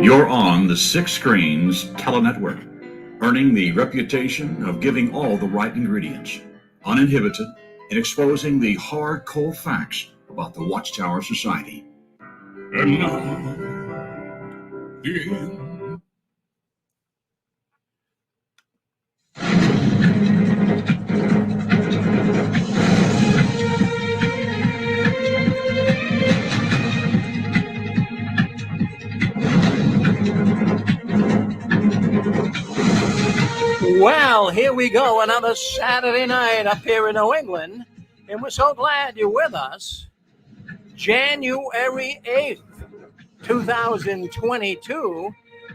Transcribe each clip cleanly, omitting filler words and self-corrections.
You're on the Six Screens Telenetwork, earning the reputation of giving all the right ingredients, uninhibited, in exposing the hard, cold facts about the Watchtower Society. And now, the end. Well, here we go, another Saturday night up here in New England, and we're so glad you're with us. January 8th, 2022,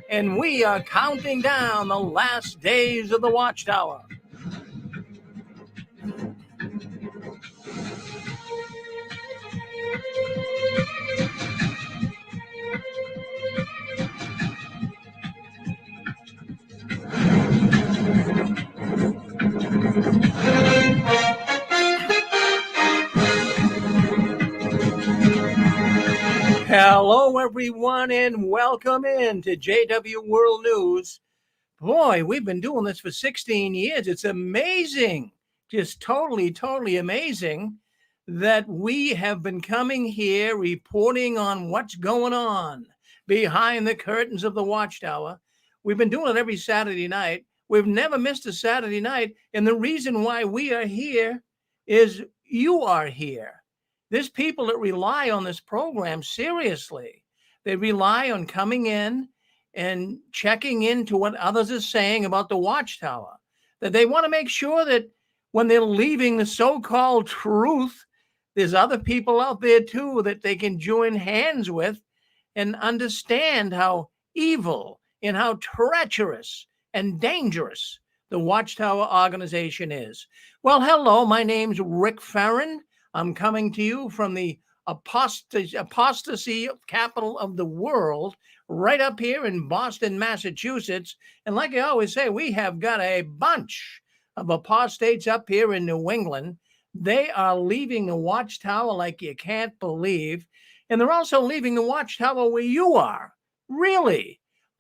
and we are counting down the last days of the Watchtower. Hello, everyone, and welcome in to JW World News. Boy, we've been doing this for 16 years. It's amazing, just totally amazing that we have been coming here reporting on what's going on behind the curtains of the Watchtower. We've been doing it every Saturday night. We've never missed a Saturday night, and the reason why we are here is you are here. There's people that rely on this program seriously. They rely on coming in and checking into what others are saying about the Watchtower, that they want to make sure that when they're leaving the so-called truth, there's other people out there too that they can join hands with and understand how evil and how treacherous and dangerous the Watchtower organization is. Well, hello, my name's Rick Farron. I'm coming to you from the apostasy capital of the world, right up here in Boston, Massachusetts. And like I always say, we have got a bunch of apostates up here in New England. They are leaving the Watchtower like you can't believe. And they're also leaving the Watchtower where you are. Really?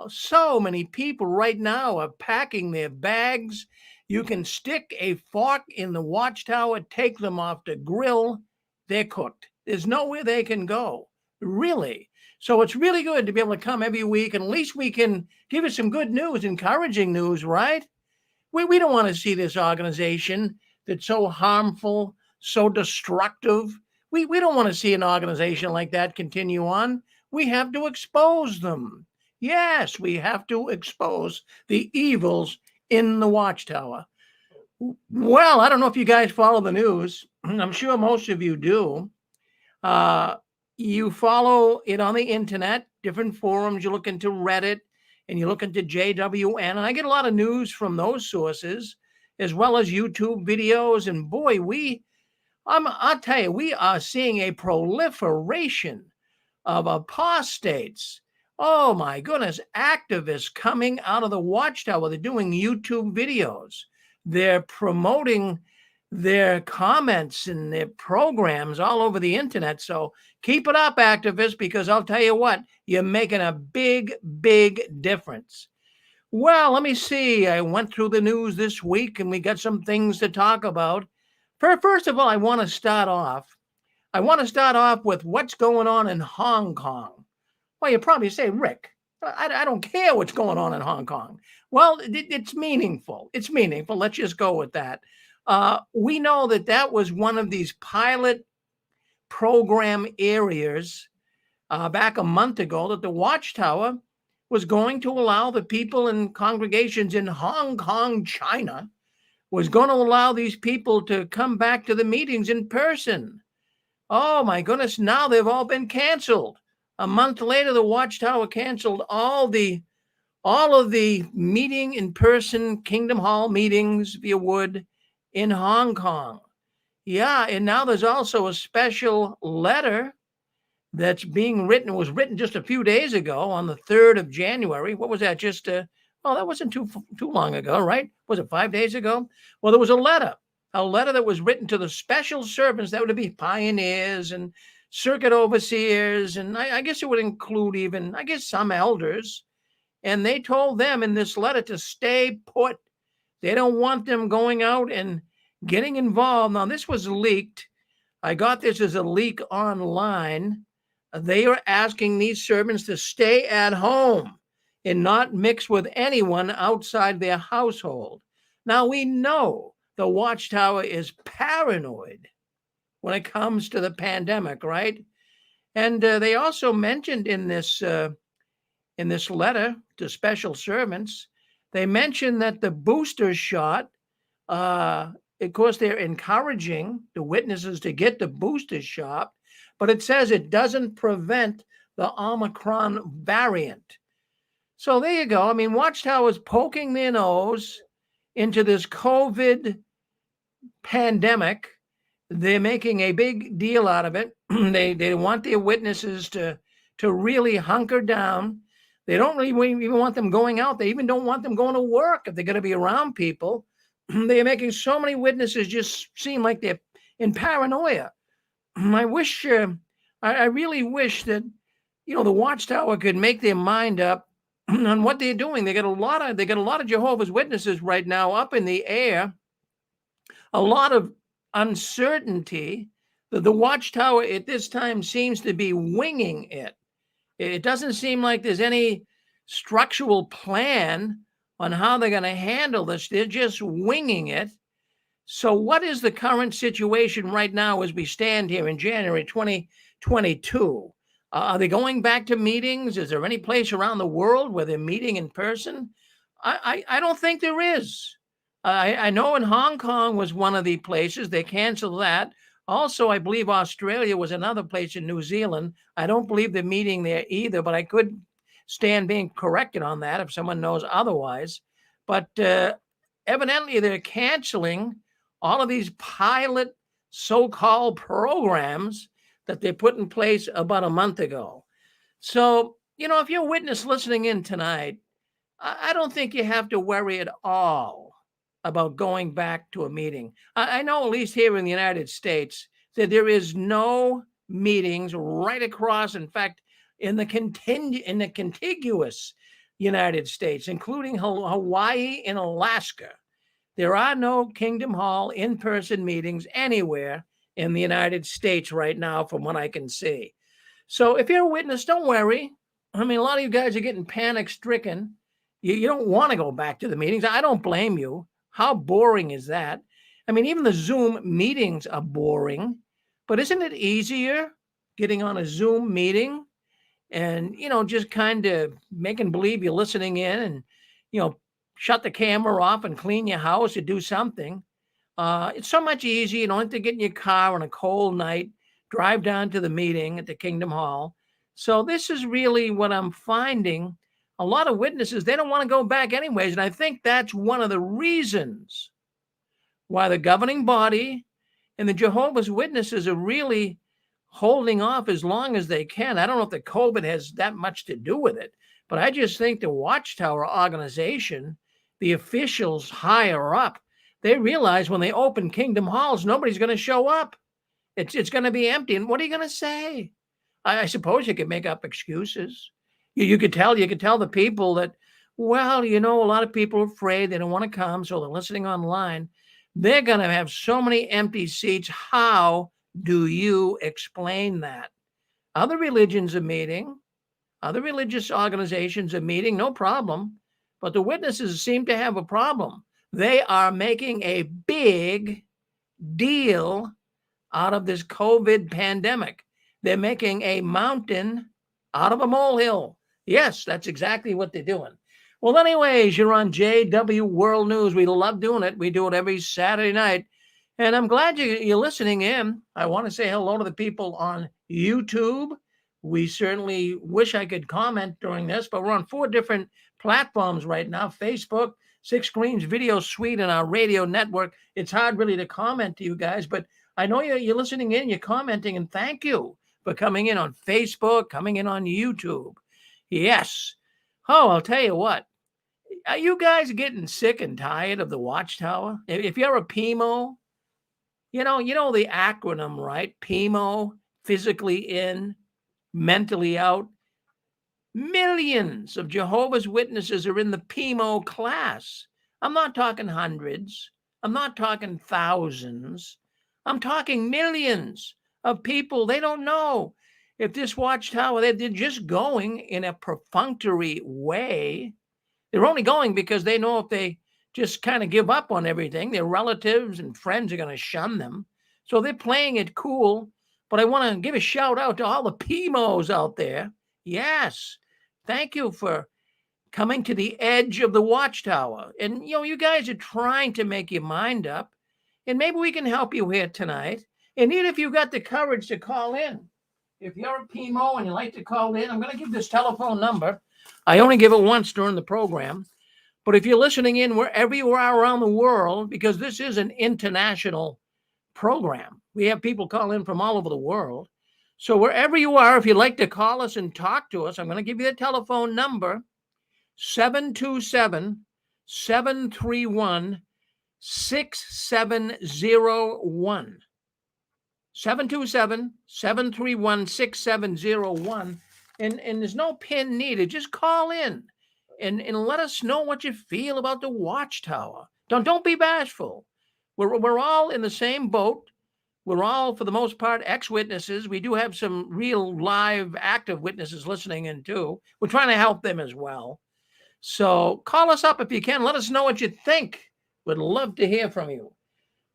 So many people right now are packing their bags. You can stick a fork in the Watchtower, take them off the grill. They're cooked. There's nowhere they can go, really. So it's really good to be able to come every week, and at least we can give you some good news, encouraging news, right? We don't want to see this organization that's so harmful, so destructive. We don't want to see an organization like that continue on. We have to expose them. Yes, we have to expose the evils in the Watchtower. Well, I don't know if you guys follow the news. I'm sure most of you do. You follow it on the internet, different forums. You look into Reddit and you look into JWN, and I get a lot of news from those sources, as well as YouTube videos. And boy, I'll tell you, we are seeing a proliferation of apostates. Oh my goodness, activists coming out of the Watchtower. They're doing YouTube videos. They're promoting their comments and their programs all over the internet. So keep it up, activists, because I'll tell you what, you're making a big difference. Well, let me see. I went through the news this week and we got some things to talk about. First of all, I want to start off with what's going on in Hong Kong. Well, you probably say, Rick, I don't care what's going on in Hong Kong. Well, it's meaningful. It's meaningful. Let's just go with that. We know that was one of these pilot program areas back a month ago, that the Watchtower was going to allow the people in congregations in Hong Kong, China, was going to allow these people to come back to the meetings in person. Oh, my goodness. Now they've all been canceled. A month later, the Watchtower canceled all of the meeting in person, Kingdom Hall meetings, if you would, in Hong Kong. Yeah, and now there's also a special letter that's being written. It was written just a few days ago on the 3rd of January. What was that? That wasn't too long ago, right? Was it 5 days ago? Well, there was a letter that was written to the special servants that would be pioneers and circuit overseers, and I guess it would include even, I guess, some elders. And they told them in this letter to stay put. They don't want them going out and getting involved. Now, this was leaked. I got this as a leak online. They are asking these servants to stay at home and not mix with anyone outside their household. Now, we know the Watchtower is paranoid when it comes to the pandemic, right? And they also mentioned in this letter to special servants, they mentioned that the booster shot, of course, they're encouraging the witnesses to get the booster shot, but it says it doesn't prevent the Omicron variant. So there you go. I mean, Watchtower's poking their nose into this COVID pandemic. They're making a big deal out of it. They want their witnesses to really hunker down. They don't really even want them going out. They even don't want them going to work if they're going to be around people. They're making so many witnesses just seem like they're in paranoia. I really wish that, the Watchtower could make their mind up on what they're doing. They got a lot of Jehovah's Witnesses right now up in the air. A lot of uncertainty. The Watchtower at this time seems to be winging it. It doesn't seem like there's any structural plan on how they're going to handle this. They're just winging it. So what is the current situation right now as we stand here in January 2022? Are they going back to meetings? Is there any place around the world where they're meeting in person? I don't think there is. I know in Hong Kong was one of the places. They canceled that. Also, I believe Australia was another place in New Zealand. I don't believe they're meeting there either, but I could stand being corrected on that if someone knows otherwise. But evidently, they're canceling all of these pilot so-called programs that they put in place about a month ago. So, if you're a witness listening in tonight, I don't think you have to worry at all about going back to a meeting. I know, at least here in the United States, that there is no meetings right across. In fact, in the contiguous United States, including Hawaii and Alaska, there are no Kingdom Hall in-person meetings anywhere in the United States right now, from what I can see. So if you're a witness, don't worry. I mean, a lot of you guys are getting panic-stricken. You don't want to go back to the meetings. I don't blame you. How boring is that? I mean, even the Zoom meetings are boring, but isn't it easier getting on a Zoom meeting and, just kind of making believe you're listening in and, shut the camera off and clean your house or do something? It's so much easier. You don't have to get in your car on a cold night, drive down to the meeting at the Kingdom Hall. So this is really what I'm finding. A lot of witnesses, they don't want to go back anyways. And I think that's one of the reasons why the governing body and the Jehovah's Witnesses are really holding off as long as they can. I don't know if the COVID has that much to do with it, but I just think the Watchtower organization, the officials higher up, they realize when they open Kingdom Halls, nobody's going to show up. It's going to be empty. And what are you going to say? I suppose you could make up excuses. You could tell the people that, well, a lot of people are afraid. They don't want to come, so they're listening online. They're going to have so many empty seats. How do you explain that? Other religions are meeting. Other religious organizations are meeting, no problem. But the witnesses seem to have a problem. They are making a big deal out of this COVID pandemic. They're making a mountain out of a molehill. Yes, that's exactly what they're doing. Well, anyways, you're on JW World News. We love doing it. We do it every Saturday night. And I'm glad you're listening in. I want to say hello to the people on YouTube. We certainly wish I could comment during this, but we're on 4 different platforms right now: Facebook, Six Screens Video Suite, and our radio network. It's hard really to comment to you guys, but I know you're listening in, you're commenting, and thank you for coming in on Facebook, coming in on YouTube. Yes. Oh, I'll tell you what. Are you guys getting sick and tired of the Watchtower? If you're a PIMO, you know the acronym, right? PIMO, physically in, mentally out. Millions of Jehovah's Witnesses are in the PIMO class. I'm not talking hundreds. I'm not talking thousands. I'm talking millions of people. They don't know if this Watchtower, they're just going in a perfunctory way. They're only going because they know if they just kind of give up on everything, their relatives and friends are going to shun them. So they're playing it cool. But I want to give a shout out to all the PIMOs out there. Yes. Thank you for coming to the edge of the Watchtower. And, you guys are trying to make your mind up. And maybe we can help you here tonight. And even if you've got the courage to call in, if you're a PIMO and you like to call in, I'm going to give this telephone number. I only give it once during the program. But if you're listening in wherever you are around the world, because this is an international program, we have people call in from all over the world. So wherever you are, if you'd like to call us and talk to us, I'm going to give you the telephone number, 727-731-6701. 727-731-6701. And there's no pin needed. Just call in and let us know what you feel about the Watchtower. Don't be bashful. We're all in the same boat. We're all, for the most part, ex-witnesses. We do have some real live active witnesses listening in too. We're trying to help them as well. So call us up if you can. Let us know what you think. We'd love to hear from you.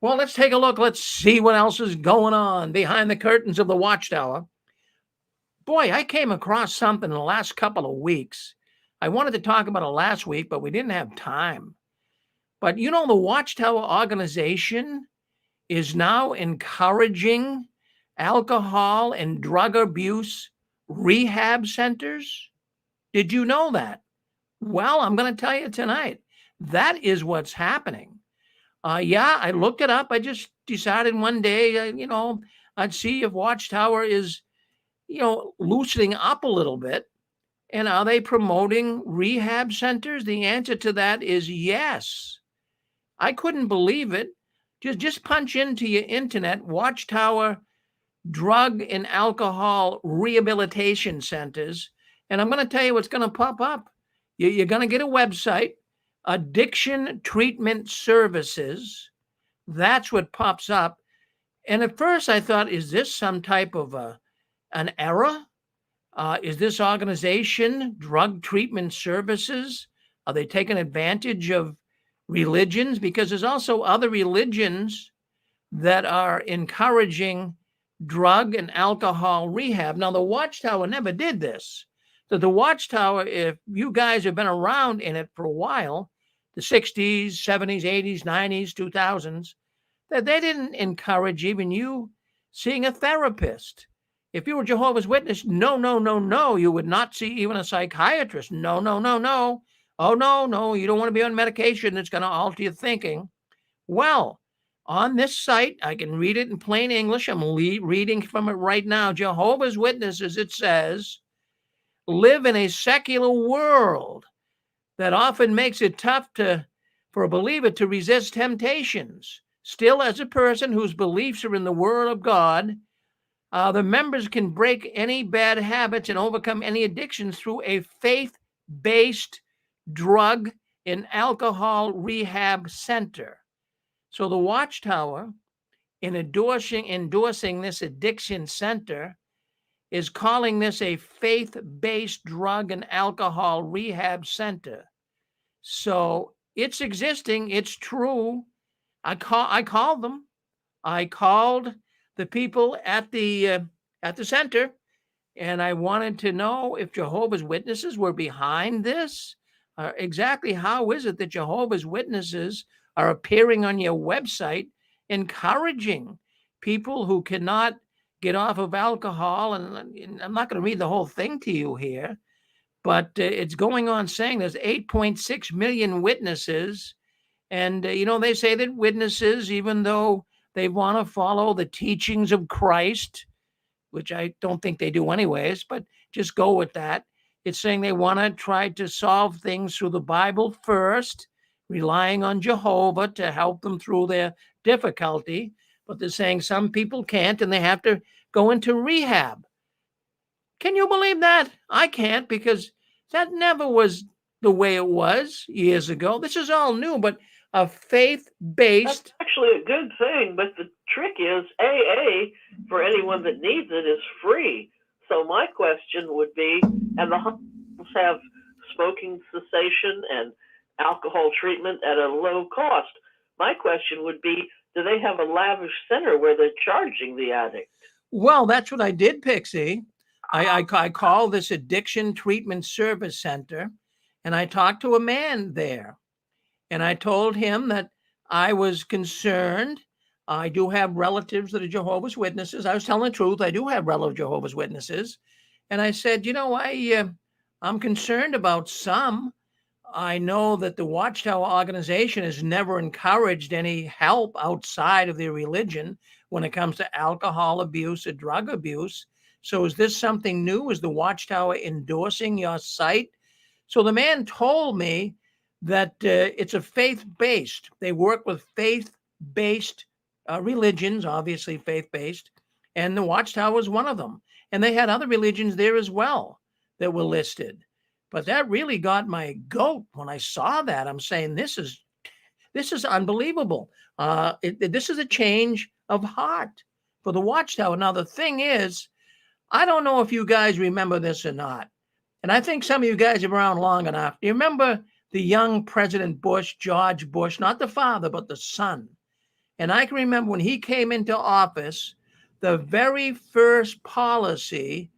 Well, let's take a look. Let's see what else is going on behind the curtains of the Watchtower. Boy, I came across something in the last couple of weeks. I wanted to talk about it last week, but we didn't have time. But the Watchtower organization is now encouraging alcohol and drug abuse rehab centers. Did you know that? Well, I'm going to tell you tonight. That is what's happening. I looked it up. I just decided one day, I'd see if Watchtower is, loosening up a little bit. And are they promoting rehab centers? The answer to that is yes. I couldn't believe it. Just punch into your internet, Watchtower drug and alcohol rehabilitation centers. And I'm going to tell you what's going to pop up. You're going to get a website, Addiction Treatment Services. That's what pops up. And at first I thought, is this some type of an error? Is this organization, Drug Treatment Services, are they taking advantage of religions? Because there's also other religions that are encouraging drug and alcohol rehab. Now, the Watchtower never did this. So the Watchtower, if you guys have been around in it for a while, the 60s, 70s, 80s, 90s, 2000s, that they didn't encourage even you seeing a therapist. If you were Jehovah's Witness, no, you would not see even a psychiatrist. No. Oh, no, you don't want to be on medication that's going to alter your thinking. Well, on this site, I can read it in plain English. I'm reading from it right now. Jehovah's Witnesses, it says, live in a secular world that often makes it tough for a believer to resist temptations. Still, as a person whose beliefs are in the Word of God, the members can break any bad habits and overcome any addictions through a faith-based drug and alcohol rehab center. So the Watchtower, in endorsing this addiction center, is calling this a faith-based drug and alcohol rehab center. So it's existing. It's true. I called them. I called the people at the center, and I wanted to know if Jehovah's Witnesses were behind this. Exactly how is it that Jehovah's Witnesses are appearing on your website encouraging people who cannot get off of alcohol? And I'm not going to read the whole thing to you here, but it's going on saying there's 8.6 million witnesses. And, they say that witnesses, even though they want to follow the teachings of Christ, which I don't think they do anyways, but just go with that. It's saying they want to try to solve things through the Bible first, relying on Jehovah to help them through their difficulty. but they're saying some people can't and they have to go into rehab. Can you believe that? I can't, because that never was the way it was years ago. This is all new, but a faith-based. That's actually a good thing, but the trick is AA, for anyone that needs it, is free. So my question would be, and the hospitals have smoking cessation and alcohol treatment at a low cost. My question would be, do they have a lavish center where they're charging the addict? Well, that's what I did, Pixie. I called this Addiction Treatment Service Center, and I talked to a man there. And I told him that I was concerned. I do have relatives that are Jehovah's Witnesses. I was telling the truth. I do have relatives Jehovah's Witnesses. And I said, I'm concerned about some. I know that the Watchtower organization has never encouraged any help outside of their religion when it comes to alcohol abuse or drug abuse. So is this something new? Is the Watchtower endorsing your site? So the man told me that it's a faith-based. They work with faith-based religions, obviously faith-based, and the Watchtower is one of them. And they had other religions there as well that were listed. But that really got my goat when I saw that. I'm saying this is unbelievable. This is a change of heart for the Watchtower. Now the thing is, I don't know if you guys remember this or not, and I think some of you guys are around long enough. Do you remember the young President Bush, George Bush, not the father, but the son? And I can remember when he came into office, the very first policy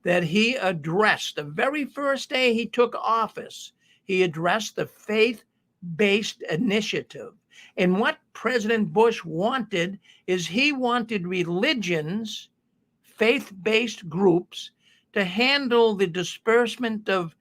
that he addressed, the very first day he took office, he addressed the faith-based initiative. And what President Bush wanted is he wanted religions, faith-based groups, to handle the disbursement of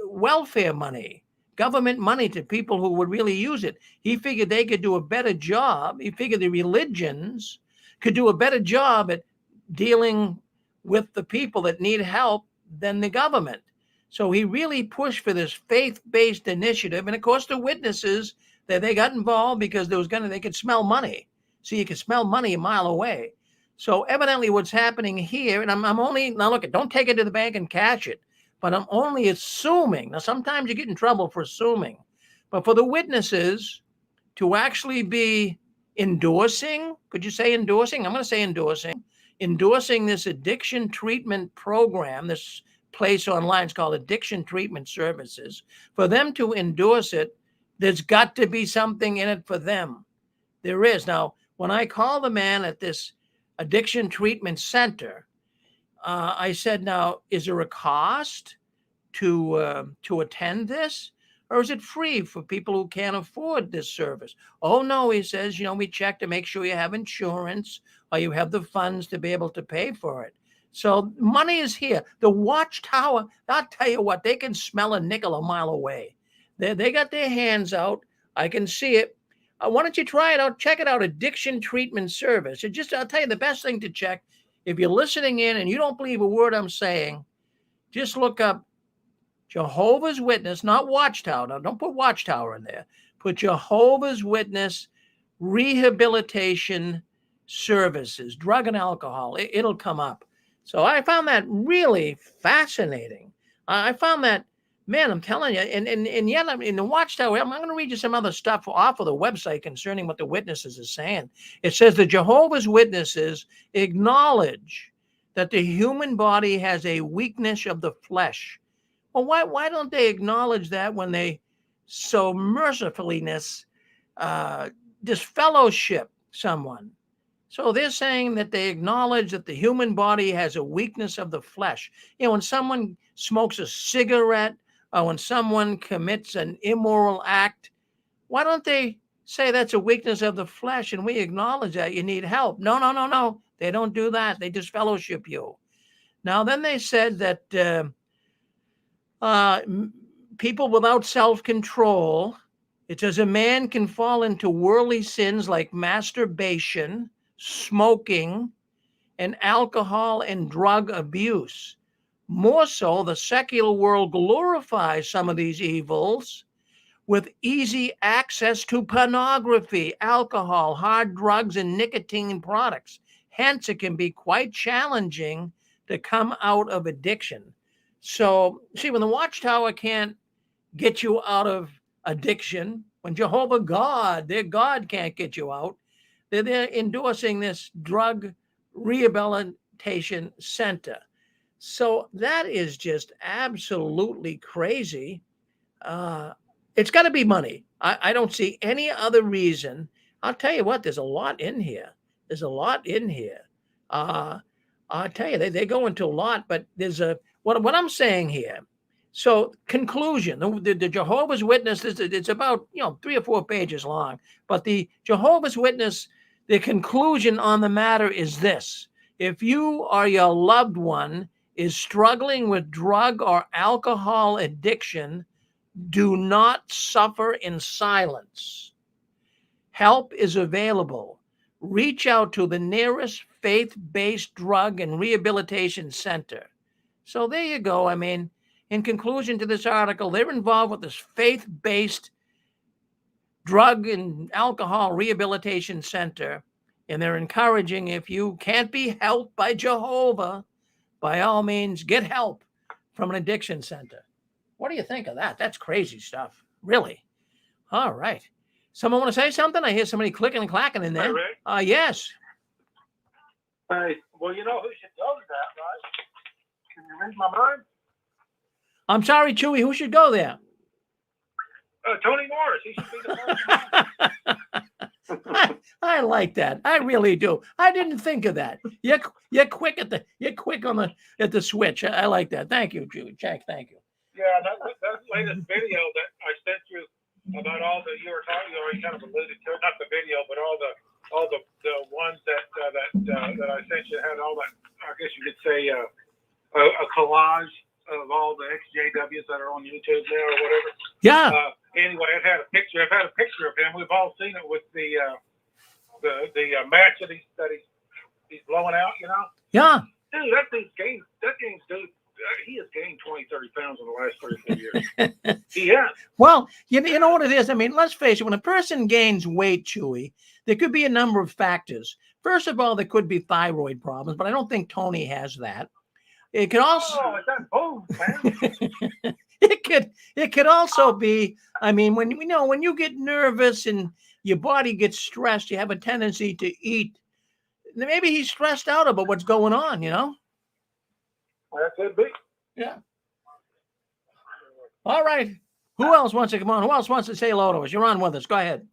welfare money, government money to people who would really use it. He figured they could do a better job. He figured the religions could do a better job at dealing with the people that need help than the government. So he really pushed for this faith-based initiative. And of course, the witnesses that they got involved because they could smell money. So you could smell money a mile away. So evidently what's happening here, and I'm only, now look, don't take it to the bank and cash it, but I'm only assuming. Now, sometimes you get in trouble for assuming, but for the witnesses to actually be endorsing, could you say endorsing? I'm going to say endorsing this addiction treatment program, this place online, it's called Addiction Treatment Services. For them to endorse it, there's got to be something in it for them. There is. Now, when I call the man at this addiction treatment center, I said, now, is there a cost to attend this? Or is it free for people who can't afford this service? Oh, no, he says, we check to make sure you have insurance or you have the funds to be able to pay for it. So money is here. The Watchtower, I'll tell you what, they can smell a nickel a mile away. They got their hands out. I can see it. Why don't you try it out? Check it out, Addiction Treatment Service. I'll tell you the best thing to check. If you're listening in and you don't believe a word I'm saying, just look up Jehovah's Witness, not Watchtower. Now, don't put Watchtower in there. Put Jehovah's Witness Rehabilitation Services, drug and alcohol. It'll come up. So I found that really fascinating. I found that, man, I'm telling you, and yet I'm in the Watchtower. I'm going to read you some other stuff off of the website concerning what the witnesses are saying. It says the Jehovah's Witnesses acknowledge that the human body has a weakness of the flesh. Well, why don't they acknowledge that when they so mercifully disfellowship someone? So they're saying that they acknowledge that the human body has a weakness of the flesh. When someone smokes a cigarette or when someone commits an immoral act, why don't they say that's a weakness of the flesh and we acknowledge that you need help? No. They don't do that. They disfellowship you. Now, then they said that people without self-control, it says a man can fall into worldly sins like masturbation, smoking, and alcohol and drug abuse. More so, the secular world glorifies some of these evils with easy access to pornography, alcohol, hard drugs, and nicotine products. Hence, it can be quite challenging to come out of addiction. So, see, when the Watchtower can't get you out of addiction, when Jehovah God, their God, can't get you out, they're endorsing this drug rehabilitation center. So that is just absolutely crazy. It's got to be money. I don't see any other reason. I'll tell you what, there's a lot in here. There's a lot in here. I'll tell you, they go into a lot, but there's what I'm saying here. So conclusion, the Jehovah's Witness, it's about 3 or 4 pages long, but the Jehovah's Witness, the conclusion on the matter is this: if you or your loved one is struggling with drug or alcohol addiction, do not suffer in silence. Help is available. Reach out to the nearest faith-based drug and rehabilitation center. So there you go. I mean, in conclusion to this article, they're involved with this faith-based drug and alcohol rehabilitation center, and they're encouraging, if you can't be helped by Jehovah, by all means, get help from an addiction center. What do you think of that? That's crazy stuff. Really. All right. Someone want to say something? I hear somebody clicking and clacking in there. Hey, Rick? Yes. Hey, well, you know who should go to that, right? Can you read my mind? I'm sorry, Chewy. Who should go there? Tony Morris. He should be the first. I like that. I really do. I didn't think of that. You're quick at the switch. I like that. Thank you, Chewy. Jack. Thank you. Yeah, that latest video that I sent you about all the you already kind of alluded to it, not the video, but all the ones that I sent you had all that. I guess you could say a collage of all the XJWs that are on YouTube now or whatever. Yeah. Anyway, I've had a picture of him. We've all seen it with the match that he's blowing out. You know. Yeah. Dude, that game's dude. He has gained 20, 30 pounds in the last 3 or 4 years. He has. Well, you know what it is? I mean, let's face it. When a person gains weight, Chewy, there could be a number of factors. First of all, there could be thyroid problems, but I don't think Tony has that. It could also. Oh, it's that bone, man. It could also be. I mean, when you get nervous and your body gets stressed, you have a tendency to eat. Maybe he's stressed out about what's going on. You know. That could be. Yeah. All right. Who else wants to come on? Who else wants to say hello to us? You're on with us. Go ahead.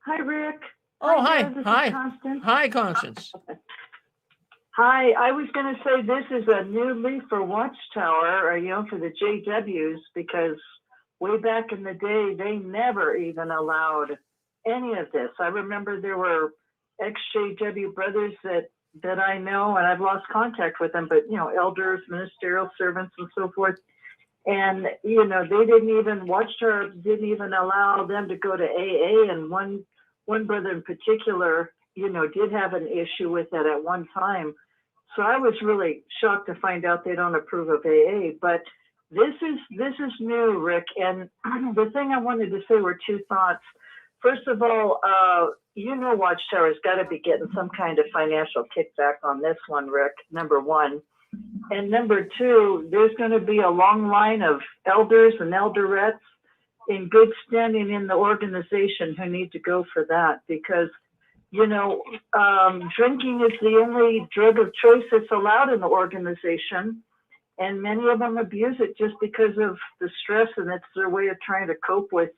Hi, Rick. Oh, hi. This is Hi. Constance. Hi, Constance. Hi. I was going to say this is a new leaf for Watchtower, for the JWs, because way back in the day, they never even allowed any of this. I remember there were ex-JW brothers that I know, and I've lost contact with them, but, elders, ministerial servants, and so forth. And, they didn't even, Watchtower didn't even allow them to go to AA. And one brother in particular, did have an issue with that at one time. So I was really shocked to find out they don't approve of AA. But this is new, Rick. And the thing I wanted to say were 2 thoughts. First of all, Watchtower's got to be getting some kind of financial kickback on this one, Rick, number one. And number 2, there's going to be a long line of elders and elderettes in good standing in the organization who need to go for that, because, drinking is the only drug of choice that's allowed in the organization. And many of them abuse it just because of the stress, and it's their way of trying to cope with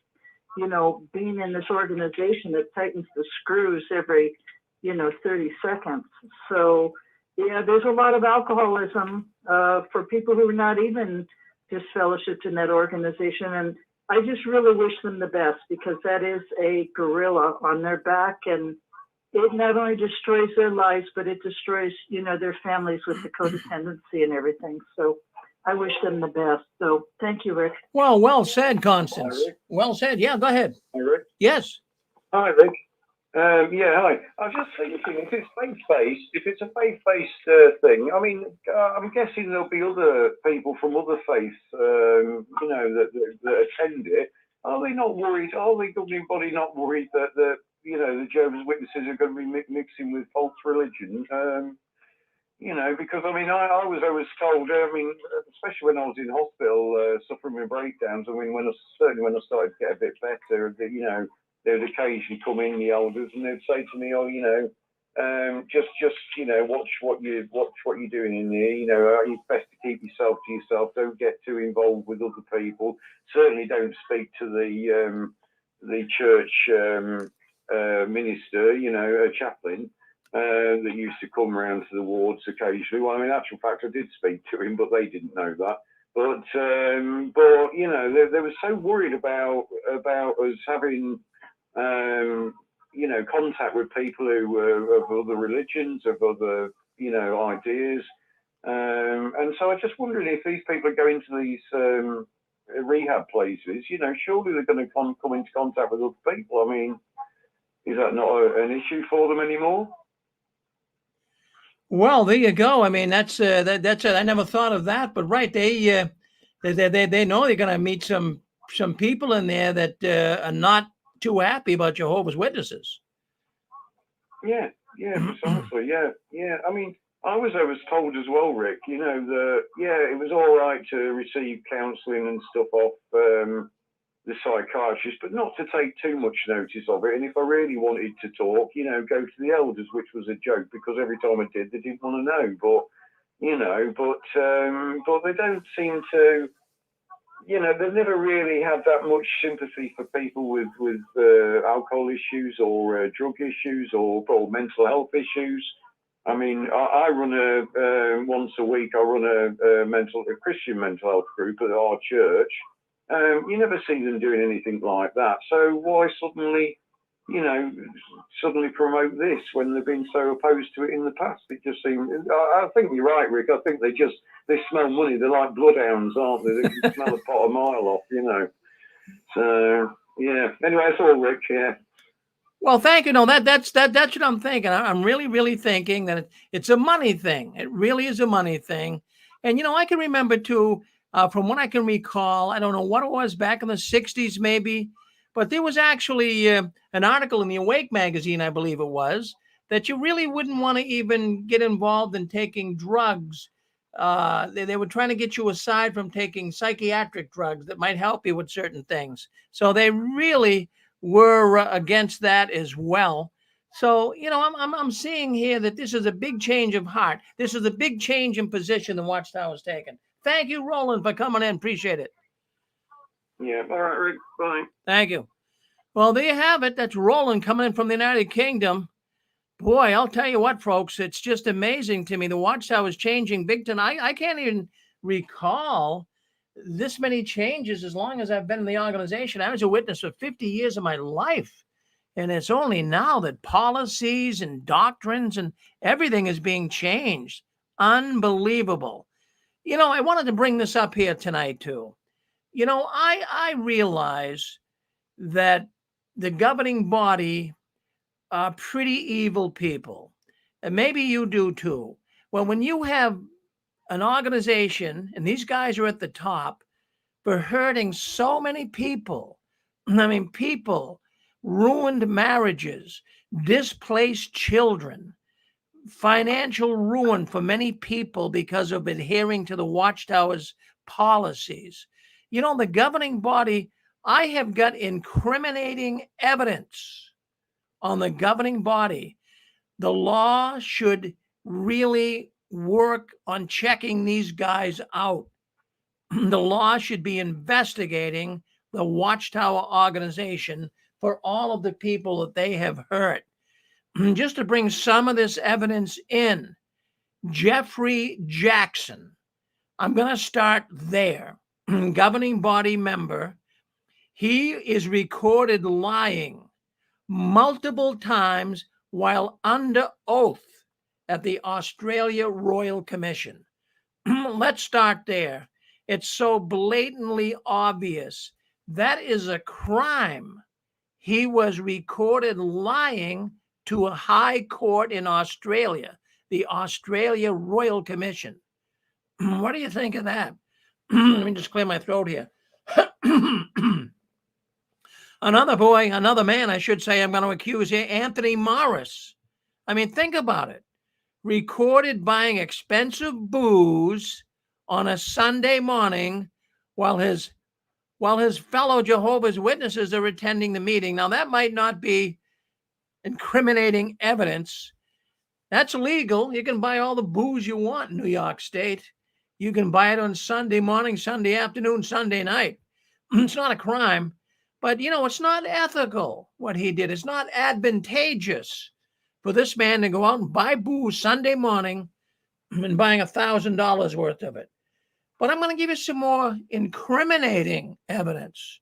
being in this organization that tightens the screws every, 30 seconds. So, yeah, there's a lot of alcoholism for people who are not even disfellowshipped in that organization. And I just really wish them the best, because that is a gorilla on their back. And it not only destroys their lives, but it destroys, their families with the codependency and everything. So I wish them the best. So thank you, Rick. Well said, Constance. Hi, Rick. Well said. Yeah, go ahead. Hi, Rick. Yes. Hi, Rick. Yeah, hi. I was just thinking, if it's a faith-based thing, I mean, I'm guessing there'll be other people from other faiths, that attend it. Are they not worried? Are the governing body not worried that the Jehovah's Witnesses are going to be mixing with false religion? Because I mean, I was always told, especially when I was in hospital suffering with breakdowns. I mean, when I started to get a bit better, they would occasionally come in, the elders, and they'd say to me, just watch what you're doing in there. It's best to keep yourself to yourself. Don't get too involved with other people. Certainly don't speak to the church minister, a chaplain. That used to come around to the wards occasionally. Well, I mean, in actual fact, I did speak to him, but they didn't know that. But they were so worried about us having, contact with people who were of other religions, of other, ideas. And so I just wondered if these people are going to these rehab places, surely they're going to come into contact with other people. I mean, is that not an issue for them anymore? Well, there you go. I mean, that's I never thought of that, but right, they know they're going to meet some people in there that are not too happy about Jehovah's Witnesses. Yeah, precisely. Yeah. I mean, I was told as well, Rick. That it was all right to receive counselling and stuff off the psychiatrist, but not to take too much notice of it. And if I really wanted to talk, go to the elders, which was a joke because every time I did, they didn't want to know. But but they don't seem to. They've never really had that much sympathy for people with alcohol issues or drug issues or mental health issues. I mean, I run once a week. I run a Christian mental health group at our church. You never see them doing anything like that. So why suddenly promote this when they've been so opposed to it in the past? It just seems. I think you're right, Rick. I think they smell money. They're like bloodhounds, aren't they? They can smell a pot a mile off, So yeah. Anyway, that's all, Rick. Yeah. Well, thank you. No, that's what I'm thinking. I'm really thinking that it's a money thing. It really is a money thing. And I can remember too, from what I can recall, I don't know what it was back in the 60s, maybe, but there was actually an article in the Awake magazine, I believe it was, that you really wouldn't want to even get involved in taking drugs. They were trying to get you aside from taking psychiatric drugs that might help you with certain things. So they really were against that as well. So, I'm seeing here that this is a big change of heart. This is a big change in position the Watchtower's taken. Thank you, Roland, for coming in. Appreciate it. Yeah. All right, Rick. Bye. Thank you. Well, there you have it. That's Roland coming in from the United Kingdom. Boy, I'll tell you what, folks, it's just amazing to me. The Watchtower is changing big time. I can't even recall this many changes as long as I've been in the organization. I was a witness for 50 years of my life. And it's only now that policies and doctrines and everything is being changed. Unbelievable. I wanted to bring this up here tonight, too. I realize that the governing body are pretty evil people. And maybe you do, too. Well, when you have an organization, and these guys are at the top, for hurting so many people. I mean, people, ruined marriages, displaced children, financial ruin for many people because of adhering to the Watchtower's policies. The governing body, I have got incriminating evidence on the governing body. The law should really work on checking these guys out. The law should be investigating the Watchtower organization for all of the people that they have hurt. Just to bring some of this evidence in, Jeffrey Jackson, I'm going to start there, governing body member. He is recorded lying multiple times while under oath at the Australia Royal Commission. Let's start there. It's so blatantly obvious. That is a crime. he was recorded lying to a high court in Australia, the Australia Royal Commission. What do you think of that? Let me just clear my throat here. Another man, I should say, I'm going to accuse here, Anthony Morris. I mean, think about it. Recorded buying expensive booze on a Sunday morning while his fellow Jehovah's Witnesses are attending the meeting. Now, that might not be incriminating evidence. That's legal. You can buy all the booze you want in New York State. You can buy it on Sunday morning, Sunday afternoon, Sunday night. It's not a crime. But, it's not ethical what he did. It's not advantageous for this man to go out and buy booze Sunday morning and buying $1,000 worth of it. But I'm going to give you some more incriminating evidence.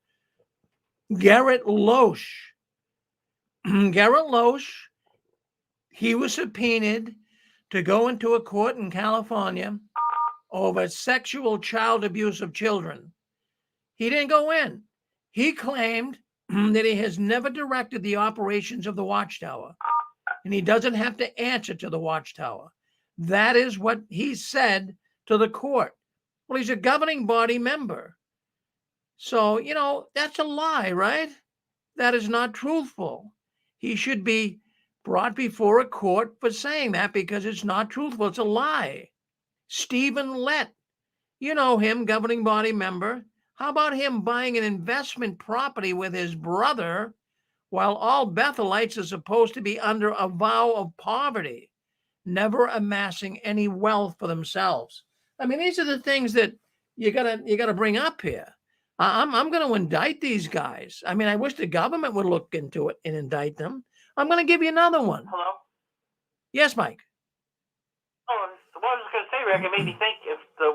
Garrett Loesch. Garrett Loesch, he was subpoenaed to go into a court in California over sexual child abuse of children. He didn't go in. He claimed that he has never directed the operations of the Watchtower, and he doesn't have to answer to the Watchtower. That is what he said to the court. Well, he's a governing body member. So, that's a lie, right? That is not truthful. He should be brought before a court for saying that because it's not truthful. It's a lie. Stephen Lett, you know him, governing body member. How about him buying an investment property with his brother while all Bethelites are supposed to be under a vow of poverty, never amassing any wealth for themselves? I mean, these are the things that you gotta bring up here. I'm going to indict these guys. I mean, I wish the government would look into it and indict them. I'm going to give you another one. Hello? Yes, Mike. Oh, what I was going to say, Rick, it made me think if the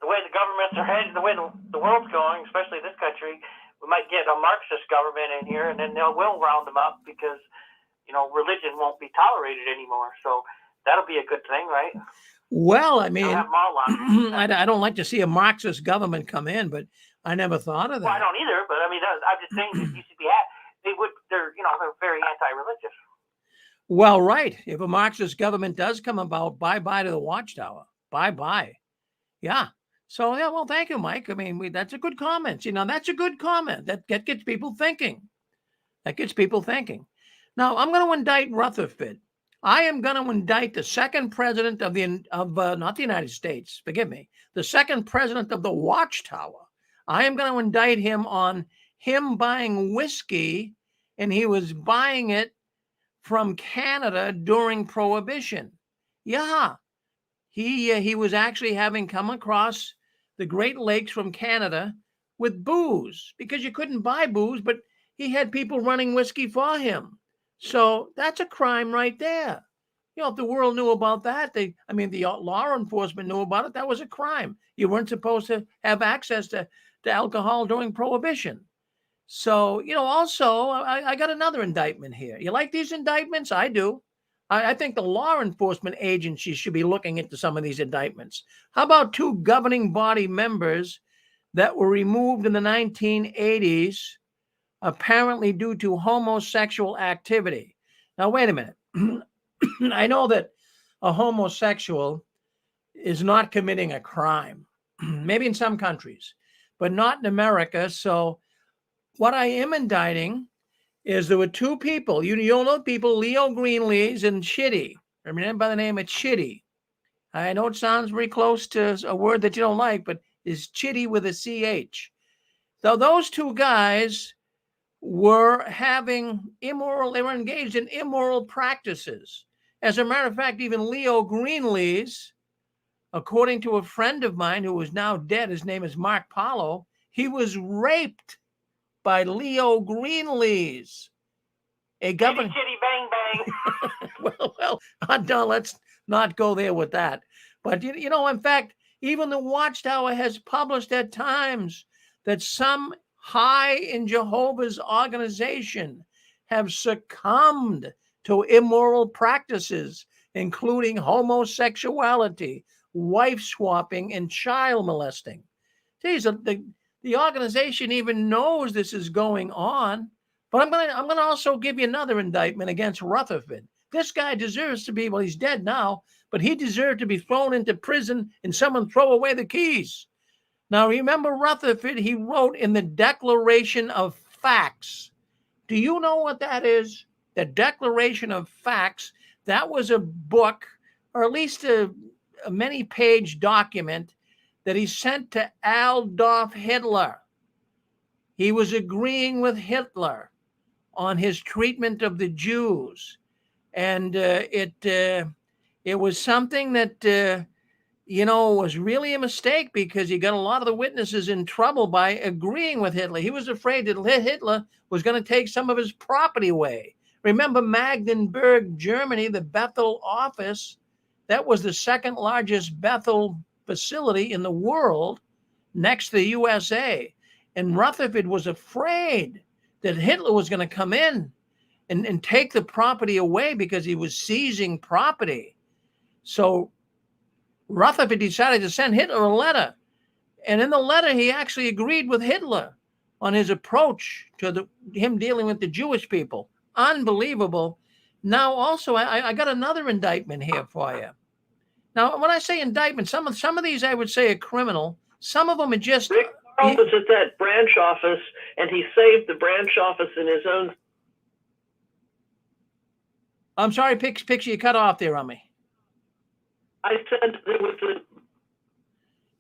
way the governments are headed, the way the world's going, especially this country, we might get a Marxist government in here, and then we'll round them up because, religion won't be tolerated anymore. So that'll be a good thing, right? Well, I mean, I I don't like to see a Marxist government come in, but I never thought of that. Well, I don't either, but I mean, I'm just saying that you should be they're very anti-religious. Well, right. If a Marxist government does come about, bye-bye to the Watchtower. Bye-bye. Yeah. So, yeah, well, thank you, Mike. I mean, that's a good comment. That's a good comment. That gets people thinking. That gets people thinking. Now, I'm going to indict Rutherford. I am going to indict the second president of not the United States, forgive me, the second president of the Watchtower. I am going to indict him on him buying whiskey, and he was buying it from Canada during Prohibition. Yeah, he was actually having come across the Great Lakes from Canada with booze because you couldn't buy booze, but he had people running whiskey for him. So that's a crime right there. If the world knew about that, the law enforcement knew about it, that was a crime. You weren't supposed to have access to alcohol during Prohibition. So, also, I got another indictment here. You like these indictments? I do. I think the law enforcement agencies should be looking into some of these indictments. How about two governing body members that were removed in the 1980s, apparently due to homosexual activity? Now, wait a minute. I know that a homosexual is not committing a crime, maybe in some countries, but not in America. So what I am indicting is there were two people, you'll know people, Leo Greenlees and Chitty. I remember by the name of Chitty. I know it sounds very close to a word that you don't like, but it's Chitty with a CH. So those two guys were they were engaged in immoral practices. As a matter of fact, even Leo Greenlees, according to a friend of mine who is now dead, his name is Mark Paulo, he was raped by Leo Greenlees, a governor. Chitty, bang, bang. well, no, let's not go there with that. But, in fact, even the Watchtower has published at times that some high in Jehovah's organization have succumbed to immoral practices, including homosexuality, wife swapping, and child molesting. Geez, the organization even knows this is going on. But I'm gonna also give you another indictment against Rutherford. This guy deserves to be, well, he's dead now, but he deserved to be thrown into prison and someone throw away the keys. Now, remember Rutherford, he wrote in the Declaration of Facts. Do you know what that is? The Declaration of Facts. That was a book, or at least a many-page document that he sent to Adolf Hitler. He was agreeing with Hitler on his treatment of the Jews. And it was something that, was really a mistake because he got a lot of the witnesses in trouble by agreeing with Hitler. He was afraid that Hitler was going to take some of his property away. Remember Magdeburg, Germany, the Bethel office, that was the second largest Bethel facility in the world next to the USA. And Rutherford was afraid that Hitler was going to come in and take the property away because he was seizing property. So Rutherford decided to send Hitler a letter. And in the letter, he actually agreed with Hitler on his approach to him dealing with the Jewish people. Unbelievable. Now, also, I got another indictment here for you. Now, when I say indictment, some of these I would say are criminal. Some of them are just... Rick Carl was at that branch office, and he saved the branch office in his own... I'm sorry, Pixie, you cut off there on me. I said there was a...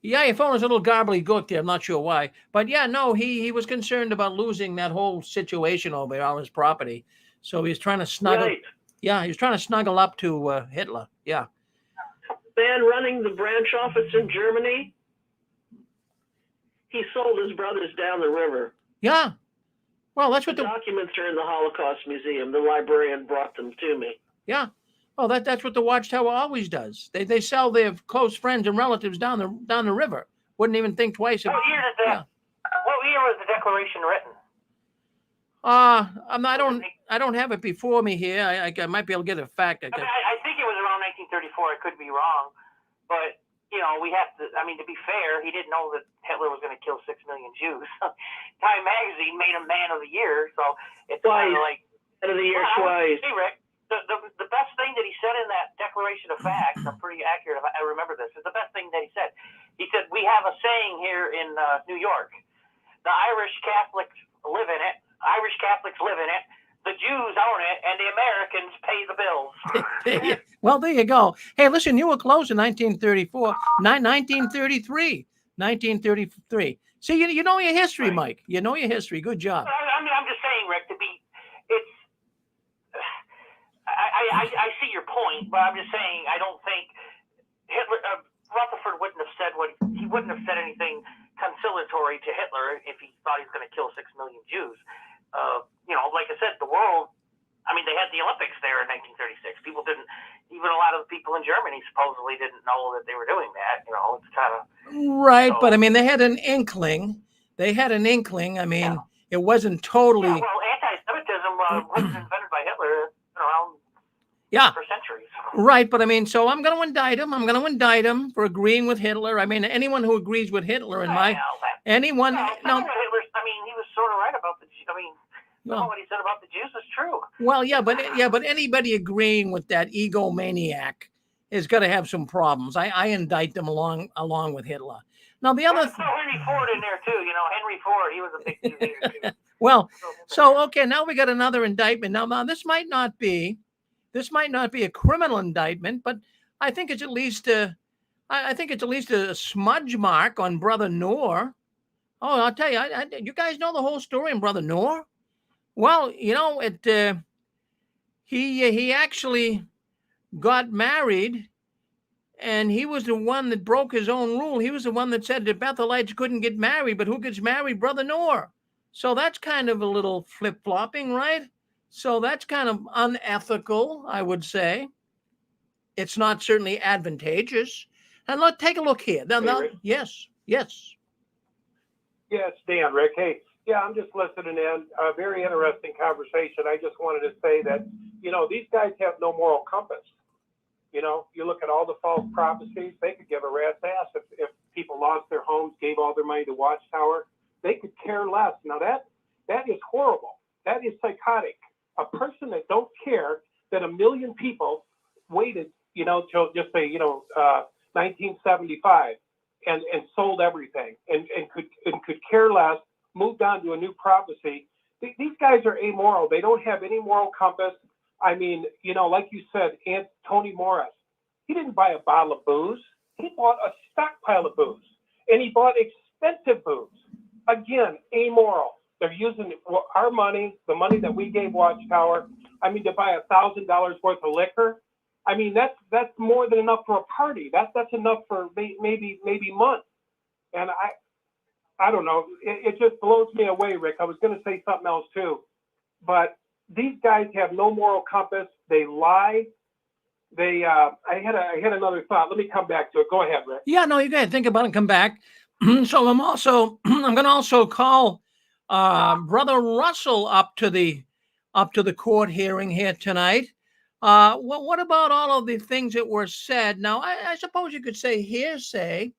Yeah, your phone was a little gobbledygook there. I'm not sure why. But yeah, no, he was concerned about losing that whole situation over there, all his property. So he was trying to snuggle. Right. Yeah, he was trying to snuggle up to Hitler. Yeah. Man running the branch office in Germany, he sold his brothers down the river. Yeah. Well, that's what the documents are in the Holocaust Museum. The librarian brought them to me. Yeah. Oh, that's what the Watchtower always does. They sell their close friends and relatives down the river. Wouldn't even think twice about it. What year was the Declaration written? I don't have it before me here. I might be able to get a fact. I think it was around 1934. I could be wrong, but we have to. I mean, to be fair, he didn't know that Hitler was going to kill 6 million Jews. Time Magazine made him Man of the Year, so it's kind of like Man of the Year twice. Hey, Rick. The best thing that he said in that Declaration of Facts, I'm pretty accurate, I remember this, is the best thing that he said. He said, we have a saying here in New York, the Irish Catholics live in it, Irish Catholics live in it, the Jews own it, and the Americans pay the bills. Well, there you go. Hey, listen, you were close in 1934, 1933. See, you know your history, Mike. You know your history. Good job. I'm just saying, Rick, I see your point, but I'm just saying I don't think Rutherford wouldn't have said he wouldn't have said anything conciliatory to Hitler if he thought he was going to kill 6 million Jews. Like I said, the world. I mean, they had the Olympics there in 1936. People didn't. Even a lot of the people in Germany supposedly didn't know that they were doing that. It's kind of right. But I mean, they had an inkling. I mean, It wasn't totally. Yeah, well, anti-Semitism wasn't invented by Hitler. Around. Yeah. For centuries. Right, but I mean, so I'm going to indict him. I'm going to indict him for agreeing with Hitler. I mean, anyone who agrees with Hitler anyone. No. Hitler, I mean, he was sort of right about the. I mean, what he said about the Jews is true. Well, but anybody agreeing with that egomaniac is going to have some problems. I indict them along with Hitler. Now the other. Henry Ford in there too. Henry Ford, he was a big Jew leader too. Well, so okay, now we got another indictment. Now this might not be a criminal indictment, but I think it's at least a smudge mark on Brother Noor. Oh, I'll tell you, you guys know the whole story on Brother Noor. Well, he actually got married, and he was the one that broke his own rule. He was the one that said the Bethelites couldn't get married, but who gets married? Brother Noor. So that's kind of a little flip-flopping, right? So that's kind of unethical, I would say. It's not certainly advantageous. And take a look here. Yes. Yes, Dan, Rick. Hey, I'm just listening in. A very interesting conversation. I just wanted to say that, these guys have no moral compass. You look at all the false prophecies, they could give a rat's ass if people lost their homes, gave all their money to Watchtower. They could care less. Now that is horrible. That is psychotic. A person that don't care that 1 million people waited, till just say, 1975 and sold everything and could care less, moved on to a new prophecy. These guys are amoral. They don't have any moral compass. I mean, like you said, Tony Morris, he didn't buy a bottle of booze. He bought a stockpile of booze, and he bought expensive booze. Again, amoral. They're using our money, the money that we gave Watchtower, to buy $1,000 worth of liquor. That's more than enough for a party. That's enough for maybe months. And I don't know. It just blows me away, Rick. I was going to say something else too, but these guys have no moral compass. They lie. I had another thought. Let me come back to it. Go ahead, Rick. Yeah, no, you go ahead. Think about it and come back. So I'm going to also call Brother Russell up to the court hearing here tonight. What about all of the things that were said? Now, I suppose you could say hearsay,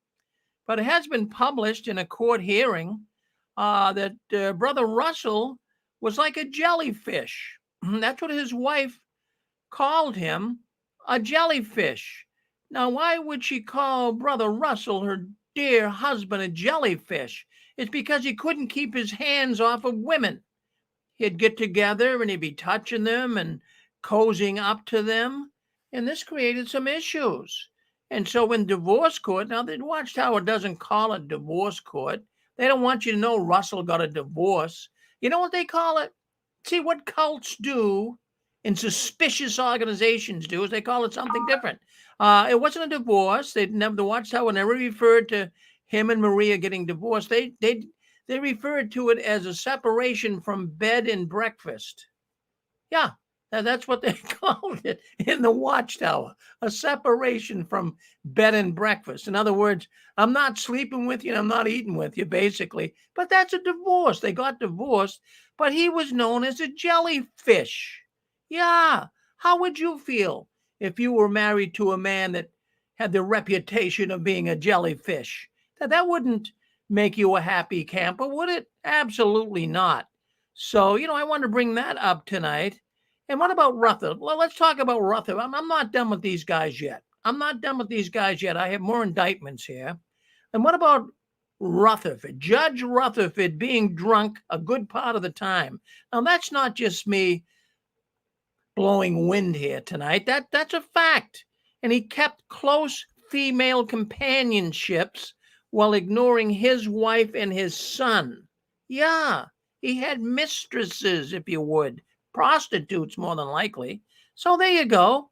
but it has been published in a court hearing that Brother Russell was like a jellyfish. That's what his wife called him, a jellyfish. Now, why would she call Brother Russell, her dear husband, a jellyfish? It's because he couldn't keep his hands off of women. He'd get together and he'd be touching them and cozying up to them. And this created some issues. And so in divorce court, now the Watchtower doesn't call it divorce court. They don't want you to know Russell got a divorce. You know what they call it? See, what cults do and suspicious organizations do is they call it something different. It wasn't a divorce. The Watchtower never referred to him and Maria getting divorced. They referred to it as a separation from bed and breakfast. Yeah, that's what they called it in the Watchtower, a separation from bed and breakfast. In other words, I'm not sleeping with you and I'm not eating with you, basically. But that's a divorce. They got divorced, but he was known as a jellyfish. Yeah. How would you feel if you were married to a man that had the reputation of being a jellyfish? That wouldn't make you a happy camper, would it? Absolutely not. So, I want to bring that up tonight. And what about Rutherford? Well, let's talk about Rutherford. I'm not done with these guys yet. I have more indictments here. And what about Rutherford? Judge Rutherford being drunk a good part of the time. Now, that's not just me blowing wind here tonight. That's a fact. And he kept close female companionships while ignoring his wife and his son. Yeah, he had mistresses, if you would. Prostitutes, more than likely. So there you go.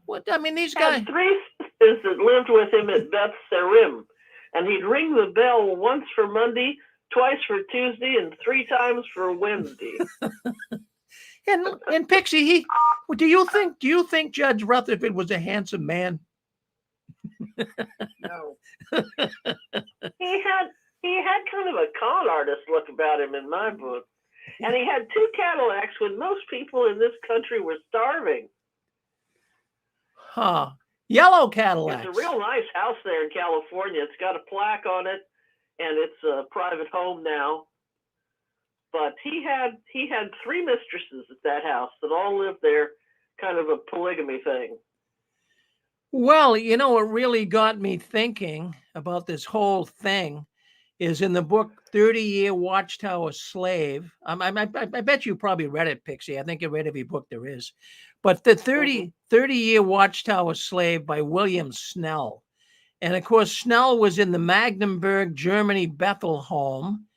These guys had 3 sisters that lived with him at Beth Sarim, and he'd ring the bell once for Monday, twice for Tuesday, and 3 times for Wednesday. and Pixie, do you think Judge Rutherford was a handsome man? No. He had kind of a con artist look about him in my book. And he had 2 Cadillacs when most people in this country were starving. Huh. Yellow Cadillacs. It's a real nice house there in California. It's got a plaque on it, and it's a private home now. But he had 3 mistresses at that house that all lived there, kind of a polygamy thing. Well, what really got me thinking about this whole thing is in the book 30-Year Watchtower Slave. I bet you probably read it, Pixie. I think you read every book there is. But the 30-Year Watchtower Slave by William Snell. And of course, Snell was in the Magdeburg, Germany, Bethel home.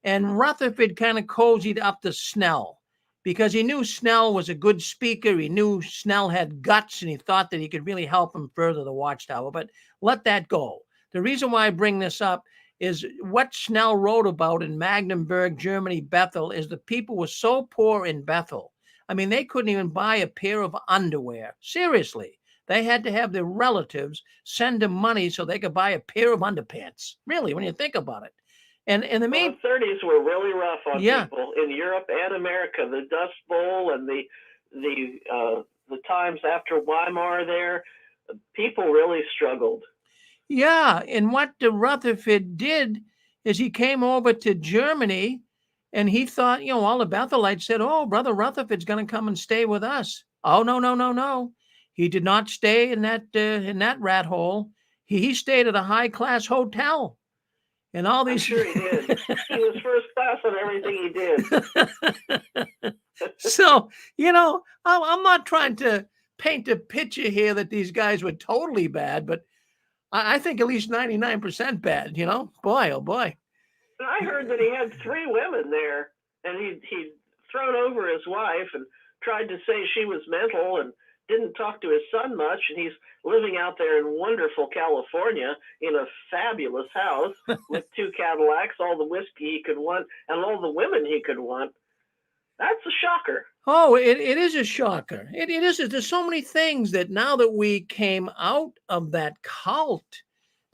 And Rutherford kind of cozied up to Snell because he knew Snell was a good speaker. He knew Snell had guts, and he thought that he could really help him further the Watchtower. But let that go. The reason why I bring this up is what Snell wrote about in Magdeburg, Germany, Bethel, is the people were so poor in Bethel. They couldn't even buy a pair of underwear. Seriously. They had to have their relatives send them money so they could buy a pair of underpants. Really, when you think about it. And the main the 30s were really rough on people in Europe and America. The Dust Bowl and the times after Weimar there, people really struggled. Yeah, and what Rutherford did is he came over to Germany And he thought, all the Bethelites said, oh, Brother Rutherford's going to come and stay with us. Oh, no, no, no, no. He did not stay in that rat hole. He stayed at a high-class hotel. And all I'm these. sure he did. He was first class on everything he did. So, I'm not trying to paint a picture here that these guys were totally bad, but I think at least 99% bad, Boy, oh boy. I heard that he had 3 women there, and he'd thrown over his wife and tried to say she was mental and didn't talk to his son much, and he's living out there in wonderful California in a fabulous house with 2 Cadillacs, all the whiskey he could want, and all the women he could want. That's a shocker. Oh, it is a shocker. It is. There's so many things that now that we came out of that cult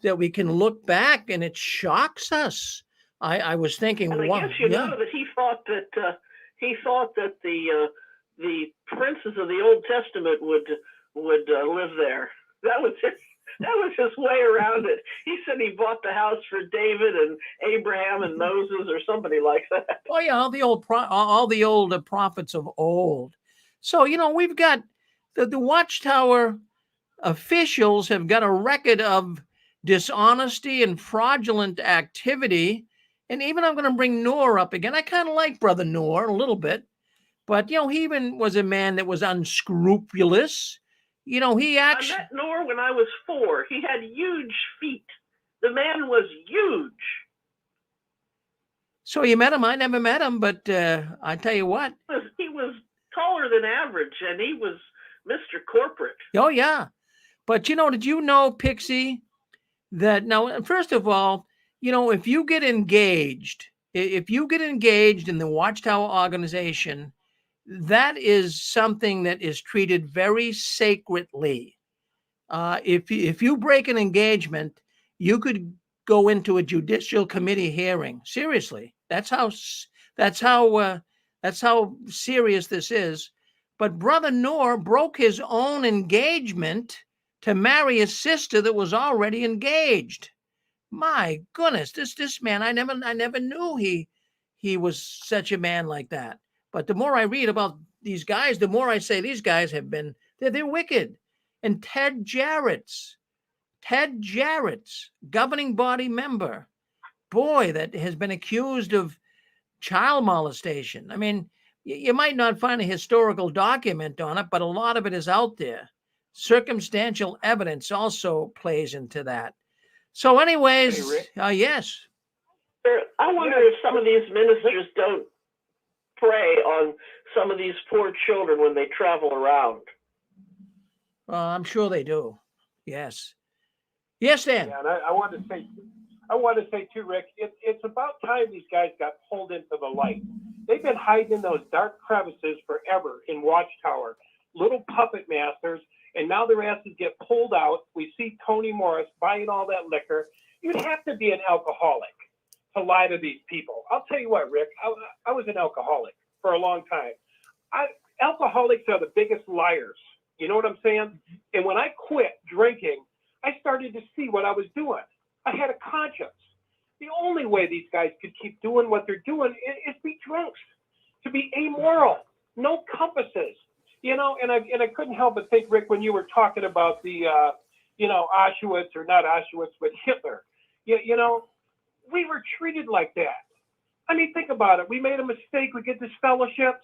that we can look back and it shocks us. I was thinking, and I guess know that he thought that the princes of the Old Testament would live there. That was his way around it. He said he bought the house for David and Abraham and Moses or somebody like that. Oh yeah, all the old prophets of old. So we've got the Watchtower officials have got a record of dishonesty and fraudulent activity. And even I'm going to bring Noor up again. I kind of like Brother Noor a little bit, but he even was a man that was unscrupulous. He actually. I met Noor when I was 4. He had huge feet. The man was huge. So you met him? I never met him, but I tell you what. He was taller than average, and he was Mr. Corporate. Oh yeah, but did you know, Pixie, that now first of all, if you get engaged in the Watchtower organization, that is something that is treated very sacredly. If you break an engagement, you could go into a judicial committee hearing. Seriously, that's how serious this is. But Brother Noor broke his own engagement to marry a sister that was already engaged. My goodness, this man, I never knew he was such a man like that. But the more I read about these guys, the more I say these guys they're wicked. And Ted Jarrett's governing body member, boy, that has been accused of child molestation. I mean, you might not find a historical document on it, but a lot of it is out there. Circumstantial evidence also plays into that. So anyways, yes. I wonder if some of these ministers don't prey on some of these poor children when they travel around. I'm sure they do. Yes. Yes, Dan. Yeah, and I want to say too, Rick, it's about time these guys got pulled into the light. They've been hiding in those dark crevices forever in Watchtower, little puppet masters, and now their asses get pulled out. We see Tony Morris buying all that liquor. You'd have to be an alcoholic to lie to these people. I'll tell you what, Rick, I was an alcoholic for a long time. Alcoholics are the biggest liars. You know what I'm saying? And when I quit drinking, I started to see what I was doing. I had a conscience. The only way these guys could keep doing what they're doing is be drunks, to be amoral, no compasses. And I couldn't help but think, Rick, when you were talking about the, Auschwitz, or not Auschwitz, but Hitler, we were treated like that. I mean, think about it. We made a mistake. We get this fellowship.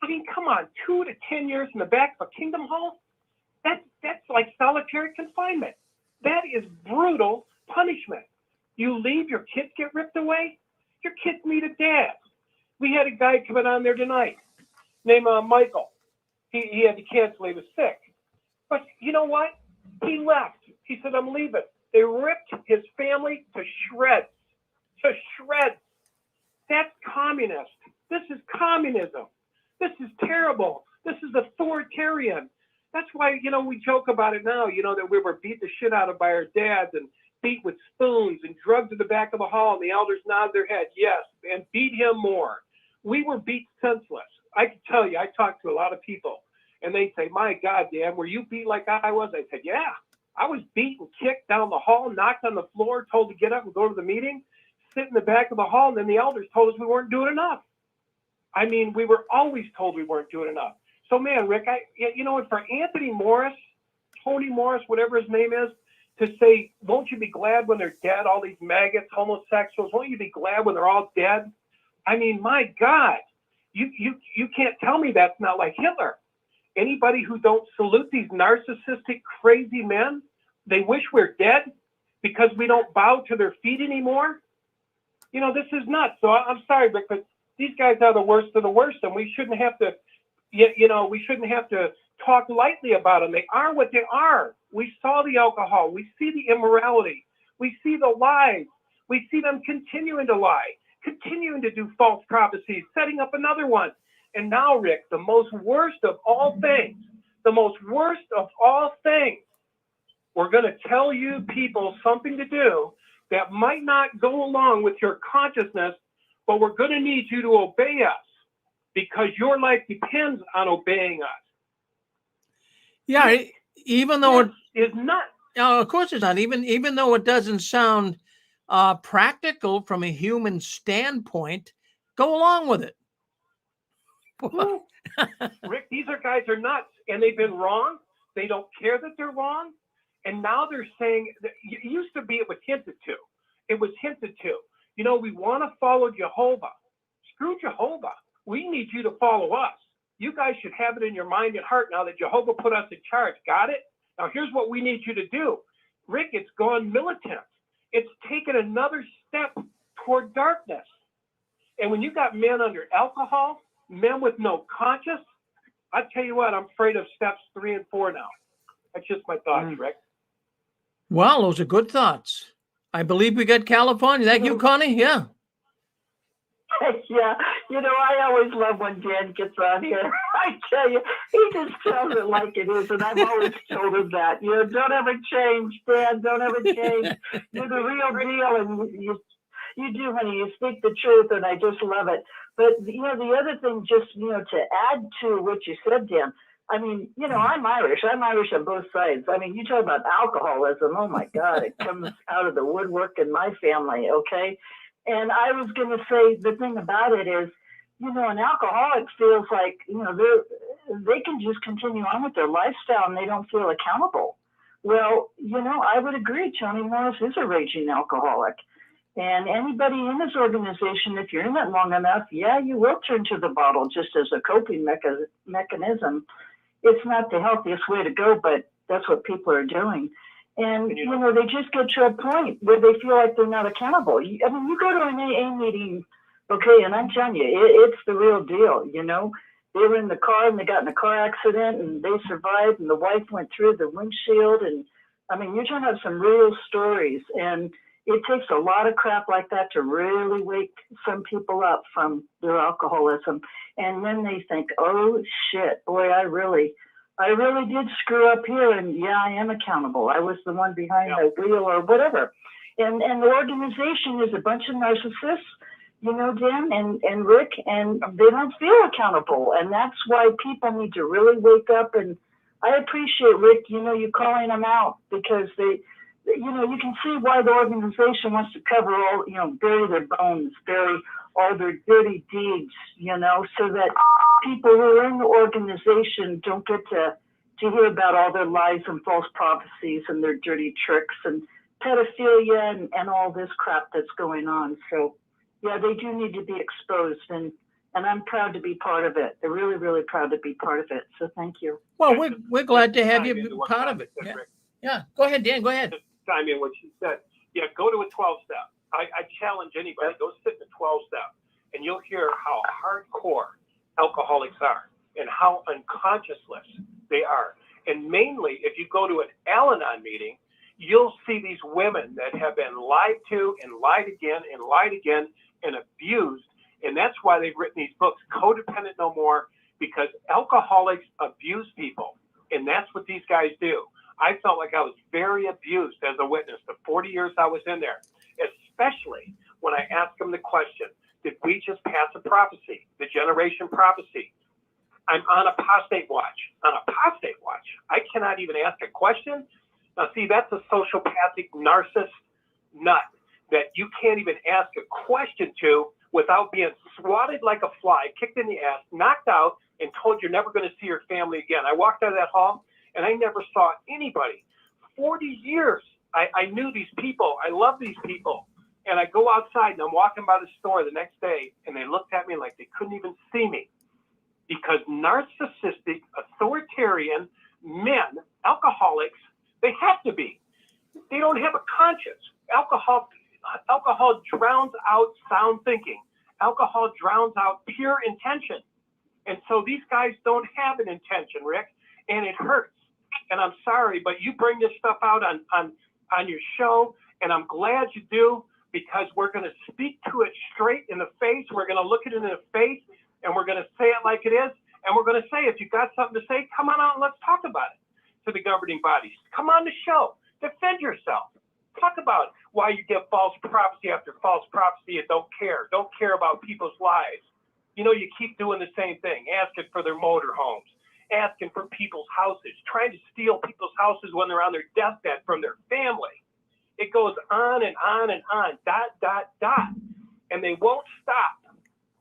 I mean, come on, 2 to 10 years in the back of a Kingdom Hall? That's like solitary confinement. That is brutal punishment. You leave, your kids get ripped away. Your kids meet a dad. We had a guy coming on there tonight named Michael. He had to cancel. He was sick. But you know what? He left. He said, I'm leaving. They ripped his family to shreds. To shreds. That's communist. This is communism. This is terrible. This is authoritarian. That's why, we joke about it now, that we were beat the shit out of by our dads and beat with spoons and drugged to the back of the hall, and the elders nod their head, yes, and beat him more. We were beat senseless. I can tell you, I talked to a lot of people, and they say, my God, Dan, were you beat like I was? I said, yeah. I was beat and kicked down the hall, knocked on the floor, told to get up and go to the meeting, sit in the back of the hall, and then the elders told us we weren't doing enough. I mean, we were always told we weren't doing enough. So, man, Rick, you know what, for Anthony Morris, Tony Morris, whatever his name is, to say, won't you be glad when they're dead, all these maggots, homosexuals, won't you be glad when they're all dead? I mean, my God, you can't tell me that's not like Hitler. Anybody who don't salute these narcissistic, crazy men, they wish we're dead because we don't bow to their feet anymore. You know, this is nuts. So I'm sorry, Rick, but these guys are the worst of the worst, and we shouldn't have to, we shouldn't have to talk lightly about them. They are what they are. We saw the alcohol. We see the immorality. We see the lies. We see them continuing to lie, continuing to do false prophecies, setting up another one. And now, Rick, the most worst of all things, we're going to tell you people something to do that might not go along with your consciousness, but we're going to need you to obey us because your life depends on obeying us. Yeah, even though it is not. Of course it's not. Even though it doesn't sound practical from a human standpoint, go along with it. Rick, these guys are nuts, and they've been wrong. They don't care that they're wrong, and now they're saying that it used to be it was hinted to. It was hinted to. You know, we want to follow Jehovah. Screw Jehovah. We need you to follow us. You guys should have it in your mind and heart now that Jehovah put us in charge. Got it? Now here's what we need you to do. Rick, it's gone militant. It's taken another step toward darkness. And when you got men under alcohol, men with no conscience, I tell you what, I'm afraid of steps 3 and 4 now. That's just my thoughts, Rick. Well, those are good thoughts. I believe we got California. That you, Connie? Yeah. Yeah. You know, I always love when Dan gets on here. I tell you, he just tells it like it is. And I've always told him that. You know, don't ever change, Dan. Don't ever change. You're the real deal. And you do, honey. You speak the truth. And I just love it. But, you know, the other thing, just, you know, to add to what you said, Dan, I mean, you know, I'm Irish. I'm Irish on both sides. I mean, you talk about alcoholism. Oh, my God. It comes out of the woodwork in my family, okay? And I was going to say the thing about it is, you know, an alcoholic feels like, you know, they can just continue on with their lifestyle and they don't feel accountable. Well, you know, I would agree. Tony Morris is a raging alcoholic. And anybody in this organization, if you're in it long enough, yeah, you will turn to the bottle just as a coping mechanism. It's not the healthiest way to go, but that's what people are doing. And, you know, they just get to a point where they feel like they're not accountable. I mean, you go to an AA meeting, okay, and I'm telling you, it's the real deal, you know. They were in the car and they got in a car accident and they survived and the wife went through the windshield. And, I mean, you're talking about some real stories. And it takes a lot of crap like that to really wake some people up from their alcoholism. And then they think, oh, shit, boy, I really did screw up here, and yeah, I am accountable. I was the one behind the wheel or whatever. And the organization is a bunch of narcissists, you know, Dan and Rick, and they don't feel accountable. And that's why people need to really wake up. And I appreciate, Rick, you know, you calling them out because they, you know, you can see why the organization wants to cover all, you know, bury their bones, bury all their dirty deeds, you know, so that people who are in the organization don't get to hear about all their lies and false prophecies and their dirty tricks and pedophilia and all this crap that's going on. So, yeah, they do need to be exposed, and I'm proud to be part of it. I'm really, really proud to be part of it. So thank you. Well, we're glad to have you be part of it. Yeah. Go ahead, Dan. Go ahead. Just chime in what she said. Yeah, go to a 12-step. I challenge anybody, go sit in a 12-step, and you'll hear how hardcore alcoholics are and how unconsciousless they are. And mainly, if you go to an Al-Anon meeting, you'll see these women that have been lied to and lied again and abused. And that's why they've written these books, Codependent No More, because alcoholics abuse people. And that's what these guys do. I felt like I was very abused as a witness the 40 years I was in there, especially when I asked them the question, did we just pass a prophecy, the generation prophecy? I'm on apostate watch. I cannot even ask a question. Now, see, that's a sociopathic narcissist nut that you can't even ask a question to without being swatted like a fly, kicked in the ass, knocked out, and told you're never going to see your family again. I walked out of that hall, and I never saw anybody. 40 years, I knew these people. I love these people. And I go outside, and I'm walking by the store the next day, and they looked at me like they couldn't even see me. Because narcissistic, authoritarian men, alcoholics, they have to be. They don't have a conscience. Alcohol drowns out sound thinking. Alcohol drowns out pure intention. And so these guys don't have an intention, Rick, and it hurts. And I'm sorry, but you bring this stuff out on your show, and I'm glad you do, because we're going to speak to it straight in the face. We're going to look it in the face, and we're going to say it like it is. And we're going to say, if you got something to say, come on out and let's talk about it to the governing bodies. Come on the show. Defend yourself. Talk about why you get false prophecy after false prophecy and don't care. Don't care about people's lives. You know, you keep doing the same thing, asking for their motorhomes, asking for people's houses, trying to steal people's houses when they're on their deathbed from their family. It goes on and on and on, ... And they won't stop.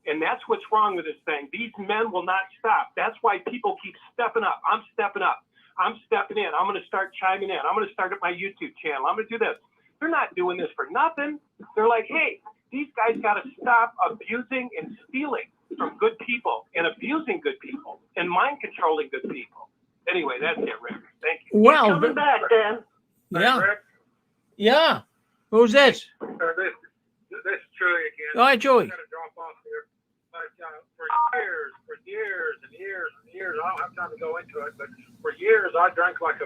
And that's what's wrong with this thing. These men will not stop. That's why people keep stepping up. I'm stepping up. I'm stepping in. I'm going to start chiming in. I'm going to start up my YouTube channel. I'm going to do this. They're not doing this for nothing. They're like, hey, these guys got to stop abusing and stealing from good people and abusing good people and mind controlling good people. Anyway, that's it, Rick. Thank you. Well, Coming back, Dan. yeah. Rick, Yeah. Who's this? this is Chewy again. All right, Joey. I got to drop off here. But for years and years, I don't have time to go into it, but for years I drank like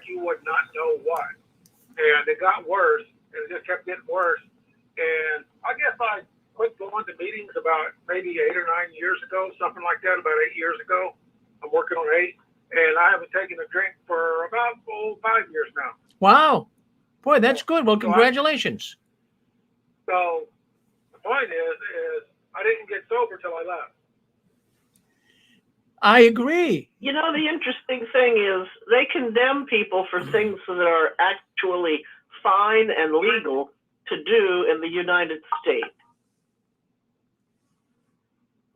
you would not know what. And it got worse, and it just kept getting worse. And I guess I quit going to meetings about maybe 8 or 9 years ago, something like that, about 8 years ago. I'm working on 8, and I haven't taken a drink for about 5 years now. Wow. Boy, that's good. Well, congratulations. So the point is I didn't get sober till I left. I agree. You know, the interesting thing is they condemn people for things that are actually fine and legal to do in the United States.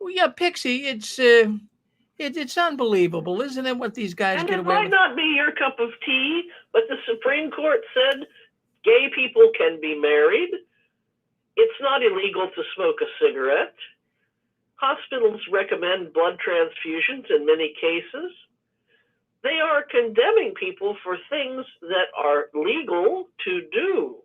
Well, yeah, Pixie, it's unbelievable, isn't it, what these guys And get it away might with? not be your cup of tea, but the Supreme Court said gay people can be married. It's not illegal to smoke a cigarette. Hospitals recommend blood transfusions in many cases. They are condemning people for things that are legal to do.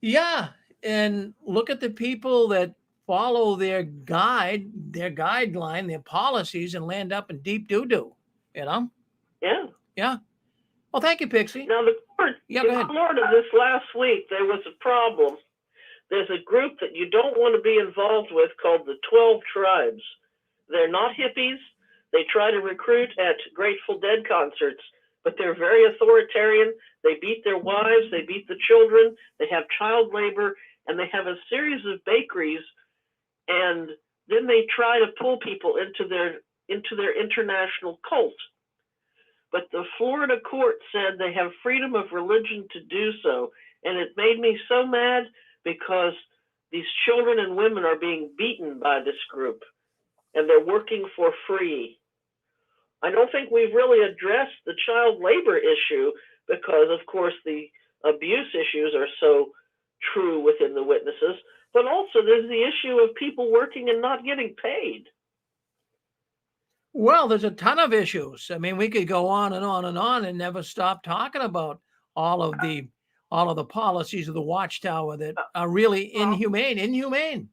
Yeah, and look at the people that follow their guideline, their policies, and land up in deep doo-doo, you know? Yeah. Yeah. Well, thank you, Pixie. Now, the court Yeah, go in ahead. Florida this last week, there was a problem. There's a group that you don't want to be involved with called the 12 Tribes. They're not hippies. They try to recruit at Grateful Dead concerts, but they're very authoritarian. They beat their wives. They beat the children. They have child labor, and they have a series of bakeries. And then they try to pull people into their international cult. But the Florida court said they have freedom of religion to do so. And it made me so mad because these children and women are being beaten by this group and they're working for free. I don't think we've really addressed the child labor issue because, of course, the abuse issues are so true within the witnesses, but also there's the issue of people working and not getting paid. Well, there's a ton of issues. I mean, we could go on and on and on and never stop talking about all of the policies of the Watchtower that are really inhumane.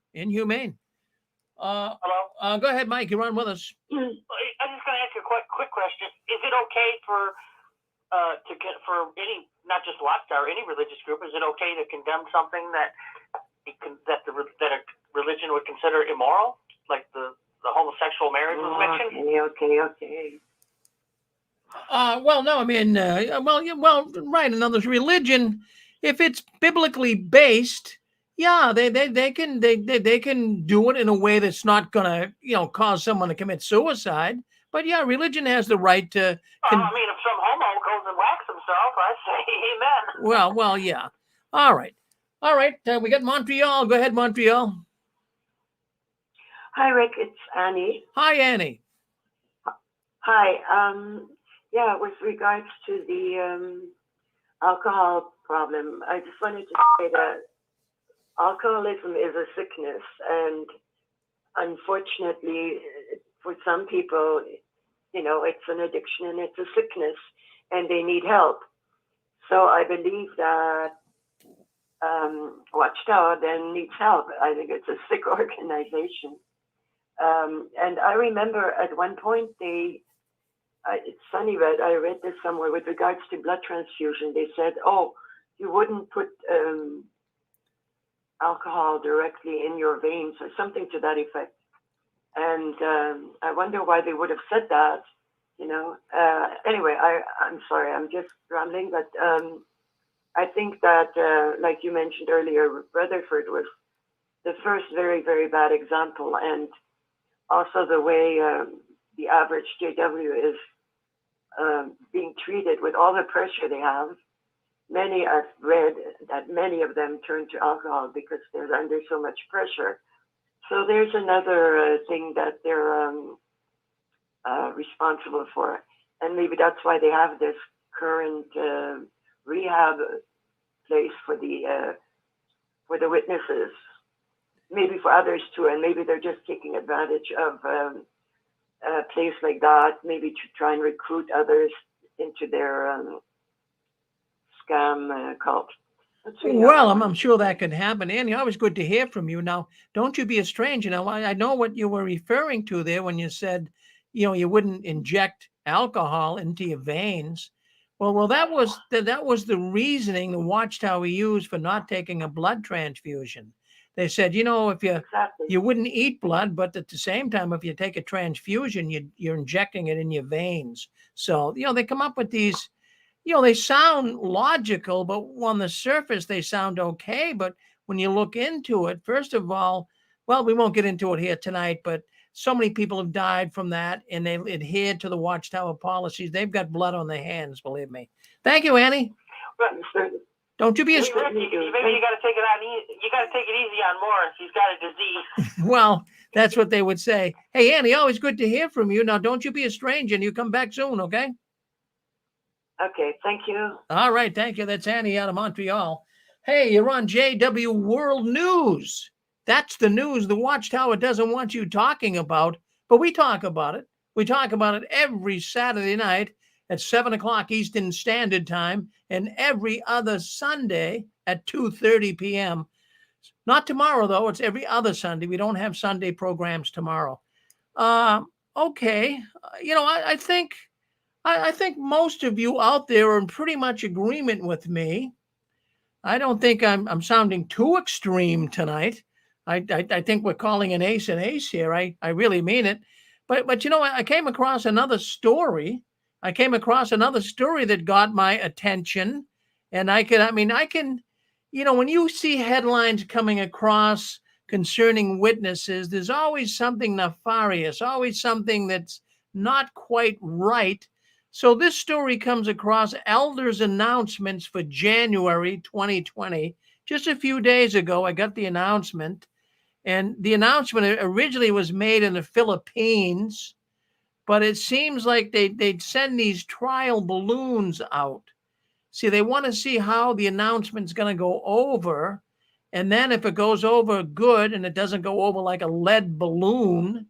Hello? Go ahead, Mike. You're on with us. I'm just going to ask you a quick question. Is it okay for any, not just Watchtower, any religious group, is it okay to condemn something that a religion would consider immoral, like the homosexual marriage was mentioned? Okay. Well, no, I mean, right. In other words, religion, if it's biblically based, yeah, they can do it in a way that's not gonna, cause someone to commit suicide. But yeah, religion has the right to. I mean, if some homo goes and whacks himself, I say amen. Well, yeah. All right. All right, we got Montreal. Go ahead, Montreal. Hi, Rick. It's Annie. Hi, Annie. Hi. Yeah, with regards to the alcohol problem, I just wanted to say that alcoholism is a sickness, and unfortunately, for some people, it's an addiction and it's a sickness, and they need help. So I believe that Watchtower then needs help. I think it's a sick organization. And I remember at one point it's funny that I read this somewhere with regards to blood transfusion. They said, oh, you wouldn't put alcohol directly in your veins or something to that effect. And I wonder why they would have said that, Anyway, I'm sorry, I'm just rambling, but I think that, like you mentioned earlier, Rutherford was the first very, very bad example. And also the way the average JW is being treated with all the pressure they have. Many, I've read that many of them turn to alcohol because they're under so much pressure. So there's another thing that they're responsible for. And maybe that's why they have this current rehab place for the witnesses, maybe for others too, and maybe they're just taking advantage of a place like that, maybe to try and recruit others into their scam cult. Well, I'm sure that can happen. Annie, always good to hear from you. Now, don't you be a stranger. Now, I know what you were referring to there when you said, you wouldn't inject alcohol into your veins. Well, that was the reasoning the Watchtower used for not taking a blood transfusion. They said, if you wouldn't eat blood, but at the same time, if you take a transfusion, you're injecting it in your veins. So, they come up with these. They sound logical, but on the surface, they sound okay. But when you look into it, first of all, well, we won't get into it here tonight, but so many people have died from that, and they've adhered to the Watchtower policies. They've got blood on their hands, believe me. Thank you, Annie. Don't you be a maybe you got to take it on. You got to take it easy on Morris. He's got a disease. Well, that's what they would say. Hey, Annie, always good to hear from you. Now, don't you be a stranger, and you come back soon, okay? Okay, thank you. All right, thank you. That's Annie out of Montreal. Hey, you're on JW World News. That's the news the Watchtower doesn't want you talking about, but we talk about it. We talk about it every Saturday night at 7 o'clock Eastern Standard Time and every other Sunday at 2:30 p.m. Not tomorrow, though. It's every other Sunday. We don't have Sunday programs tomorrow. Okay. I think most of you out there are in pretty much agreement with me. I don't think I'm sounding too extreme tonight. I think we're calling an ace here. I really mean it. But I came across another story. That got my attention. And I can, when you see headlines coming across concerning witnesses, there's always something nefarious, always something that's not quite right. So this story comes across elders' announcements for January 2020. Just a few days ago, I got the announcement. And the announcement originally was made in the Philippines, but it seems like they'd send these trial balloons out. See, they want to see how the announcement's going to go over. And then if it goes over good and it doesn't go over like a lead balloon,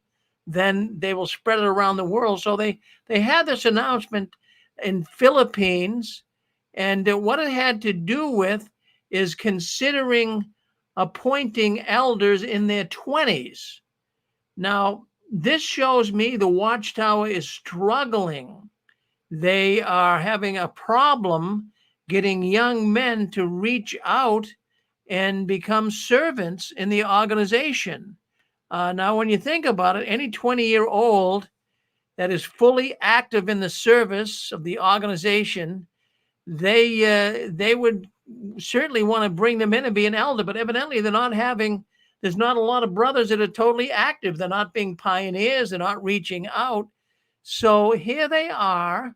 then they will spread it around the world. So they had this announcement in Philippines, and what it had to do with is considering appointing elders in their 20s. Now, this shows me the Watchtower is struggling. They are having a problem getting young men to reach out and become servants in the organization. Now, when you think about it, any 20-year-old that is fully active in the service of the organization, they would certainly want to bring them in and be an elder, but evidently there's not a lot of brothers that are totally active. They're not being pioneers. They're not reaching out. So here they are.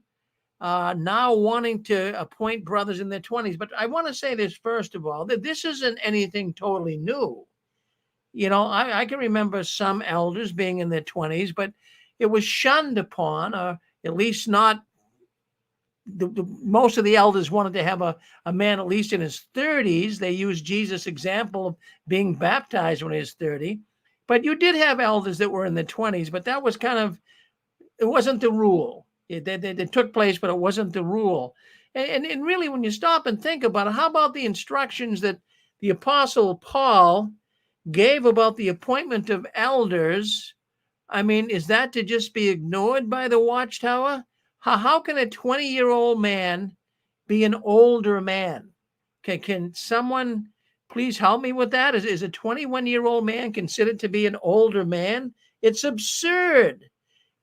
now wanting to appoint brothers in their 20s. But I want to say this first of all, that this isn't anything totally new. You know, I can remember some elders being in their 20s, but it was shunned upon, or at least not. Most of the elders wanted to have a man at least in his 30s. They used Jesus' example of being baptized when he was 30. But you did have elders that were in the 20s, but that was kind of, it wasn't the rule. It took place, but it wasn't the rule. And really, when you stop and think about it, how about the instructions that the Apostle Paul gave about the appointment of elders? I mean, is that to just be ignored by the Watchtower? How can a 20-year-old man be an older man? Can someone please help me with that? Is a 21-year-old man considered to be an older man? It's absurd.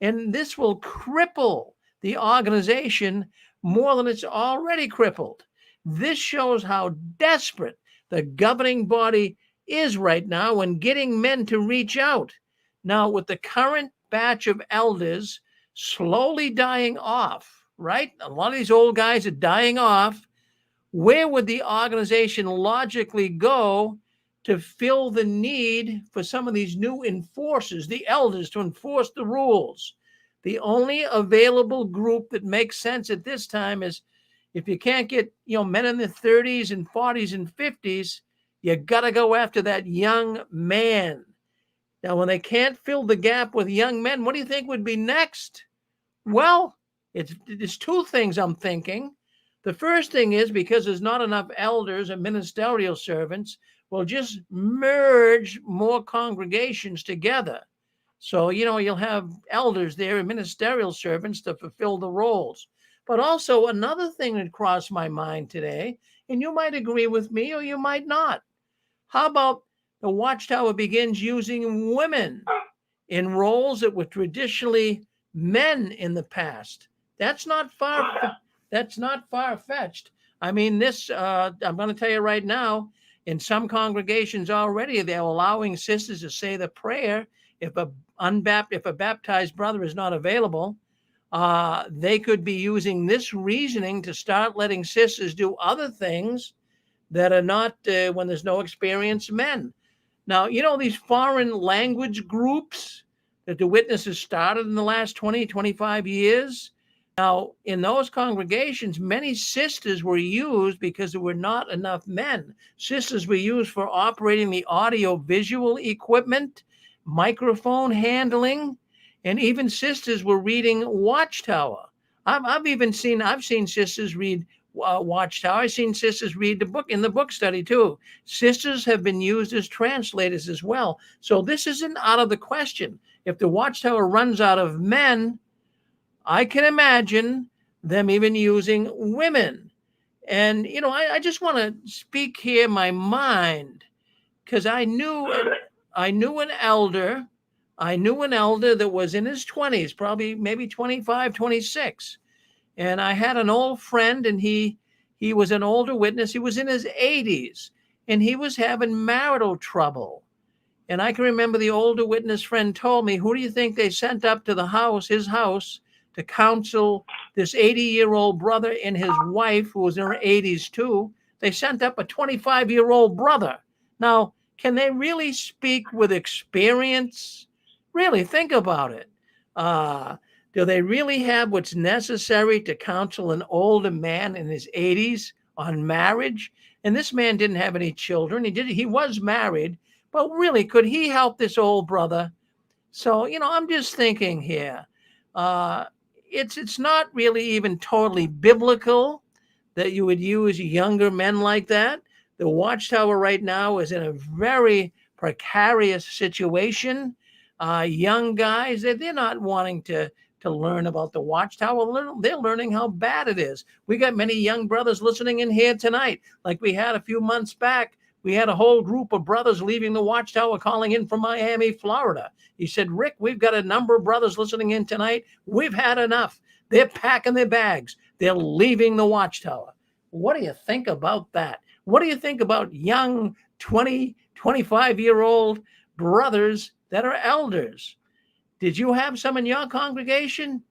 And this will cripple the organization more than it's already crippled. This shows how desperate the governing body is right now in getting men to reach out. Now, with the current batch of elders slowly dying off, right? A lot of these old guys are dying off. Where would the organization logically go to fill the need for some of these new enforcers, the elders, to enforce the rules? The only available group that makes sense at this time is, if you can't get, men in their 30s and 40s and 50s, you got to go after that young man. Now, when they can't fill the gap with young men, what do you think would be next? Well, it's two things I'm thinking. The first thing is, because there's not enough elders and ministerial servants, we'll just merge more congregations together. So, you'll have elders there and ministerial servants to fulfill the roles. But also another thing that crossed my mind today, and you might agree with me or you might not. How about the Watchtower begins using women in roles that were traditionally men in the past? That's not far-fetched. I mean, this, I'm going to tell you right now, in some congregations already, they're allowing sisters to say the prayer. If a baptized brother is not available, they could be using this reasoning to start letting sisters do other things that are not, when there's no experienced men. Now, these foreign language groups that the witnesses started in the last 20, 25 years. Now, in those congregations, many sisters were used because there were not enough men. Sisters were used for operating the audio-visual equipment, microphone handling, and even sisters were reading Watchtower. I've seen sisters read Watchtower. I've seen sisters read the book in the book study too. Sisters have been used as translators as well. So this isn't out of the question. If the Watchtower runs out of men, I can imagine them even using women. And, I just want to speak here my mind, because I knew an elder that was in his 20s, probably maybe 25, 26. And I had an old friend, and he was an older witness. He was in his 80s, and he was having marital trouble. And I can remember the older witness friend told me, who do you think they sent up to his house, to counsel this 80-year-old brother and his wife, who was in her 80s too? They sent up a 25-year-old brother. Now, can they really speak with experience? Really, think about it. Do they really have what's necessary to counsel an older man in his 80s on marriage? And this man didn't have any children. He was married, but really, could he help this old brother? So, I'm just thinking here. It's not really even totally biblical that you would use younger men like that. The Watchtower right now is in a very precarious situation. Young guys, they're not wanting to learn about the Watchtower. They're learning how bad it is. We got many young brothers listening in here tonight. Like we had a few months back, we had a whole group of brothers leaving the Watchtower calling in from Miami, Florida. He said, Rick, we've got a number of brothers listening in tonight. We've had enough. They're packing their bags. They're leaving the Watchtower. What do you think about that? What do you think about young 20, 25-year-old brothers that are elders? Did you have some in your congregation?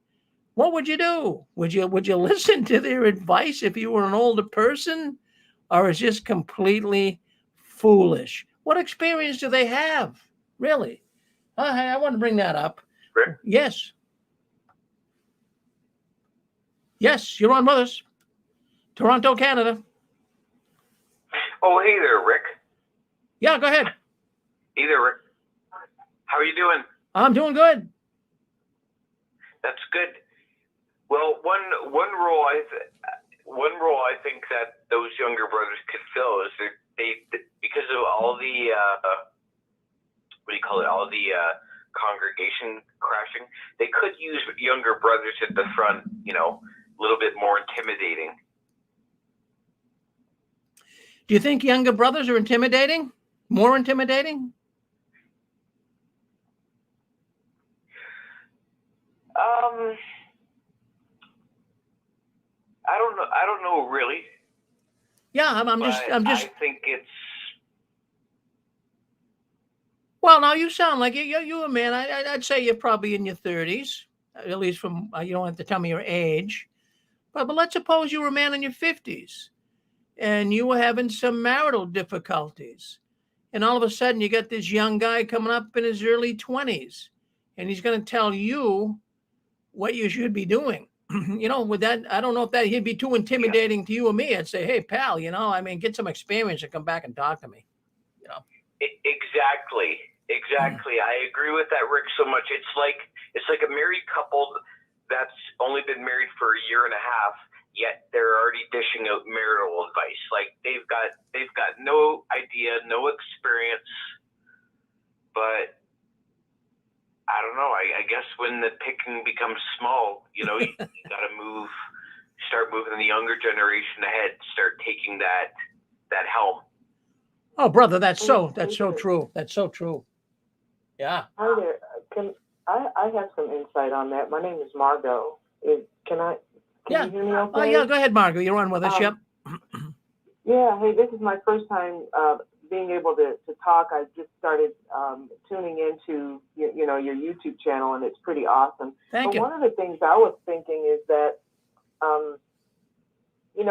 what would you do? Would you listen to their advice if you were an older person, or is just completely foolish? What experience do they have, really? I want to bring that up. Rick? Yes. Yes, you're on with us. Toronto, Canada. Oh, hey there, Rick. Yeah, go ahead. Hey there, Rick. How are you doing? I'm doing good. That's good. Well, one role I think that those younger brothers could fill is they because of all the all the congregation crashing, they could use younger brothers at the front, a little bit more intimidating. Do you think younger brothers are intimidating? More intimidating? I don't know really. Yeah, I'm just. I think it's. Well, now you sound like you're a man. I'd say you're probably in your 30s, at least from. You don't have to tell me your age, but let's suppose you were a man in your 50s, and you were having some marital difficulties, and all of a sudden you got this young guy coming up in his early 20s, and he's going to tell you what you should be doing. With that, I don't know if that he'd be too intimidating to you or me. I'd say, hey, pal, get some experience and come back and talk to me. Exactly. I agree with that, Rick, so much. It's like a married couple that's only been married for a year and a half, yet they're already dishing out marital advice. Like they've got no idea, no experience, but I don't know. I guess when the picking becomes small, you got to start moving the younger generation ahead, start taking that helm. Oh, brother, that's so true. That's so true. Yeah. Hi there. I have some insight on that. My name is Margot. Can you hear me okay? Yeah, go ahead, Margot. You're on with us. Yep. Yeah. Hey, this is my first time being able to talk. I just started tuning into your YouTube channel, and it's pretty awesome. Thank you. One of the things I was thinking is that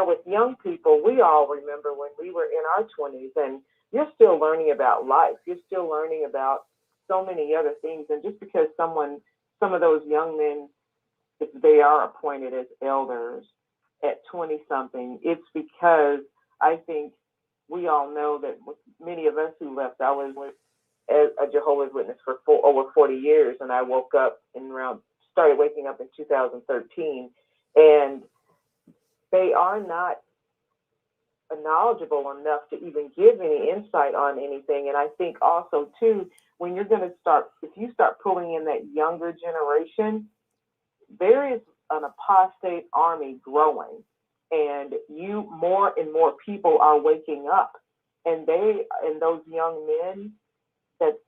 with young people, we all remember when we were in our 20s, and you're still learning about life. You're still learning about so many other things. And just because some of those young men, if they are appointed as elders at 20-something, it's because I think we all know that many of us who left, I was with a Jehovah's Witness for over 40 years, and I started waking up in 2013, and they are not knowledgeable enough to even give any insight on anything. And I think also too, when you're going to if you start pulling in that younger generation, there is an apostate army growing, and more and more people are waking up, and those young men that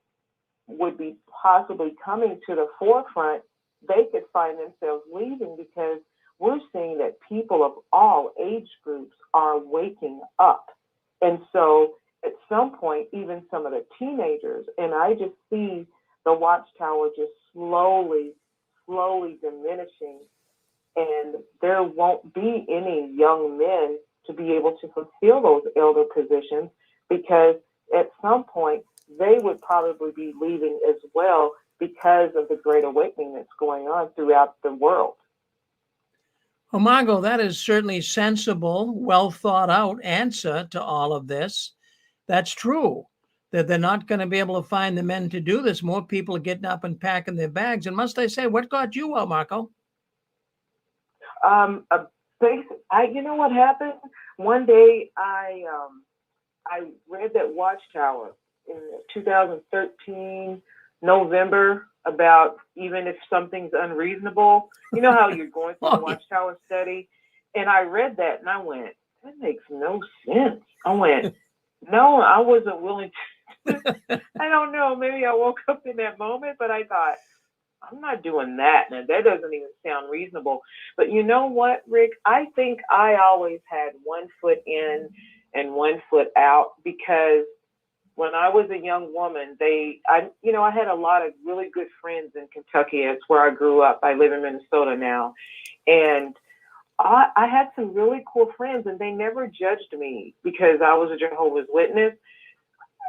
would be possibly coming to the forefront, they could find themselves leaving, because we're seeing that people of all age groups are waking up. And so at some point, even some of the teenagers, and I just see the Watchtower just slowly diminishing, and there won't be any young men to be able to fulfill those elder positions, because at some point they would probably be leaving as well, because of the great awakening that's going on throughout the world. Well, Margot, that is certainly sensible, well thought out answer to all of this. That's true, that they're not going to be able to find the men to do this. More people are getting up and packing their bags. And must I say, what got you out, Marco? You know what happened? One day I read that Watchtower in 2013, November, about even if something's unreasonable. You know how you're going through the Watchtower study? And I read that and I went, that makes no sense. I went, no, I wasn't willing to. I don't know. Maybe I woke up in that moment, but I thought, I'm not doing that. Now, that doesn't even sound reasonable. But you know what, Rick? I think I always had one foot in and one foot out, because when I was a young woman, I had a lot of really good friends in Kentucky. It's where I grew up. I live in Minnesota now. And I had some really cool friends, and they never judged me because I was a Jehovah's Witness.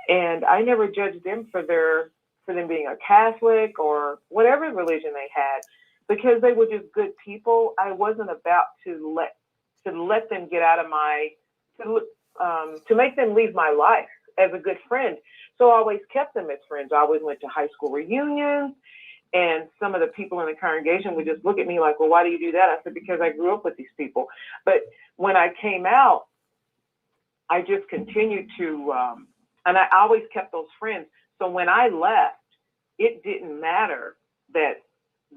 And I never judged them for them being a Catholic or whatever religion they had, because they were just good people. I wasn't about to let them get out of to make them leave my life as a good friend. So I always kept them as friends. I always went to high school reunions, and some of the people in the congregation would just look at me like, well, why do you do that? I said, because I grew up with these people. But when I came out, I just continued to, and I always kept those friends. So when I left, it didn't matter that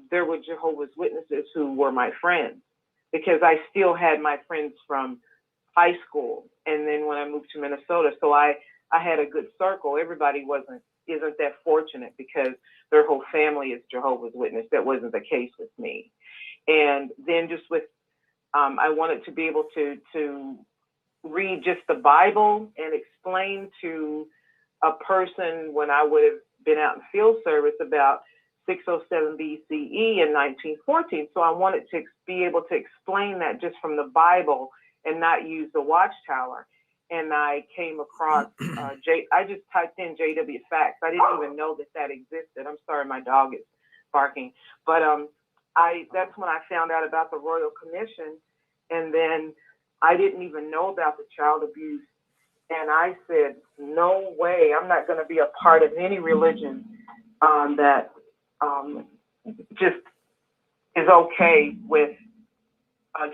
there were Jehovah's Witnesses who were my friends, because I still had my friends from high school. And then when I moved to Minnesota, so I had a good circle. Everybody isn't that fortunate because their whole family is Jehovah's Witness. That wasn't the case with me. And then just with, I wanted to be able to read just the Bible and explain to a person when I would have been out in field service about 607 BCE and 1914. So I wanted to be able to explain that just from the Bible and not use the Watchtower. And I came across, I just typed in JW Facts. I didn't even know that existed. I'm sorry, my dog is barking. But that's when I found out about the Royal Commission. And then I didn't even know about the child abuse. And I said, no way, I'm not going to be a part of any religion that just is okay with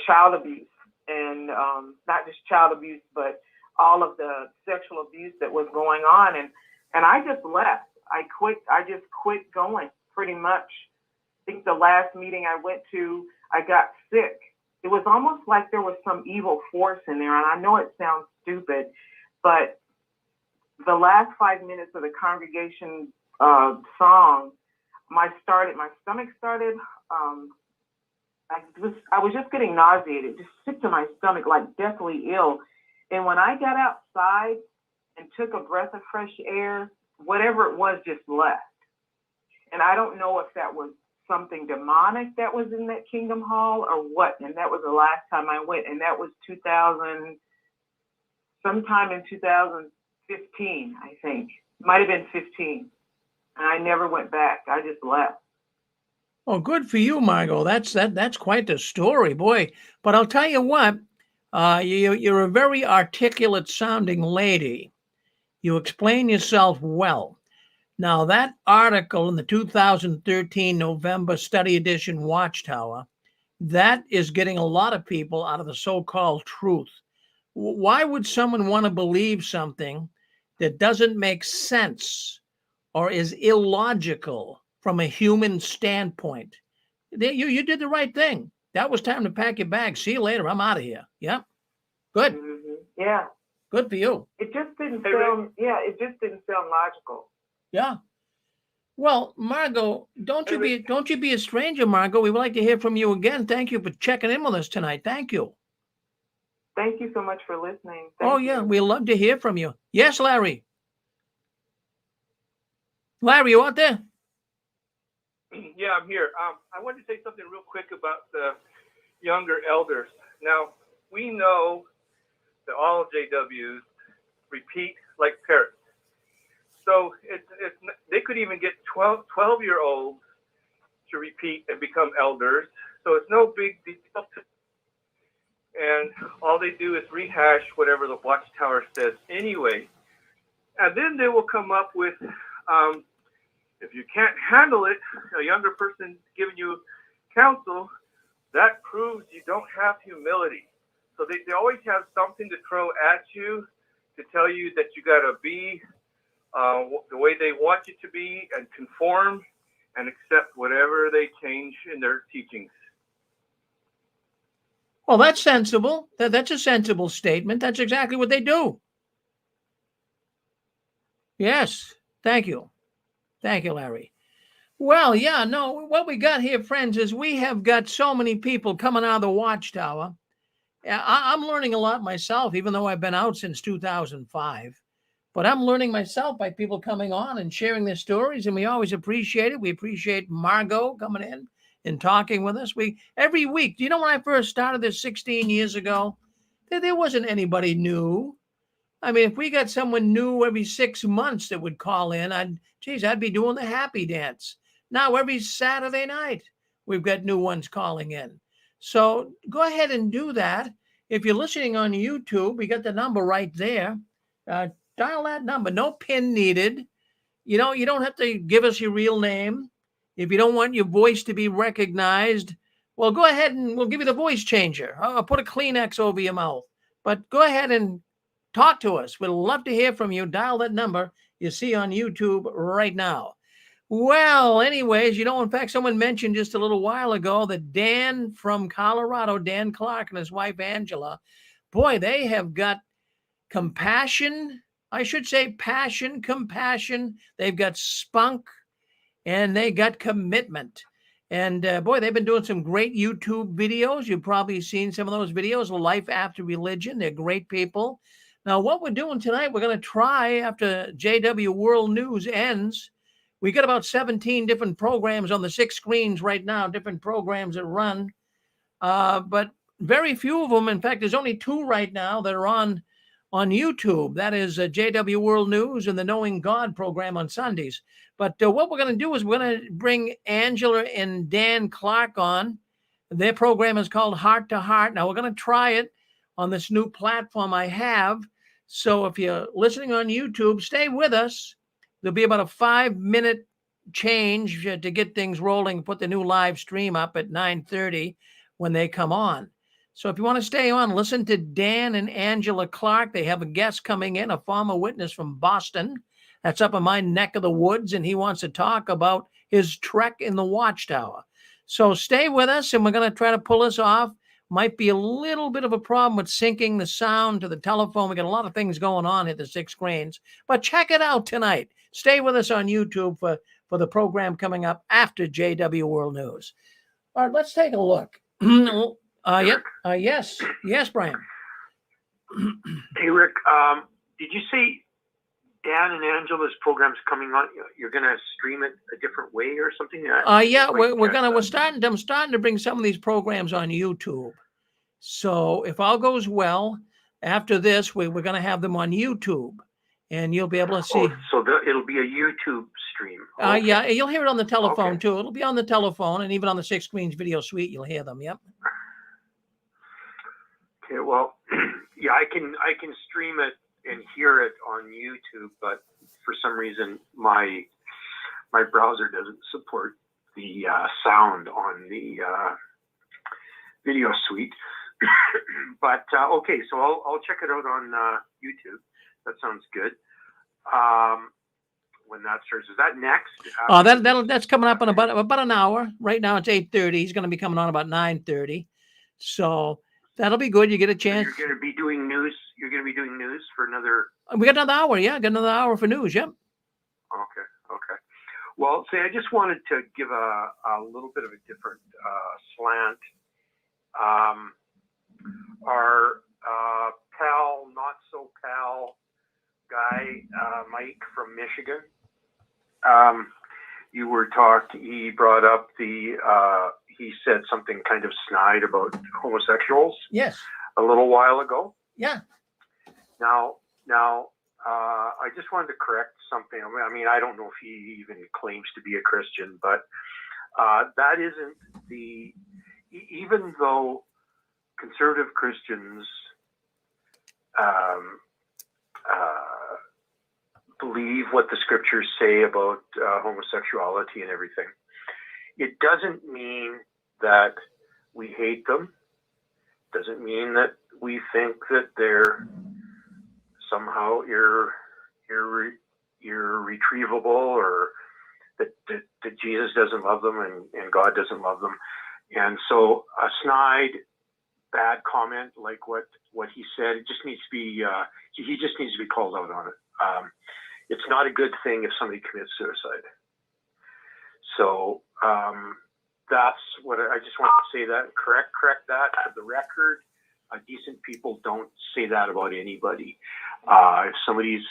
child abuse. And not just child abuse, but all of the sexual abuse that was going on. And I just left. I just quit going pretty much. I think the last meeting I went to, I got sick. It was almost like there was some evil force in there. And I know it sounds stupid, but the last 5 minutes of the congregation song, my stomach started, I was just getting nauseated, just sick to my stomach, like deathly ill. And when I got outside and took a breath of fresh air, whatever it was just left. And I don't know if that was something demonic that was in that Kingdom Hall or what. And that was the last time I went. And that was sometime in 2015, I think. Might have been 15. And I never went back. I just left. Oh, good for you, Margot. That's quite the story, boy. But I'll tell you what, you're a very articulate sounding lady. You explain yourself well. Now, that article in the 2013 November study edition Watchtower, that is getting a lot of people out of the so-called truth. Why would someone want to believe something that doesn't make sense or is illogical from a human standpoint? You did the right thing. That was time to pack your bags. See you later. I'm out of here. Yep. Good. Mm-hmm. Yeah. Good for you. It just didn't sound. Yeah, it just didn't sound logical. Yeah. Well, Margot, don't you be a stranger, Margot. We would like to hear from you again. Thank you for checking in with us tonight. Thank you. Thank you so much for listening. Yeah, we love to hear from you. Yes, Larry. Larry, you out there? Yeah, I'm here. I wanted to say something real quick about the younger elders. Now, we know that all JWs repeat like parrots. So they could even get 12-year-olds to repeat and become elders. So it's no big deal. And all they do is rehash whatever the Watchtower says anyway. And then they will come up with, if you can't handle it, a younger person giving you counsel, that proves you don't have humility. So they always have something to throw at you to tell you that you got to be the way they want you to be and conform and accept whatever they change in their teachings. Well, that's sensible. That's a sensible statement. That's exactly what they do. Yes. Thank you. Thank you, Larry. Well, yeah, no, what we got here, friends, is we have got so many people coming out of the Watchtower. I'm learning a lot myself, even though I've been out since 2005. but I'm learning myself by people coming on and sharing their stories, and we always appreciate it. We appreciate Margot coming in and talking with us. Every week. Do you know when I first started this 16 years ago, there wasn't anybody new. I mean, if we got someone new every 6 months that would call in, I'd be doing the happy dance. Now every Saturday night, we've got new ones calling in. So go ahead and do that. If you're listening on YouTube, we got the number right there. Dial that number. No PIN needed. You don't have to give us your real name. If you don't want your voice to be recognized, well, go ahead and we'll give you the voice changer. I'll put a Kleenex over your mouth. But go ahead and talk to us. We'd love to hear from you. Dial that number you see on YouTube right now. Well, anyways, in fact, someone mentioned just a little while ago that Dan from Colorado, Dan Clark, and his wife, Angela, boy, they have got compassion. I should say passion, compassion. They've got spunk, and they got commitment. And boy, they've been doing some great YouTube videos. You've probably seen some of those videos, Life After Religion. They're great people. Now, what we're doing tonight, we're going to try, after JW World News ends, we got about 17 different programs on the 6 screens right now, different programs that run. But very few of them, in fact, there's only 2 right now that are on YouTube. That is JW World News and the Knowing God program on Sundays. But what we're going to do is we're going to bring Angela and Dan Clark on. Their program is called Heart to Heart. Now, we're going to try it on this new platform I have. So if you're listening on YouTube, stay with us. There'll be about a 5-minute change to get things rolling, put the new live stream up at 9:30 when they come on. So if you want to stay on, listen to Dan and Angela Clark. They have a guest coming in, a former witness from Boston. That's up in my neck of the woods, and he wants to talk about his trek in the Watchtower. So stay with us, and we're going to try to pull this off. Might be a little bit of a problem with syncing the sound to the telephone. We got a lot of things going on at the 6 screens, but check it out tonight. Stay with us on YouTube for the program coming up after JW World News. All right, let's take a look. Yes, Brian. Hey, Rick, did you say Dan and Angela's program's coming on? You're going to stream it a different way or something? I'm starting to bring some of these programs on YouTube. So if all goes well, after this, we're going to have them on YouTube, and you'll be able to see. So it'll be a YouTube stream. Okay. Yeah, you'll hear it on the telephone too. It'll be on the telephone, and even on the 6 screens video suite, you'll hear them. Yep. Okay. Well, yeah, I can stream it and hear it on YouTube, but for some reason my browser doesn't support the sound on the video suite. But okay, so I'll check it out on YouTube. That sounds good. When that starts, is that next? That's coming up in about an hour. Right now it's 8:30. He's going to be coming on about 9:30. So that'll be good. You get a chance. So you're going to be doing news. You're going to be doing news for another. We got another hour. Yeah, got another hour for news. Yep. Okay. Well, say I just wanted to give a little bit of a different slant. Our pal, not so pal guy, Mike from Michigan. You were talking. He brought up he said something kind of snide about homosexuals. Yes. A little while ago. Yeah. Now, I just wanted to correct something. I mean, I don't know if he even claims to be a Christian, but that isn't even though conservative Christians believe what the scriptures say about homosexuality and everything, it doesn't mean that we hate them. Doesn't mean that we think that they're somehow irretrievable, or that Jesus doesn't love them and God doesn't love them. And so a snide, bad comment like what he said, it just needs to be he just needs to be called out on it. It's not a good thing if somebody commits suicide. So that's what I just want to say, that correct that for the record. Decent people don't say that about anybody. If somebody's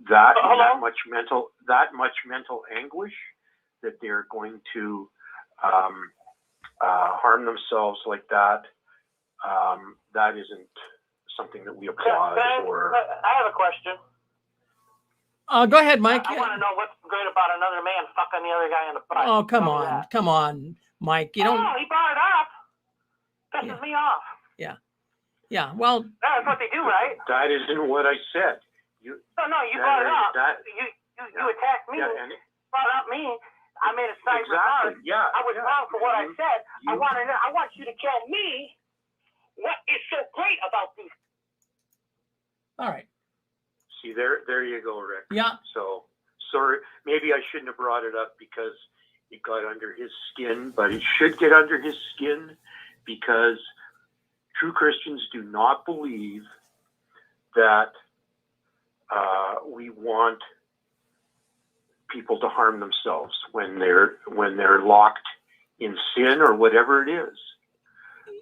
that Hello? that much mental anguish that they're going to harm themselves like that. That isn't something that we applaud or. I have a question. Go ahead, Mike. I want to know what's great about another man fucking the other guy in the butt. Oh, come Tell me on, that. come on, Mike. You don't. Oh, he brought it up. Pisses me off. Yeah. Well, That's what they do, right? That isn't what I said. No, you brought it up. You attacked me. Yeah, and Brought up me. I made a snide remark. Yeah. I was wrong for what I said. I want you to tell me what is so great about these. all right. See, there you go, Rick. Yeah. So, sorry, maybe I shouldn't have brought it up because it got under his skin, but it should get under his skin because true Christians do not believe that we want people to harm themselves when they're locked in sin or whatever it is.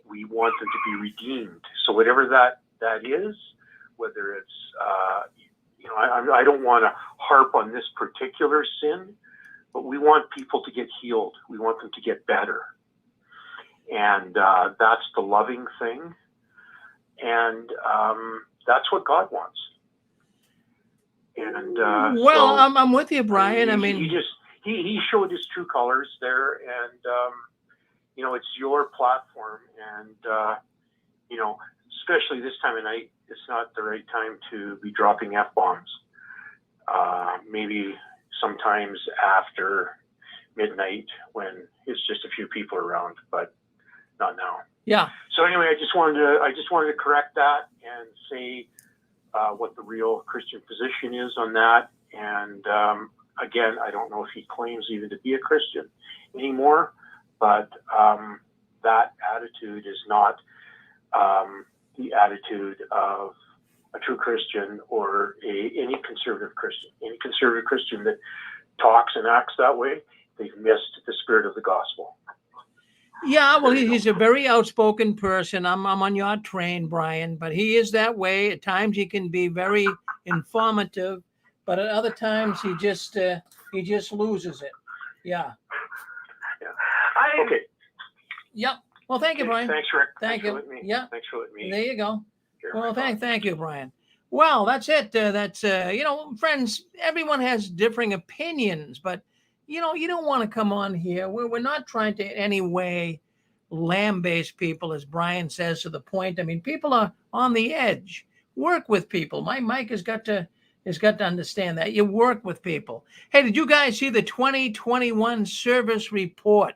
We want them to be redeemed. So whatever that is, whether it's I don't want to harp on this particular sin, but we want people to get healed. We want them to get better, and that's the loving thing, and that's what God wants. And well, I'm with you, Brian. I mean, he showed his true colors there, and it's your platform, and especially this time of night, it's not the right time to be dropping F-bombs. Maybe sometimes after midnight when it's just a few people around, but not now. Yeah. So anyway, I just wanted to correct that and say what the real Christian position is on that. And again, I don't know if he claims even to be a Christian anymore, but that attitude is not the attitude of a true Christian or any conservative Christian. Any conservative Christian that talks and acts that way, they've missed the spirit of the gospel. Yeah, well, he's a very outspoken person. I'm on your train, Brian, but he is that way. At times he can be very informative, but at other times he just loses it. Yeah. Okay. Yep. Well, thank you, Brian. Thanks, Rick. Thank you. Yeah. Thanks for letting me. There you go. Well, thank you, Brian. Well, that's it. Friends, everyone has differing opinions, but you don't want to come on here. We're not trying to in any way lambaste people, as Brian says, to the point. I mean, people are on the edge. Work with people. Mike has got to understand that. You work with people. Hey, did you guys see the 2021 service report?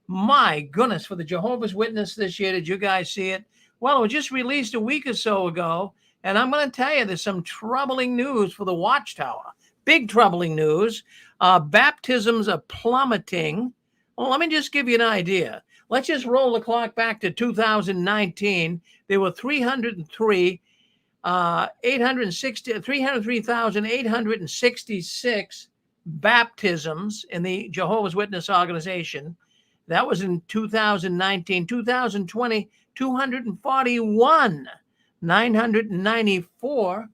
My goodness, for the Jehovah's Witness this year, did you guys see it? Well, it was just released a week or so ago, and I'm going to tell you there's some troubling news for the Watchtower. Big troubling news. Baptisms are plummeting. Well, let me just give you an idea. Let's just roll the clock back to 2019. There were 303,866 baptisms in the Jehovah's Witness organization. That was in 2019. 2020, 241, 994.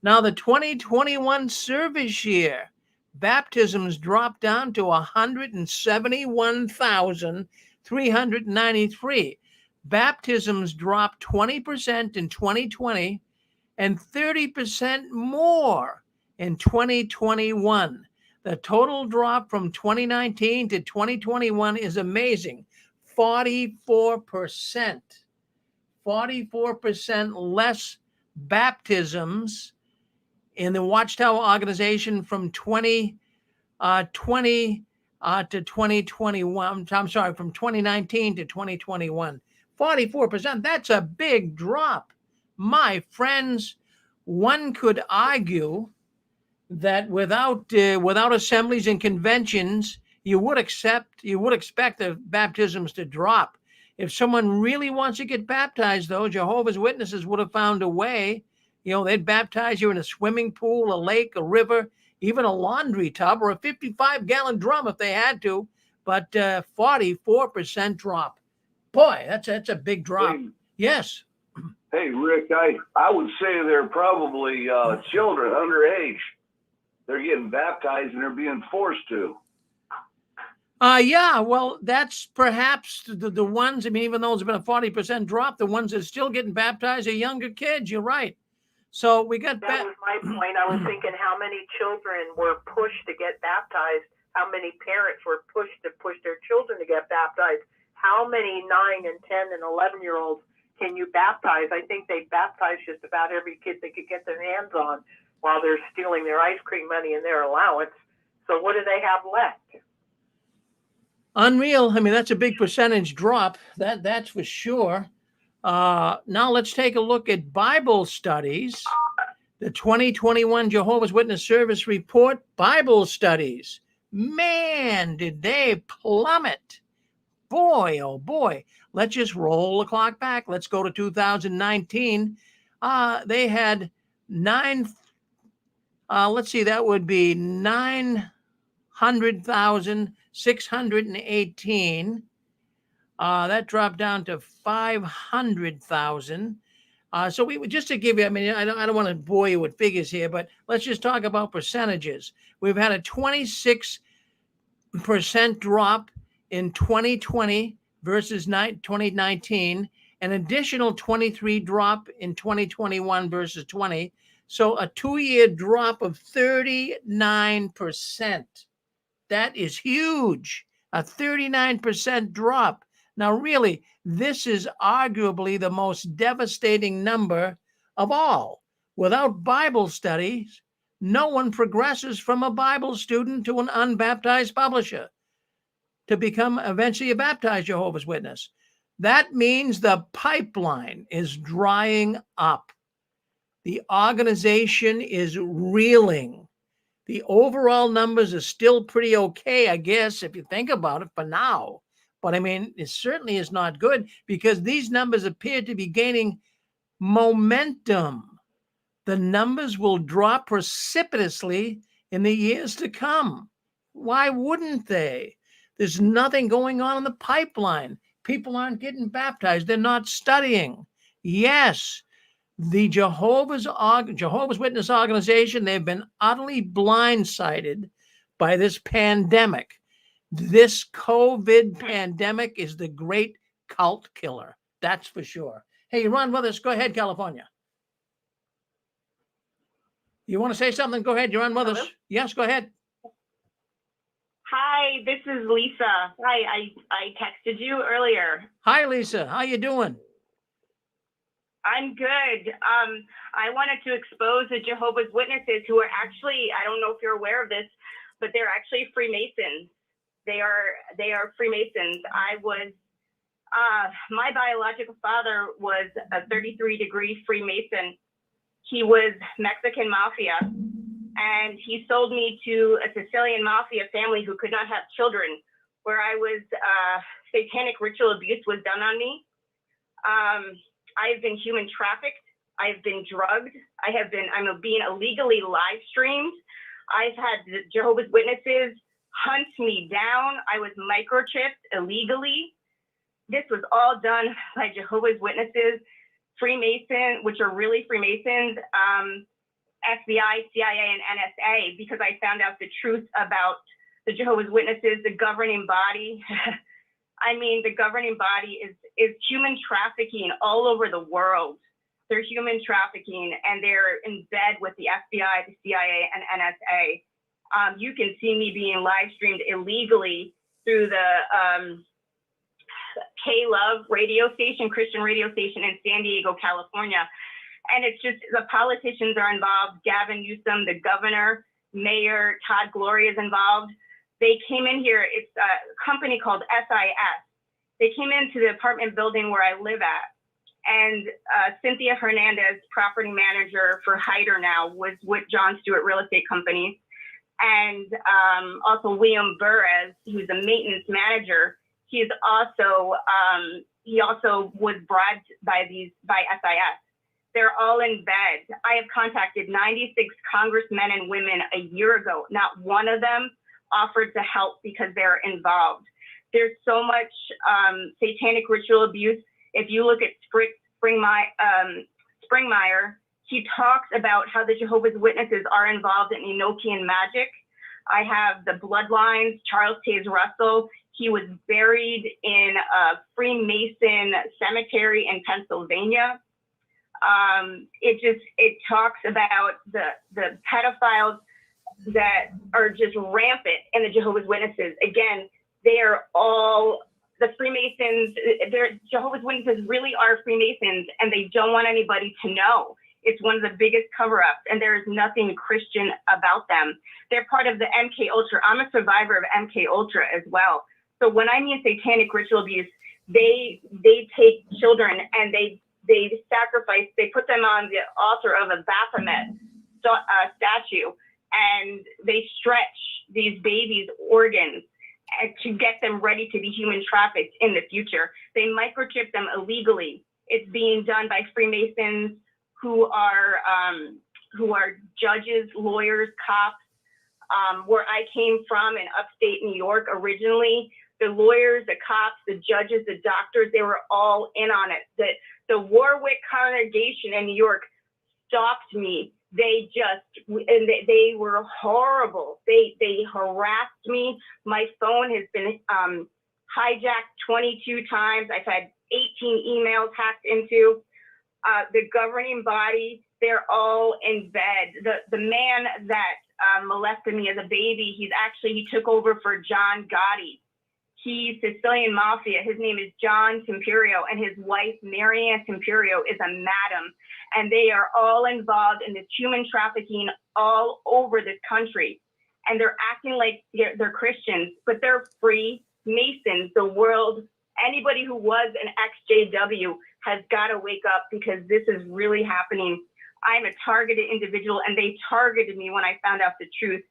Now the 2021 service year, baptisms dropped down to 171,393. Baptisms dropped 20% in 2020 and 30% more in 2021. The total drop from 2019 to 2021 is amazing. 44%. 44% less baptisms in the Watchtower organization from 2020 to 2021. I'm sorry, from 2019 to 2021. 44%. That's a big drop. My friends, one could argue that without assemblies and conventions, you would expect the baptisms to drop. If someone really wants to get baptized, though, Jehovah's Witnesses would have found a way. They'd baptize you in a swimming pool, a lake, a river, even a laundry tub, or a 55-gallon drum if they had to. But 44% drop. Boy, that's a big drop. Hey, yes. Hey, Rick, I would say they're probably children underage. They're getting baptized and they're being forced to. Yeah, well, that's perhaps the ones, I mean, even though there's been a 40% drop, the ones that are still getting baptized are younger kids. You're right. So we got that was my point. I was thinking how many children were pushed to get baptized, how many parents were pushed to push their children to get baptized, how many 9 and 10 and 11-year-olds can you baptize? I think they baptize just about every kid they could get their hands on while they're stealing their ice cream money and their allowance. So what do they have left? Unreal. I mean, that's a big percentage drop. That's for sure. Now let's take a look at Bible studies. The 2021 Jehovah's Witness Service Report, Bible studies. Man, did they plummet. Boy, oh boy. Let's just roll the clock back. Let's go to 2019. They had let's see, that would be 900,618. That dropped down to 500,000. So we just to give you, I mean, I don't want to bore you with figures here, but let's just talk about percentages. We've had a 26% drop in 2020 versus 2019, an additional 23 drop in 2021 versus 20. So a 2-year drop of 39%. That is huge. A 39% drop. Now, really, this is arguably the most devastating number of all. Without Bible studies, no one progresses from a Bible student to an unbaptized publisher to become eventually a baptized Jehovah's Witness. That means the pipeline is drying up. The organization is reeling. The overall numbers are still pretty okay, I guess, if you think about it for now. But I mean, it certainly is not good because these numbers appear to be gaining momentum. The numbers will drop precipitously in the years to come. Why wouldn't they? There's nothing going on in the pipeline. People aren't getting baptized. They're not studying. Yes, the Jehovah's Witness organization, they've been utterly blindsided by this pandemic. This COVID pandemic is the great cult killer. That's for sure. Hey, you're on with us. Go ahead, California. You want to say something? Go ahead. You're on with us. Yes, go ahead. Hi, this is Lisa. Hi, I texted you earlier. Hi, Lisa. How you doing? I'm good. I wanted to expose the Jehovah's Witnesses who are actually, I don't know if you're aware of this, but they're actually Freemasons. They are Freemasons. My biological father was a 33-degree Freemason. He was Mexican mafia, and he sold me to a Sicilian mafia family who could not have children, where I was, satanic ritual abuse was done on me. I've been human trafficked. I've been drugged. I'm being illegally live streamed. I've had the Jehovah's Witnesses hunt me down. I was microchipped illegally. This was all done by Jehovah's Witnesses, Freemason, which are really Freemasons, FBI, CIA, and NSA, because I found out the truth about the Jehovah's Witnesses, the governing body. I mean, the governing body is human trafficking all over the world. They're human trafficking, and they're in bed with the FBI, the CIA, and NSA. You can see me being live streamed illegally through the K-Love radio station, Christian radio station in San Diego, California. And it's just the politicians are involved. Gavin Newsom, the governor, Mayor Todd Gloria is involved. They came in here. It's a company called SIS. They came into the apartment building where I live at. And Cynthia Hernandez, property manager for Hyder now, was with John Stewart Real Estate Company. And also William Burres, who's a maintenance manager. He also was bribed by SIS. They're all in bed. I have contacted 96 congressmen and women a year ago. Not one of them offered to help because they're involved. There's so much satanic ritual abuse. If you look at Springmeyer, he talks about how the Jehovah's Witnesses are involved in Enochian magic. I have the bloodlines, Charles Taze Russell. He was buried in a Freemason cemetery in Pennsylvania. It talks about the pedophiles that are just rampant in the Jehovah's Witnesses. Again, they are all the Freemasons. Jehovah's Witnesses really are Freemasons, and they don't want anybody to know. It's one of the biggest cover-ups, and there is nothing Christian about them. They're part of the MK Ultra. I'm a survivor of MK Ultra as well. So when I mean satanic ritual abuse, they take children and they sacrifice. They put them on the altar of a Baphomet statue, and they stretch these babies' organs to get them ready to be human trafficked in the future. They microchip them illegally. It's being done by Freemasons who are judges, lawyers, cops. Where I came from in upstate New York originally, the lawyers, the cops, the judges, the doctors, they were all in on it. The Warwick congregation in New York stopped me. They were horrible. They harassed me. My phone has been hijacked 22 times. I've had 18 emails hacked into. The governing body, they're all in bed. The man that molested me as a baby, he took over for John Gotti. He's Sicilian Mafia. His name is John Temperio, and his wife, Marianne Temperio, is a madam. And they are all involved in this human trafficking all over this country. And they're acting like they're Christians, but they're free Masons. The world, anybody who was an ex-JW has got to wake up, because this is really happening. I'm a targeted individual, and they targeted me when I found out the truth.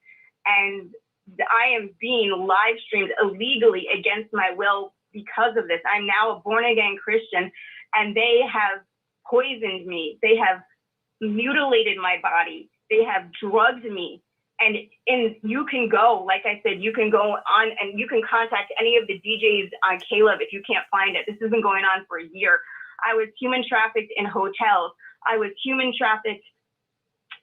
And I am being live streamed illegally against my will because of this. I'm now a born-again Christian, and they have poisoned me. They have mutilated my body. They have drugged me. And you can go, like I said, you can go on and you can contact any of the DJs on Caleb if you can't find it. This has been going on for a year. I was human trafficked in hotels. I was human trafficked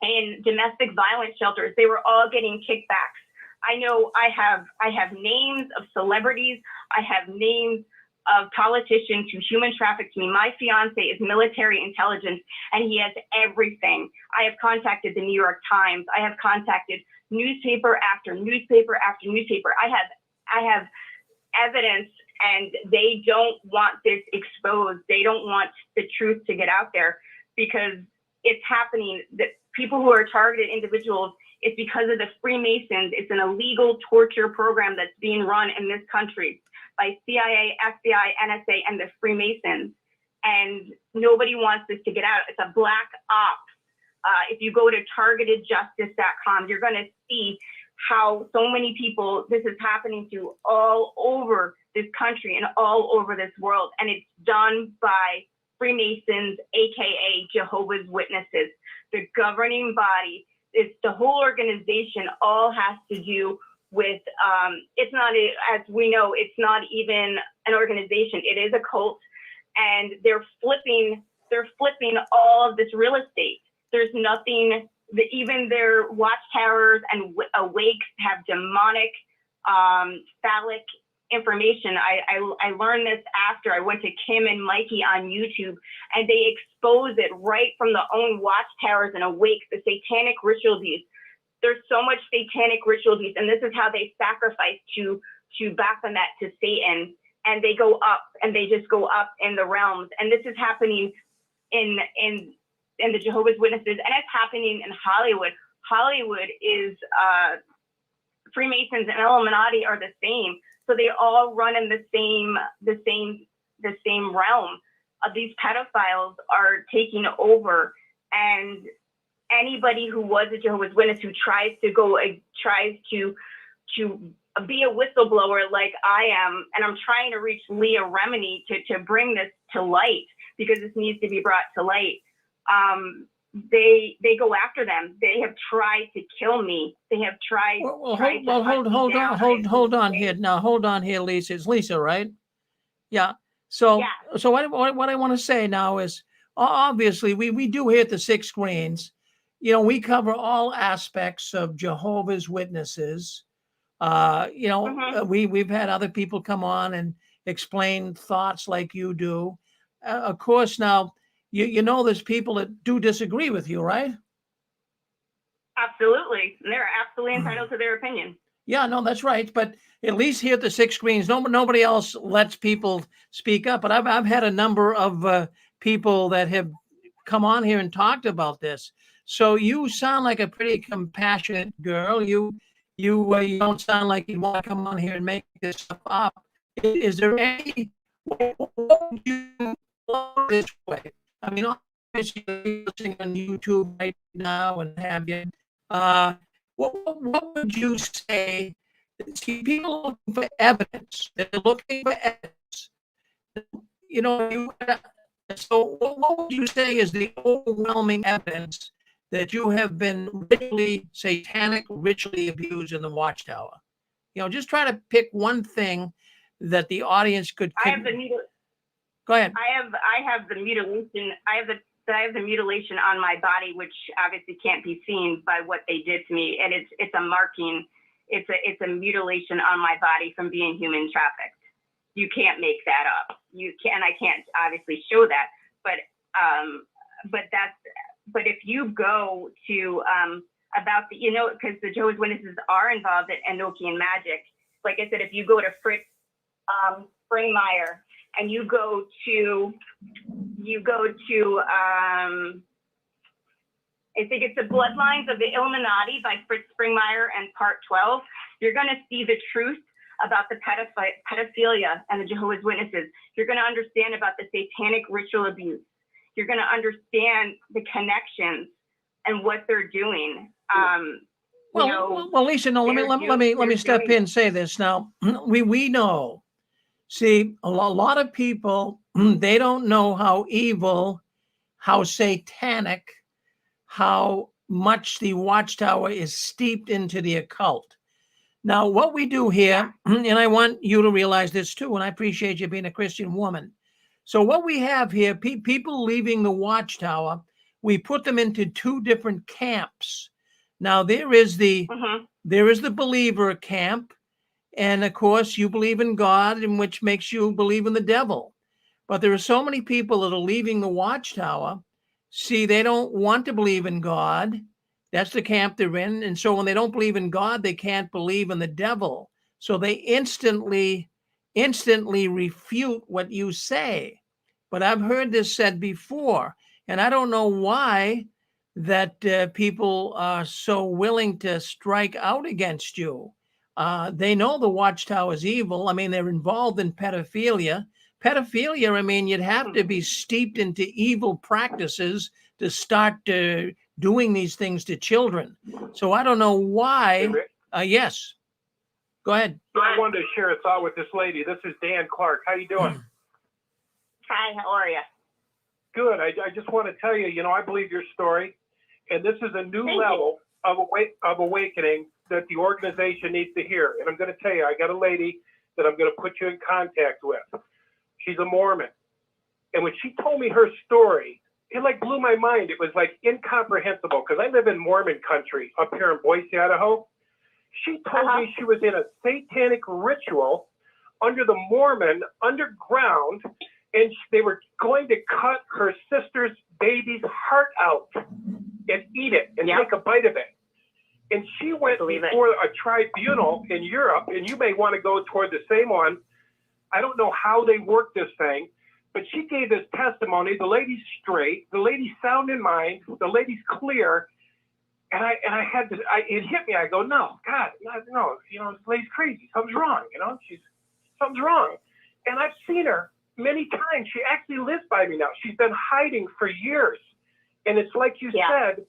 in domestic violence shelters. They were all getting kickbacks. I know I have names of celebrities. I have names of politicians who human trafficked me. My fiance is military intelligence, and he has everything. I have contacted the New York Times. I have contacted newspaper after newspaper after newspaper. I have evidence, and they don't want this exposed. They don't want the truth to get out there, because it's happening. That people who are targeted individuals, it's because of the Freemasons. It's an illegal torture program that's being run in this country by CIA, FBI, NSA, and the Freemasons. And nobody wants this to get out. It's a black ops. If you go to targetedjustice.com, you're going to see how so many people, this is happening to all over this country and all over this world. And it's done by Freemasons, AKA Jehovah's Witnesses. The governing body, it's the whole organization, all has to do with, it's not, as we know, it's not even an organization. It is a cult, and they're flipping all of this real estate. There's nothing, even their watchtowers and awakes have demonic, phallic information. I learned this after I went to Kim and Mikey on YouTube, and they expose it right from the own watchtowers and awakes, the satanic ritual abuse. There's so much satanic ritual abuse, and this is how they sacrifice to Baphomet, to Satan, and they go up, and they just go up in the realms. And this is happening in the Jehovah's Witnesses, and it's happening in Hollywood. Hollywood is Freemasons and Illuminati are the same, so they all run in the same realm. These pedophiles are taking over, and anybody who was a Jehovah's Witness who tries to be a whistleblower like I am, and I'm trying to reach Leah Remini to bring this to light, because this needs to be brought to light. They go after them. They have tried to kill me. They have tried. Hold on here. Now, hold on here, Lisa. It's Lisa, right? Yeah. So what I want to say now is, obviously we do here at the Six Screens, you know, we cover all aspects of Jehovah's Witnesses. You know, we've had other people come on and explain thoughts like you do. Of course, now you know there's people that do disagree with you, right? Absolutely. And they're absolutely entitled to their opinion. Yeah, no, that's right. But at least here at the Six Screens, nobody else lets people speak up. But I've had a number of people that have come on here and talked about this. So you sound like a pretty compassionate girl. You don't sound like you want to come on here and make this stuff up. Is there any what would you this way? I mean, obviously you're listening on YouTube right now and have you. What would you say? See, people are looking for evidence. They're looking for evidence. You know, so what would you say is the overwhelming evidence that you have been ritually abused in the Watchtower? You know, just try to pick one thing that the audience could. I have the Go ahead. I have the mutilation. I have the mutilation on my body, which obviously can't be seen by what they did to me, and it's a marking. It's a mutilation on my body from being human trafficked. You can't make that up. I can't obviously show that, but if you go to about the, you know, because the Jehovah's Witnesses are involved in Enochian magic. Like I said, if you go to Fritz Springmeier and you go to I think it's the Bloodlines of the Illuminati by Fritz Springmeier and part 12, you're going to see the truth about the pedophilia and the Jehovah's Witnesses. You're going to understand about the satanic ritual abuse. You're going to understand the connections and what they're doing. Well, Lisa, no, let me step in and say this. Now, we know. See, a lot of people, they don't know how evil, how satanic, how much the Watchtower is steeped into the occult. Now, what we do here, and I want you to realize this too, and I appreciate you being a Christian woman. So what we have here, people leaving the Watchtower, we put them into two different camps. Now, there is the believer camp, and of course, you believe in God, and which makes you believe in the devil. But there are so many people that are leaving the Watchtower. See, they don't want to believe in God. That's the camp they're in. And so when they don't believe in God, they can't believe in the devil. So they instantly refute what you say. But I've heard this said before, and I don't know why that people are so willing to strike out against you. They know the Watchtower is evil. I mean, they're involved in pedophilia. Pedophilia, I mean, you'd have to be steeped into evil practices to start doing these things to children. So I don't know why. Yes. Go ahead. I wanted to share a thought with this lady. This is Dan Clark. How you doing? Hi, how are you? Good. I just want to tell you, you know, I believe your story, and this is a new level of awakening that the organization needs to hear. And I'm going to tell you, I got a lady that I'm going to put you in contact with. She's a Mormon. And when she told me her story, it like blew my mind. It was like incomprehensible because I live in Mormon country up here in Boise, Idaho. She told me she was in a satanic ritual under the Mormon underground, and they were going to cut her sister's baby's heart out and eat it and take a bite of it. And she went before a tribunal in Europe, and you may want to go toward the same one. I don't know how they work this thing, but she gave this testimony. The lady's straight, the lady's sound in mind, the lady's clear. And I had to, it hit me. I go, no, God, no, you know, this lady's crazy. Something's wrong, you know, something's wrong. And I've seen her many times. She actually lives by me now. She's been hiding for years. And it's like you said,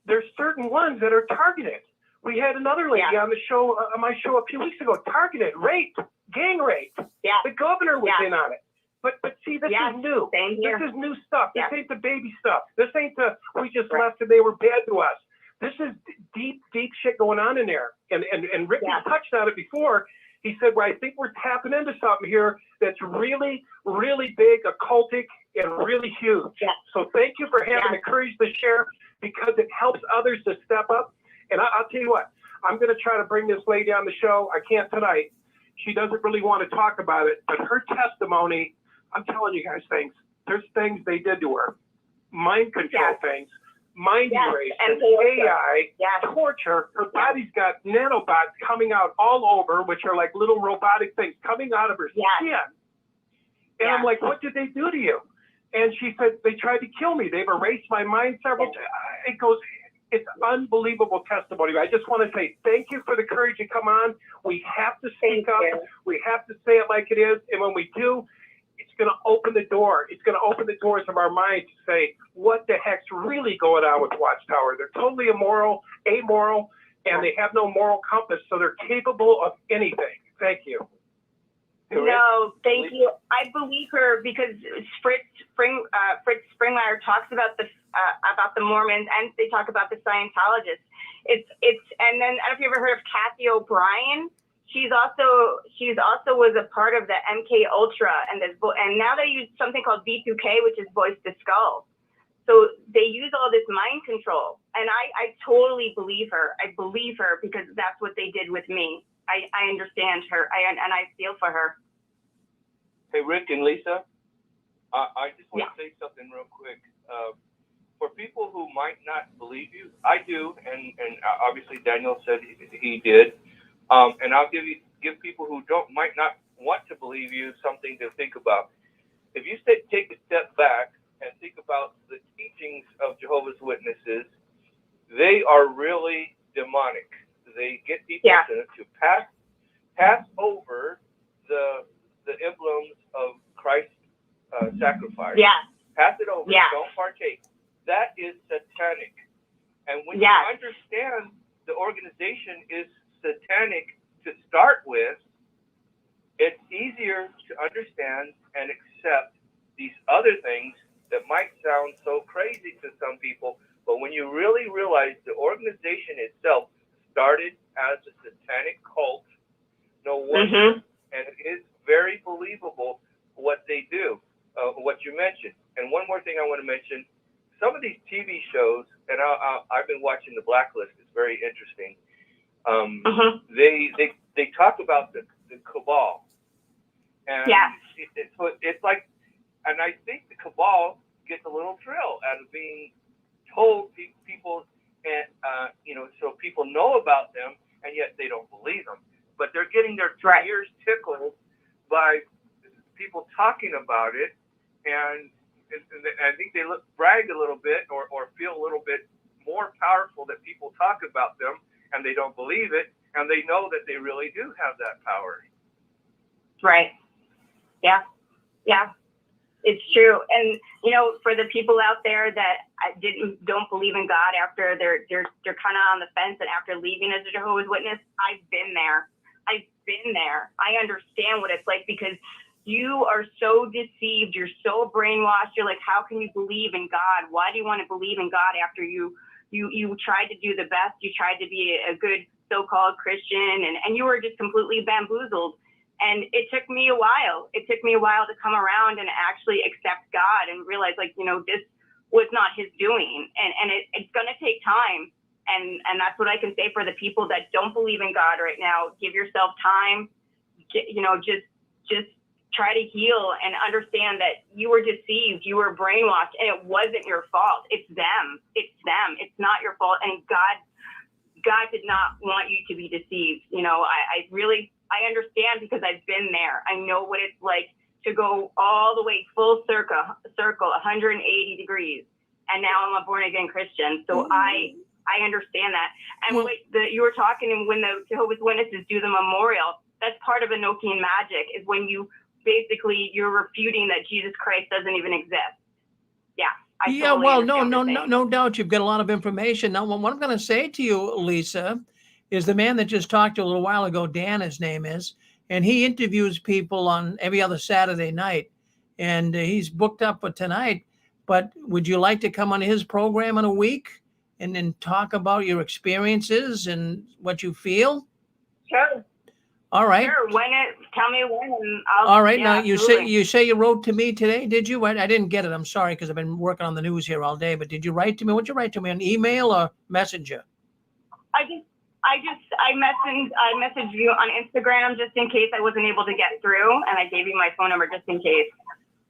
there's certain ones that are targeted. We had another lady on the show, on my show a few weeks ago, targeted, raped, gang rape. The governor was in on it. But see, this is new. This is new stuff. This ain't the baby stuff. This ain't the, we just left and they were bad to us. This is deep, deep shit going on in there. And Rick touched on it before. He said, well, I think we're tapping into something here that's really, really big, occultic, and really huge. Yeah. So thank you for having Yeah. the courage to share, because it helps others to step up. And I'll tell you what, I'm going to try to bring this lady on the show. I can't tonight. She doesn't really want to talk about it, but her testimony, I'm telling you guys things. There's things they did to her. Mind control things, mind erasure, AI, torture. Her body's got nanobots coming out all over, which are like little robotic things coming out of her skin. And I'm like, what did they do to you? And she said, they tried to kill me. They've erased my mind several times. It goes, it's unbelievable testimony. I just want to say thank you for the courage to come on. We have to speak up. We have to say it like it is. And when we do, it's going to open the door. It's going to open the doors of our mind to say, what the heck's really going on with Watchtower? They're totally amoral, and they have no moral compass, so they're capable of anything. Thank you. No, thank you. I believe her because Fritz Springmeier talks about the Mormons, and they talk about the Scientologists. It's and then I don't know if you ever heard of Kathy O'Brien. She's also was a part of the MK Ultra, and now they use something called V2K, which is voice to skull. So they use all this mind control, and I totally believe her. I believe her because that's what they did with me. I understand her, and I feel for her. Hey, Rick and Lisa, I just want to say something real quick. For people who might not believe you, I do, and obviously Daniel said he did. And I'll give people who might not want to believe you something to think about. If you take a step back and think about the teachings of Jehovah's Witnesses, they are really demonic. They get people to pass over the emblems of Christ's sacrifice. Pass it over. Don't partake. That is satanic. And when you understand the organization is satanic to start with, it's easier to understand and accept these other things that might sound so crazy to some people. But when you really realize the organization itself started as a satanic cult, no wonder, and it is very believable what they do, what you mentioned. And one more thing I want to mention, some of these TV shows, and I've been watching The Blacklist, it's very interesting. They talk about the cabal, and it's like, and I think the cabal gets a little thrill out of being told people, and so people know about them, and yet they don't believe them. But they're getting their ears tickled by people talking about it, and I think they brag a little bit or feel a little bit more powerful that people talk about them, and they don't believe it, and they know that they really do have that power. Right. Yeah. It's true. And for the people out there that don't believe in God after they're kind of on the fence, and after leaving as a Jehovah's Witness, I've been there. I understand what it's like, because you are so deceived. You're so brainwashed. You're like, how can you believe in God? Why do you want to believe in God after you tried to do the best? You tried to be a good so-called Christian, and you were just completely bamboozled. And it took me a while. It took me a while to come around and actually accept God and realize, this was not his doing. And it's going to take time. And that's what I can say for the people that don't believe in God right now. Give yourself time. Just try to heal and understand that you were deceived. You were brainwashed, and it wasn't your fault. It's them. It's not your fault. And God did not want you to be deceived. I understand, because I've been there. I know what it's like to go all the way full circle, 180 degrees. And now I'm a born again Christian. So I understand that. And you were talking, and when the Jehovah's Witnesses do the memorial, that's part of Enochian magic, is when you're refuting that Jesus Christ doesn't even exist. Yeah. No doubt you've got a lot of information. Now, what I'm going to say to you, Lisa, is the man that just talked to you a little while ago, Dan, his name is, and he interviews people on every other Saturday night, and he's booked up for tonight. But would you like to come on his program in a week and then talk about your experiences and what you feel? Sure. All right. Sure. Tell me when, and I'll. All right. Yeah, Now absolutely. you say you wrote to me today. Did you? I didn't get it. I'm sorry because I've been working on the news here all day. But did you write to me? What'd you write to me? An email or messenger? I messaged you on Instagram just in case I wasn't able to get through, and I gave you my phone number just in case.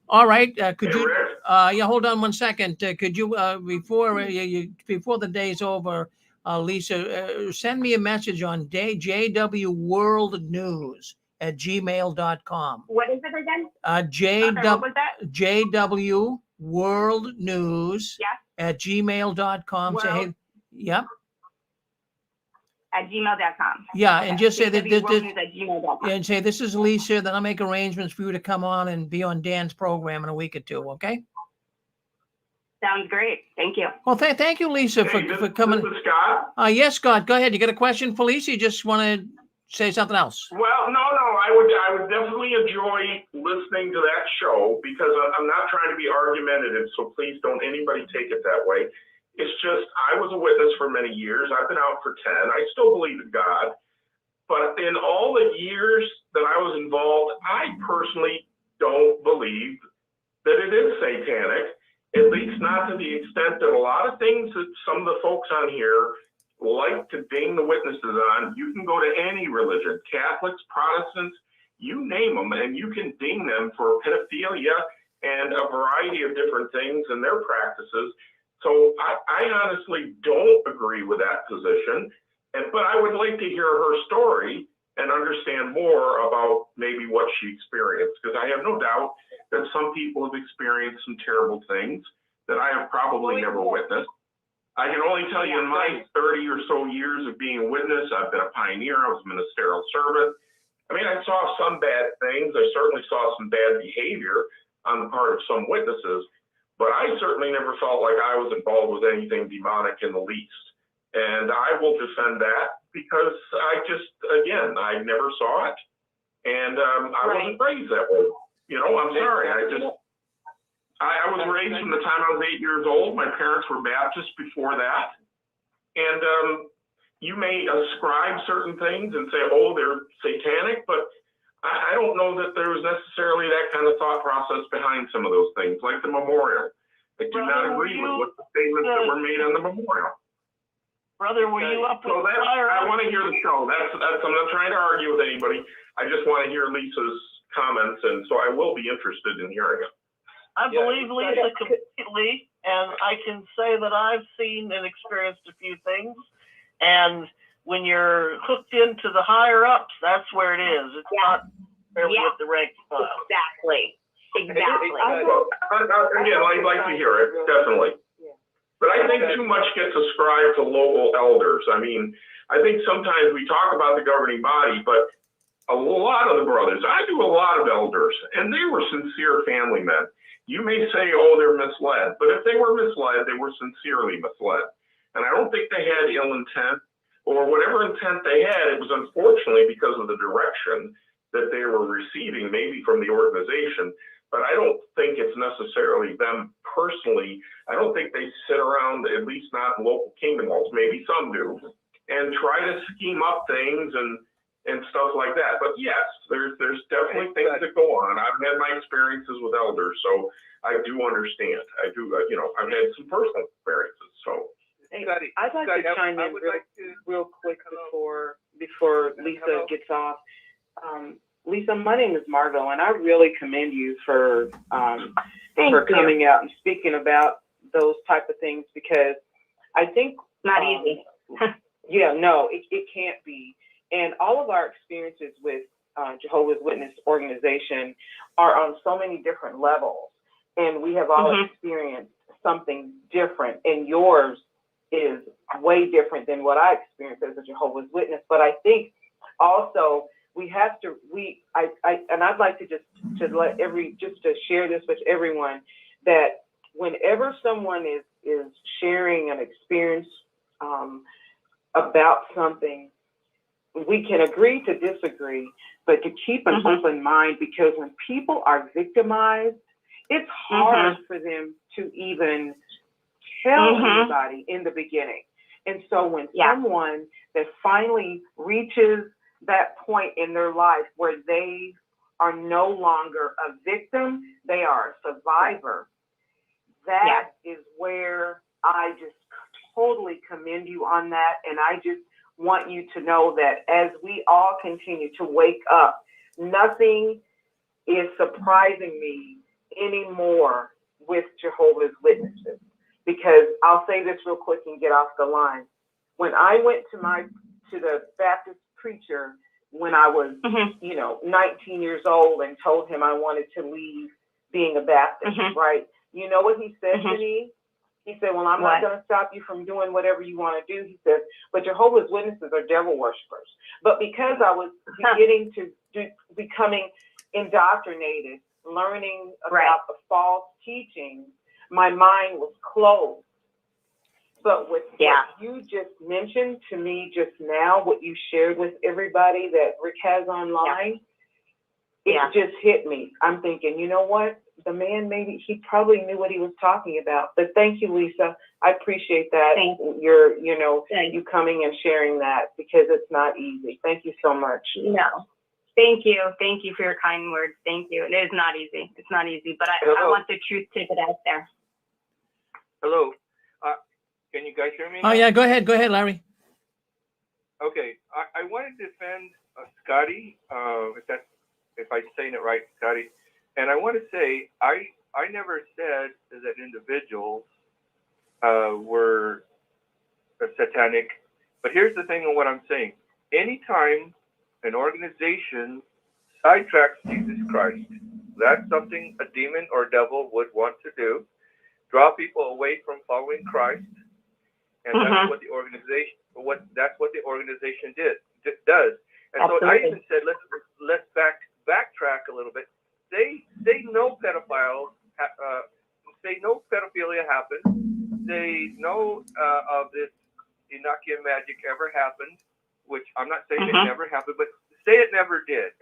All right. Could you? Yeah. Hold on one second. Could you before the day's over, Lisa, send me a message on jwworldnews@gmail.com. What is it again? JW, what was that? jwworldnews@gmail.com. Say, hey, yep. At gmail.com. Yeah, Okay. and just say that jwworldnews@gmail.com. and say this is Lisa. Then I'll make arrangements for you to come on and be on Dan's program in a week or two. Okay. Sounds great. Thank you. Well, thank you, Lisa, for coming. This is Scott. Yes, Scott. Go ahead. You got a question for Lisa? You just want to say something else? Well, no. I would definitely enjoy listening to that show because I'm not trying to be argumentative. So please don't anybody take it that way. It's just I was a witness for many years. I've been out for 10. I still believe in God. But in all the years that I was involved, I personally don't believe that it is satanic, at least not to the extent that a lot of things that some of the folks on here like to ding the witnesses on. You can go to any religion, Catholics, Protestants, you name them, and you can ding them for pedophilia and a variety of different things and their practices. So I honestly don't agree with that position, but I would like to hear her story and understand more about maybe what she experienced, because I have no doubt that some people have experienced some terrible things that I have probably never witnessed. I can only tell you in my 30 or so years of being a witness, I've been a pioneer, I was a ministerial servant. I mean, I saw some bad things. I certainly saw some bad behavior on the part of some witnesses, but I certainly never felt like I was involved with anything demonic in the least. And I will defend that because I never saw it. And I wasn't raised that way. You know, I'm sorry. I was raised from the time I was 8 years old. My parents were Baptist before that. And you may ascribe certain things and say, oh, they're satanic, but I don't know that there was necessarily that kind of thought process behind some of those things, like the memorial. I do not agree with what the statements that were made on the memorial. Brother, were you up with the fire? I want to hear the show. I'm not trying to argue with anybody. I just want to hear Lisa's comments, and so I will be interested in hearing it. I believe Lisa completely, and I can say that I've seen and experienced a few things. And when you're hooked into the higher ups, that's where it is. It's not with the rank file. Exactly. Again, I'd like to hear it, definitely. But I think too much gets ascribed to local elders. I mean, I think sometimes we talk about the governing body, but a lot of the brothers, I do a lot of elders, and they were sincere family men. You may say, oh, they're misled, but if they were misled, they were sincerely misled. And I don't think they had ill intent, or whatever intent they had, it was unfortunately because of the direction that they were receiving, maybe from the organization. But I don't think it's necessarily them personally. I don't think they sit around, at least not in local kingdom halls, maybe some do, and try to scheme up things and stuff like that. But yes, there's definitely things that go on. I've had my experiences with elders, so I do understand. I do, I've had some personal experiences. So I'd like to chime in real quick before Lisa gets off. Lisa, my name is Margot, and I really commend you for coming out and speaking about those type of things, because I think not easy. Yeah, no, it can't be. And all of our experiences with Jehovah's Witness organization are on so many different levels, and we have all experienced something different, and yours is way different than what I experienced as a Jehovah's Witness. But I think also I'd like to just to share this with everyone, that whenever someone is sharing an experience about something, we can agree to disagree, but to keep an open mind, because when people are victimized, it's hard for them to even tell anybody in the beginning. And so when someone that finally reaches that point in their life where they are no longer a victim, they are a survivor. That is where I just totally commend you on that. And I just want you to know that as we all continue to wake up, nothing is surprising me anymore with Jehovah's Witnesses. Because I'll say this real quick and get off the line. When I went to the Baptist preacher when I was, 19 years old and told him I wanted to leave being a Baptist, right? You know what he said to me? He said, well, I'm not going to stop you from doing whatever you want to do. He said, but Jehovah's Witnesses are devil worshipers. But because I was beginning to becoming indoctrinated, learning about the false teachings, my mind was closed. But with what you just mentioned to me just now, what you shared with everybody that Rick has online, it just hit me. I'm thinking, you know what? The man, maybe he probably knew what he was talking about. But thank you, Lisa. I appreciate that. You coming and sharing that, because it's not easy. Thank you so much. No. Thank you. Thank you for your kind words. Thank you. It is not easy. It's not easy, but I want the truth to get out there. Hello. Can you guys hear me? Oh, yeah. Go ahead, Larry. Okay. I want to defend Scotty, if I'm saying it right, Scotty. And I want to say, I never said that individuals were satanic. But here's the thing on what I'm saying. Anytime an organization sidetracks Jesus Christ, that's something a demon or devil would want to do. Draw people away from following Christ. And that's what the organization does. And so I even said, let's backtrack a little bit. They know pedophiles. They know pedophilia happened. They know of this Enochian magic ever happened, which I'm not saying it never happened, but say it never did.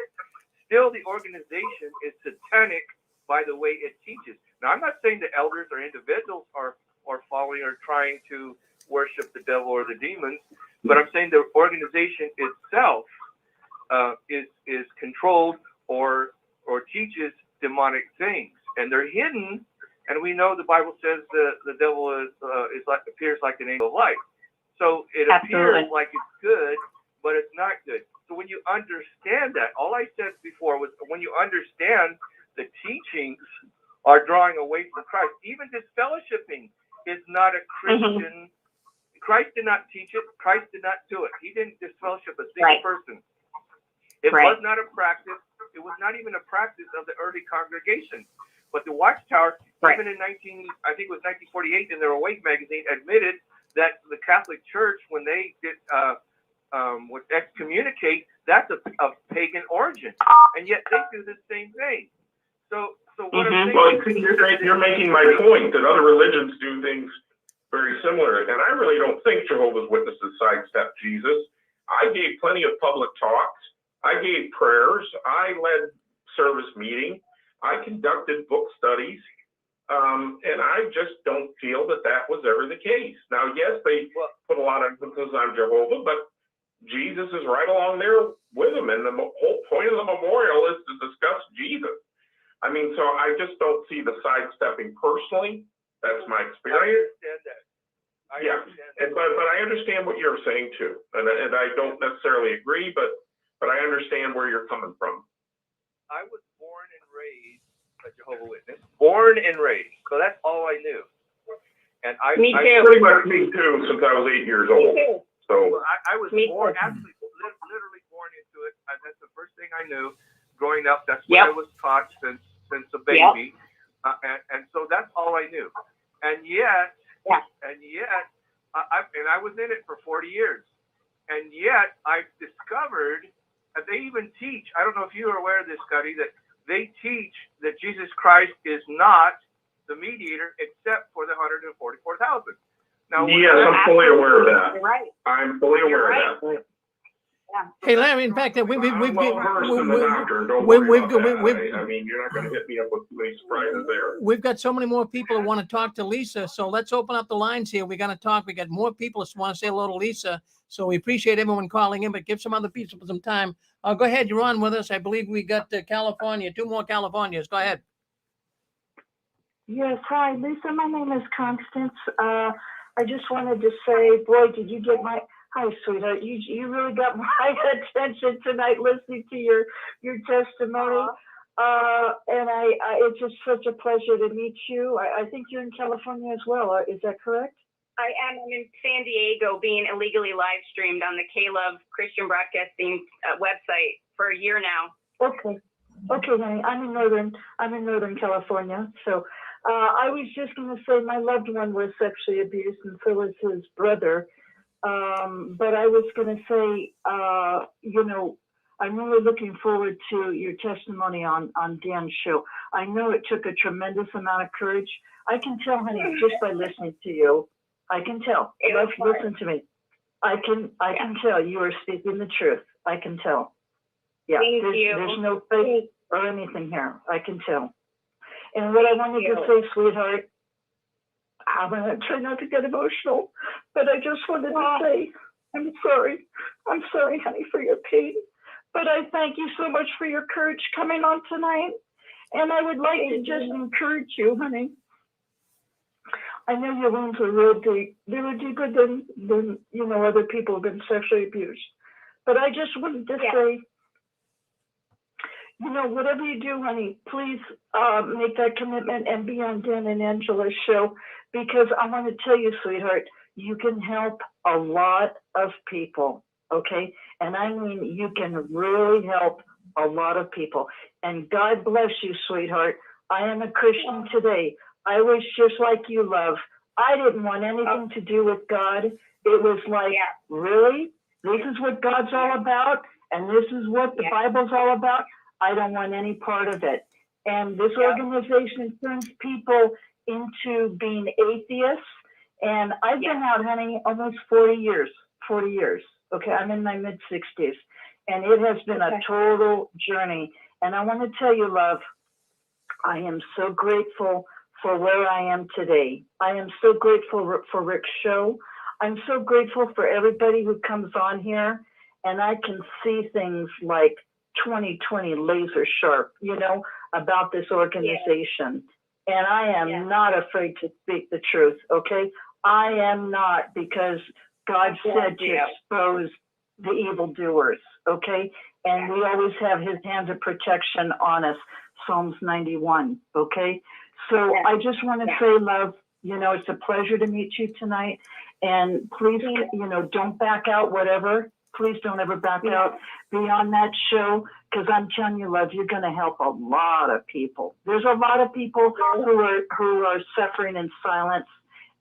Still, the organization is satanic by the way it teaches. Now, I'm not saying the elders or individuals are following or trying to worship the devil or the demons, but I'm saying the organization itself is controlled or teaches demonic things, and they're hidden. And we know the Bible says the devil appears like an angel of light. So it appears like it's good, but it's not good. So when you understand that, all I said before was when you understand the teachings are drawing away from Christ, even disfellowshipping is not a Christian. Christ did not teach it. Christ did not do it. He didn't disfellowship a single person. It was not a practice. It was not even a practice of the early congregation. But the Watchtower, even in 1948, in their Awake magazine, admitted that the Catholic Church, when they did would excommunicate, that's of pagan origin, and yet they do the same thing. So what I'm saying, you're making my point that other religions do things very similar, and I really don't think Jehovah's Witnesses sidestep Jesus. I gave plenty of public talks. I gave prayers. I led service meetings. I conducted book studies, and I just don't feel that was ever the case. Now, yes, they put a lot of emphasis on Jehovah, but Jesus is right along there with them, and the whole point of the memorial is to discuss Jesus. I mean, so I just don't see the sidestepping personally. That's my experience. I understand that. But I understand what you're saying too, and I don't necessarily agree, but I understand where you're coming from. I was born and raised a Jehovah's Witness. Born and raised, so that's all I knew. And me too. Pretty much me too, since I was 8 years old. So I was born, absolutely, literally born into it. That's the first thing I knew growing up. That's what I was taught since a baby, and so that's all I knew. And yet, I was in it for 40 years, and yet I've discovered that they even teach. I don't know if you are aware of this, Scotty, that they teach that Jesus Christ is not the mediator except for the 144,000. Now, yes, I'm fully aware of that. You're right. I'm fully aware of that. Hey, Larry, in fact, we've I'm well versed in the doctrine. Don't we've worry about that. I mean, you're not going to hit me up with too many surprises there. We've got so many more people who want to talk to Lisa, so let's open up the lines here. We're going to talk. We got more people who want to say hello to Lisa, so we appreciate everyone calling in, but give some other people some time. Go ahead, you're on with us. I believe we got California, 2 more Californias. Go ahead. Yes, hi, Lisa. My name is Constance. I just wanted to say, boy, did you get my, hi, sweetheart. You really got my attention tonight listening to your testimony. And it's just such a pleasure to meet you. I think you're in California as well. Is that correct? I am. I'm in San Diego, being illegally live streamed on the K-Love Christian Broadcasting website for a year now. Okay, honey. I'm in Northern California. So I was just going to say my loved one was sexually abused, and so was his brother. But I was going to say, I'm really looking forward to your testimony on Dan's show. I know it took a tremendous amount of courage. I can tell, honey, just by listening to you. I can tell. Listen to me. I can tell you are speaking the truth. I can tell. Yeah, there's no fake or anything here. I can tell. And what I wanted to say, sweetheart, I'm going to try not to get emotional, but I just wanted to say, I'm sorry. I'm sorry, honey, for your pain. But I thank you so much for your courage coming on tonight. And I would like to just encourage you, honey. I know your wounds are real deep. They were deeper than other people have been sexually abused. But I just wanted to say, whatever you do, honey, please make that commitment and be on Dan and Angela's show, because I want to tell you, sweetheart, you can help a lot of people, okay? And I mean, you can really help a lot of people. And God bless you, sweetheart. I am a Christian today. I was just like you, love. I didn't want anything to do with God. It was like, really? This is what God's all about? And this is what the Bible's all about? I don't want any part of it. And this organization turns people into being atheists. And I've been out, honey, almost 40 years. Okay, I'm in my mid-60s. And it has been a total journey. And I want to tell you, love, I am so grateful for where I am today. I am so grateful for Rick's show. I'm so grateful for everybody who comes on here. And I can see things like 2020 laser sharp, about this organization. And I am not afraid to speak the truth, okay? I am not, because God said to expose the evildoers, okay? And we always have his hands of protection on us, Psalms 91, okay? So I just want to say, love, it's a pleasure to meet you tonight. And please, don't back out, whatever. Please don't ever back out. Be on that show, because I'm telling you, love, you're going to help a lot of people. There's a lot of people who are suffering in silence.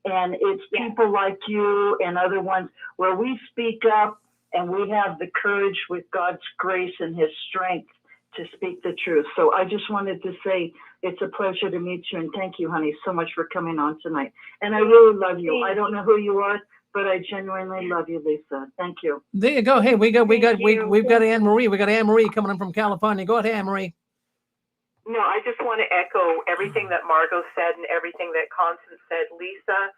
And it's people like you and other ones where we speak up and we have the courage with God's grace and his strength to speak the truth. So I just wanted to say it's a pleasure to meet you, and thank you, honey, so much for coming on tonight. And I really love you. I don't know who you are, but I genuinely love you, Lisa. Thank you. There you go. Hey, we've got Anne Marie. We got Anne Marie coming in from California. Go ahead, Anne Marie. No, I just want to echo everything that Margot said and everything that Constance said. Lisa,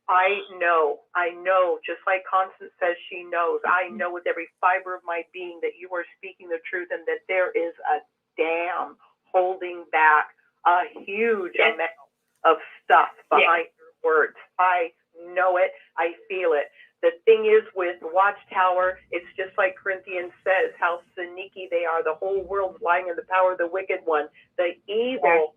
I know, just like Constance says she knows, I know with every fiber of my being that you are speaking the truth, and that there is a dam holding back a huge amount of stuff behind your words. I know it. I feel it. The thing is with Watchtower, it's just like Corinthians says, how sneaky they are. The whole world's lying in the power of the wicked one. The evil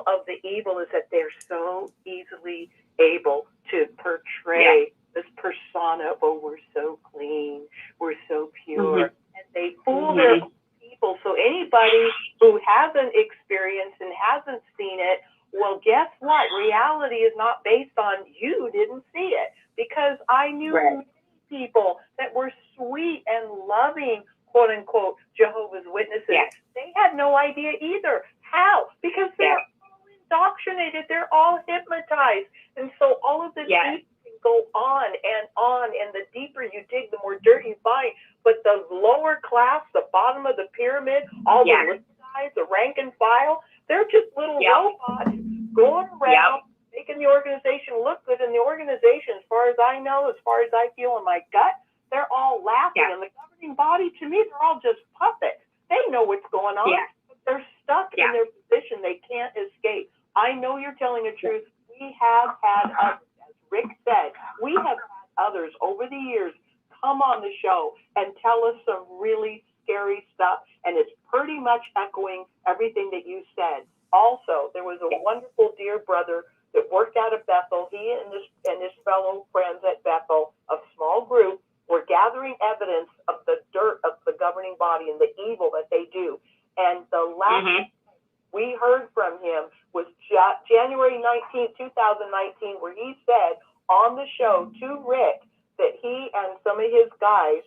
of the evil is that they're so easily able to portray this persona. Oh, we're so clean, we're so pure, and they fool their people. So anybody who hasn't experienced and hasn't seen it, well, guess what? Reality is not based on you didn't see it, because I knew many people that were sweet and loving, quote unquote, Jehovah's Witnesses. They had no idea either. How? Because they're all indoctrinated. They're all hypnotized. And so all of this can go on, and the deeper you dig, the more dirt you find. But the lower class, the bottom of the pyramid, all the little guys, the rank and file, they're just little robots going around making the organization look good. And the organization, as far as I know, as far as I feel in my gut, they're all laughing. And the governing body, to me, they're all just puppets. They know what's going on. But they're stuck in their position. They can't escape. I know you're telling the truth. We have had others, as Rick said, we have had others over the years come on the show and tell us some really scary stuff. And it's pretty much echoing everything that you said. Also, there was a wonderful dear brother that worked out of Bethel. He and his fellow friends at Bethel, a small group, were gathering evidence of the dirt of the governing body and the evil that they do. And the last we heard from him was January 19, 2019, where he said on the show to Rick that he and some of his guys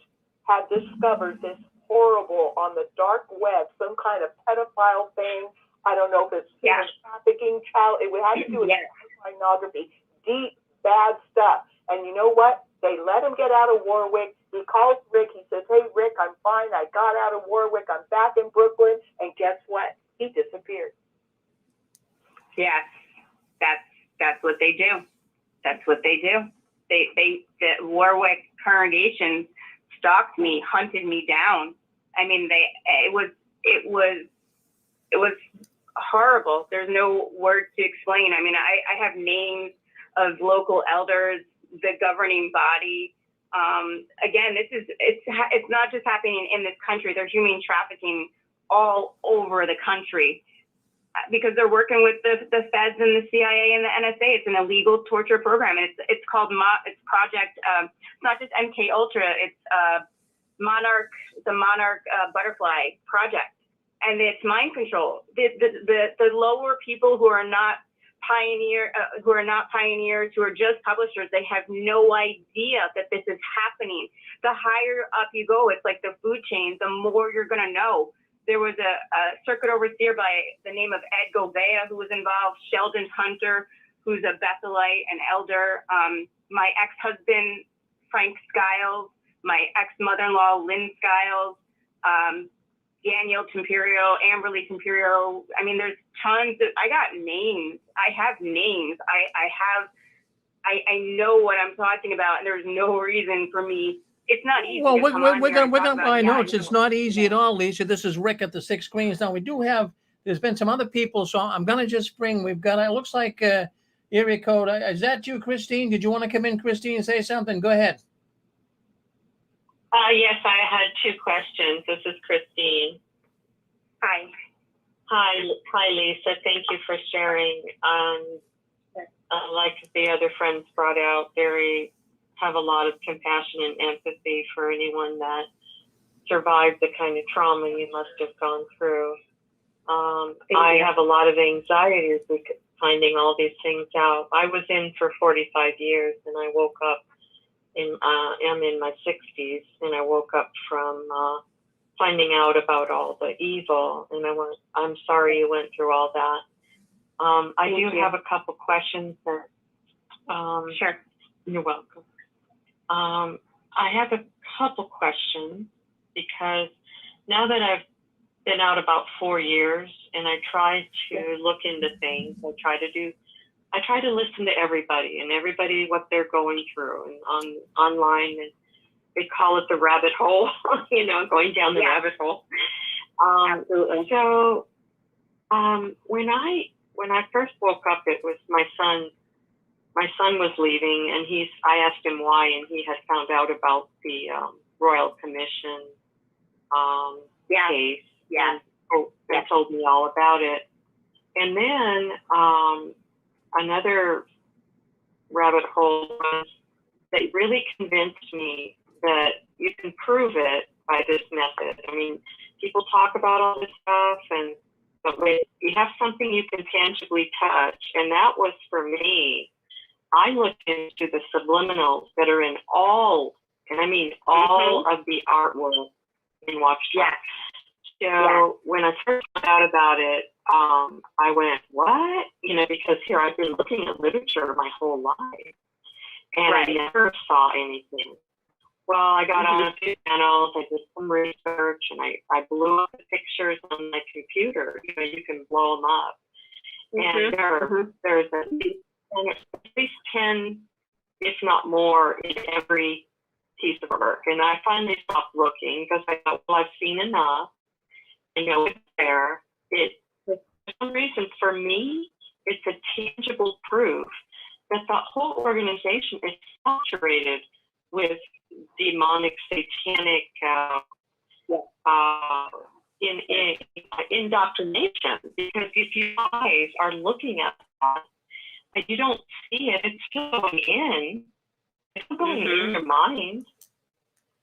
had discovered this horrible on the dark web, some kind of pedophile thing. I don't know if it's human trafficking, child. It had to do with pornography, deep, bad stuff. And you know what? They let him get out of Warwick. He calls Rick. He says, "Hey, Rick, I'm fine. I got out of Warwick. I'm back in Brooklyn." And guess what? He disappeared. Yes, that's what they do. That's what they do. The Warwick congregation stalked me, hunted me down. I mean, it was horrible. There's no word to explain. I mean, I have names of local elders, the governing body. Again, it's not just happening in this country. There's human trafficking all over the country because they're working with the feds and the CIA and the NSA. It's an illegal torture program, and it's called it's Project. It's not just MK Ultra. It's Monarch, the Monarch Butterfly Project, and it's mind control. The lower people who are not pioneers, who are just publishers, they have no idea that this is happening. The higher up you go, it's like the food chain, the more you're going to know. There was a circuit overseer by the name of Ed Govea who was involved, Sheldon Hunter, who's a Bethelite, an elder, my ex-husband, Frank Skiles, my ex-mother-in-law, Lynn Skiles, Daniel Temperio, Amberly Temperio. I mean, there's tons of, I got names. I have names. I know what I'm talking about, and there's no reason for me. It's not easy. Well, we're gonna find notes. It's not easy at all, Lisa. This is Rick at the Six Screens. Now we do have. There's been some other people, so I'm gonna just bring. We've got. It looks like area code. Is that you, Christine? Did you want to come in, Christine, and say something? Go ahead. Yes, I had two questions. This is Christine. Hi. Hi, Lisa. Thank you for sharing. Like the other friends brought out, have a lot of compassion and empathy for anyone that survived the kind of trauma you must have gone through. I have a lot of anxiety finding all these things out. I was in for 45 years, and I woke up I'm in my 60s, and I woke up from finding out about all the evil, and I'm sorry you went through all that. I do have a couple questions that, sure. You're welcome. I have a couple questions because now that I've been out about 4 years and I try to look into things, I try to listen to everybody what they're going through and online, and they call it the rabbit hole, going down the rabbit hole. Absolutely. So when I first woke up, it was my son. My son was leaving, and I asked him why, and he had found out about the Royal Commission case. Yeah. And told me all about it. And then another rabbit hole was that really convinced me that you can prove it by this method. I mean, people talk about all this stuff, but when you have something you can tangibly touch, and that was for me. I looked into the subliminals that are in all, and I mean all of the artwork in Watchtower. So when I first found out about it, I went, what? Because here I've been looking at literature my whole life, and I never saw anything. well, I got on a few channels, I did some research, and I blew up the pictures on my computer. You know, you can blow them up. And there's at least 10, if not more, in every piece of work. And I finally stopped looking because I thought, well, I've seen enough. I know it's there. For some reason, for me, it's a tangible proof that the whole organization is saturated with demonic, satanic indoctrination. Because if you guys are looking at that and you don't see it, it's still going in. It's still going in your mind.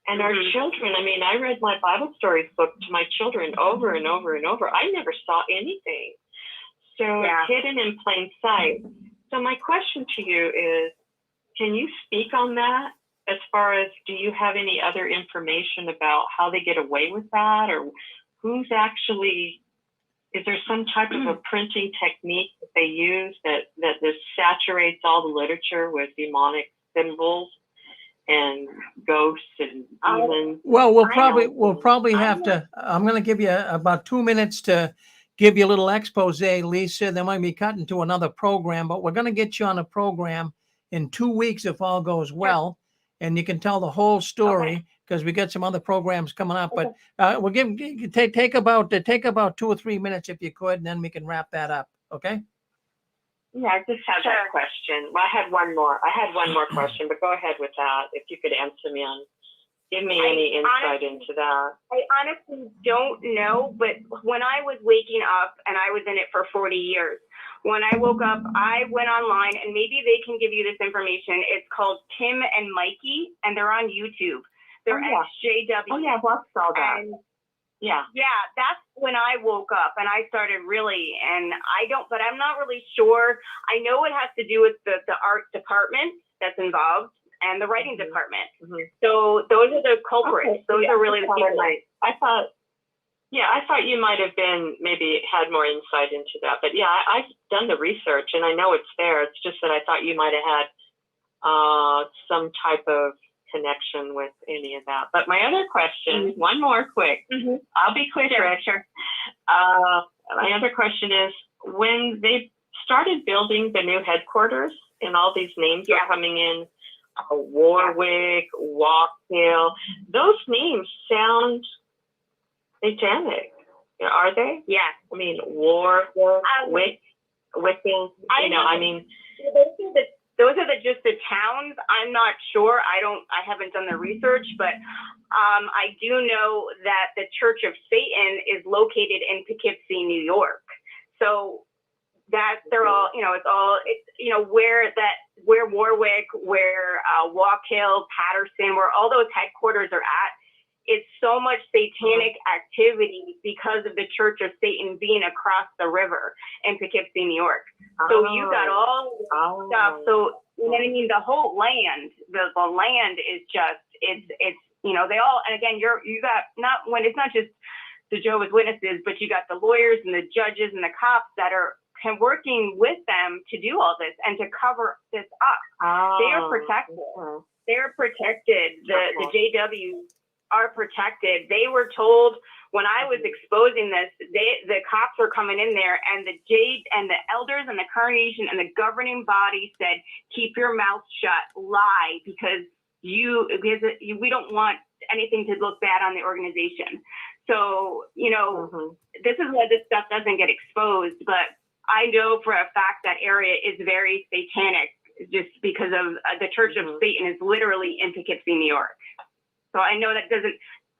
And our children, I mean, I read my Bible stories book to my children over and over and over. I never saw anything. So it's hidden in plain sight. So my question to you is, can you speak on that? As far as, do you have any other information about how they get away with that, or who's actually, is there some type of a printing technique that they use that this saturates all the literature with demonic symbols and ghosts and demons? Well, we'll probably have to, I'm going to give you about 2 minutes to give you a little expose, Lisa. Then might be cut into another program, but we're going to get you on a program in 2 weeks if all goes well. And you can tell the whole story because we got some other programs coming up. But we'll take about 2 or 3 minutes if you could, and then we can wrap that up. Okay? Yeah, I just have that question. Well, I had one more question, but go ahead with that. If you could answer me on, give me any insight into that. I honestly don't know, but when I was waking up, and I was in it for 40 years, when I woke up, I went online, and maybe they can give you this information. It's called Tim and Mikey, and they're on YouTube. They're XJW. Oh, yeah, I've watched all that. Yeah, that's when I woke up, and I started really, and but I'm not really sure. I know it has to do with the art department that's involved and the writing department. So those are the culprits. Those are really the people. I thought you might have been maybe had more insight into that, but yeah, I've done the research and I know it's there. It's just that I thought you might have had some type of connection with any of that. But my other question, one more quick. I'll be quick, Richard. My other question is, when they started building the new headquarters and all these names are coming in, Warwick, Walkhill, those names sound satanic. Are they? Yeah. I mean, Warwick, Wicking, I mean. Those are just the towns. I'm not sure. I haven't done the research, but I do know that the Church of Satan is located in Poughkeepsie, New York. So that they're all, where Warwick, where Walkhill, Patterson, where all those headquarters are at, it's so much satanic activity because of the Church of Satan being across the river in Poughkeepsie, New York. So you got all this stuff. So, you know what I mean? The whole land, the land is just, it's they all, and again, you got it's not just the Jehovah's Witnesses, but you got the lawyers and the judges and the cops that are working with them to do all this and to cover this up. They are protected. They're protected. The JWs are protected. They were told when I was exposing this, the cops were coming in there, and the elders and the congregation and the governing body said, keep your mouth shut, lie, because we don't want anything to look bad on the organization. So, this is why this stuff doesn't get exposed, but I know for a fact that area is very satanic just because of the Church of Satan is literally in Poughkeepsie, New York. So I know that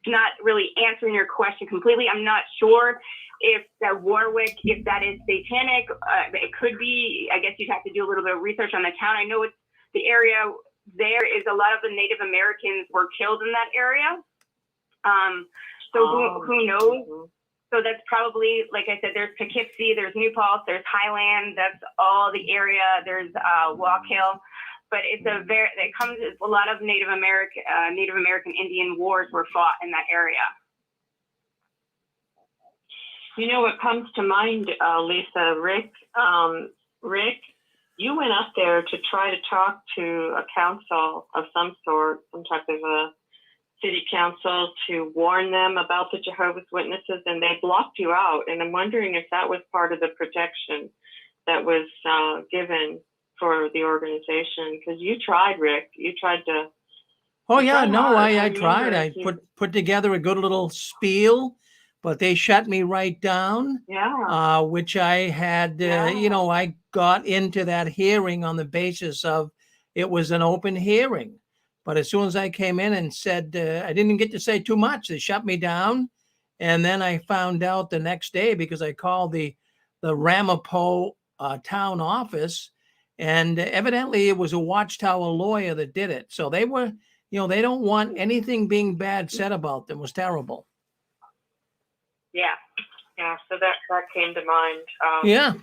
not really answering your question completely. I'm not sure if that Warwick, if that is satanic. It could be. I guess you'd have to do a little bit of research on the town. I know it's the area. There is a lot of the Native Americans were killed in that area. So who knows? So that's probably, like I said, there's Poughkeepsie, there's New Paltz, there's Highland. That's all the area. There's Walkhill. But it comes a lot of Native American Indian wars were fought in that area. You know what comes to mind, Lisa, Rick, you went up there to try to talk to a council of some sort, some type of a city council to warn them about the Jehovah's Witnesses, and they blocked you out. And I'm wondering if that was part of the protection that was given for the organization, because you tried, Rick. You tried to. Oh yeah, no, hard. I tried. I put together a good little spiel, but they shut me right down. Yeah. Which I had, I got into that hearing on the basis of it was an open hearing. But as soon as I came in and said, I didn't get to say too much, they shut me down. And then I found out the next day because I called the Ramapo town office, and evidently it was a Watchtower lawyer that did it. So they were, they don't want anything being bad said about them. It was terrible. Yeah. So that came to mind. Yeah.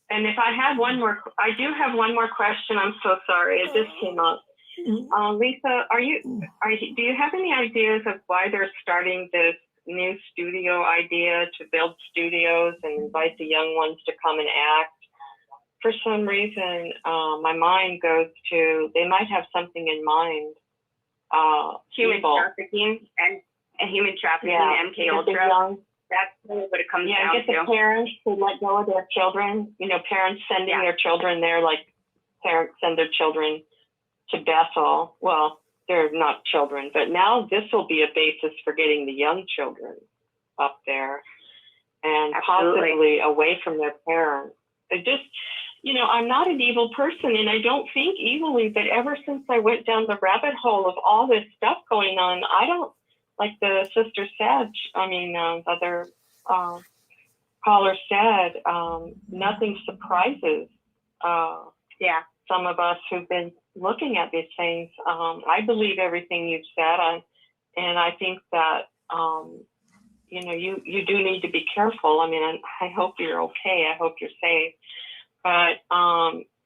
And if I have one more, I do have one more question. I'm so sorry. It just came up. Lisa, do you have any ideas of why they're starting this new studio idea to build studios and invite the young ones to come and act? For some reason, my mind goes to, they might have something in mind. Human trafficking and human trafficking, MK Ultra. That's really what it comes down to. Get the parents to let go of their children. Parents sending their children there, like parents send their children to Bethel. Well, they're not children, but now this will be a basis for getting the young children up there and possibly away from their parents. It just, I'm not an evil person, and I don't think evilly, but ever since I went down the rabbit hole of all this stuff going on, I don't, like the sister said, the other caller said, nothing surprises some of us who've been looking at these things. I believe everything you've said, and I think that, you do need to be careful. I hope you're okay. I hope you're safe. But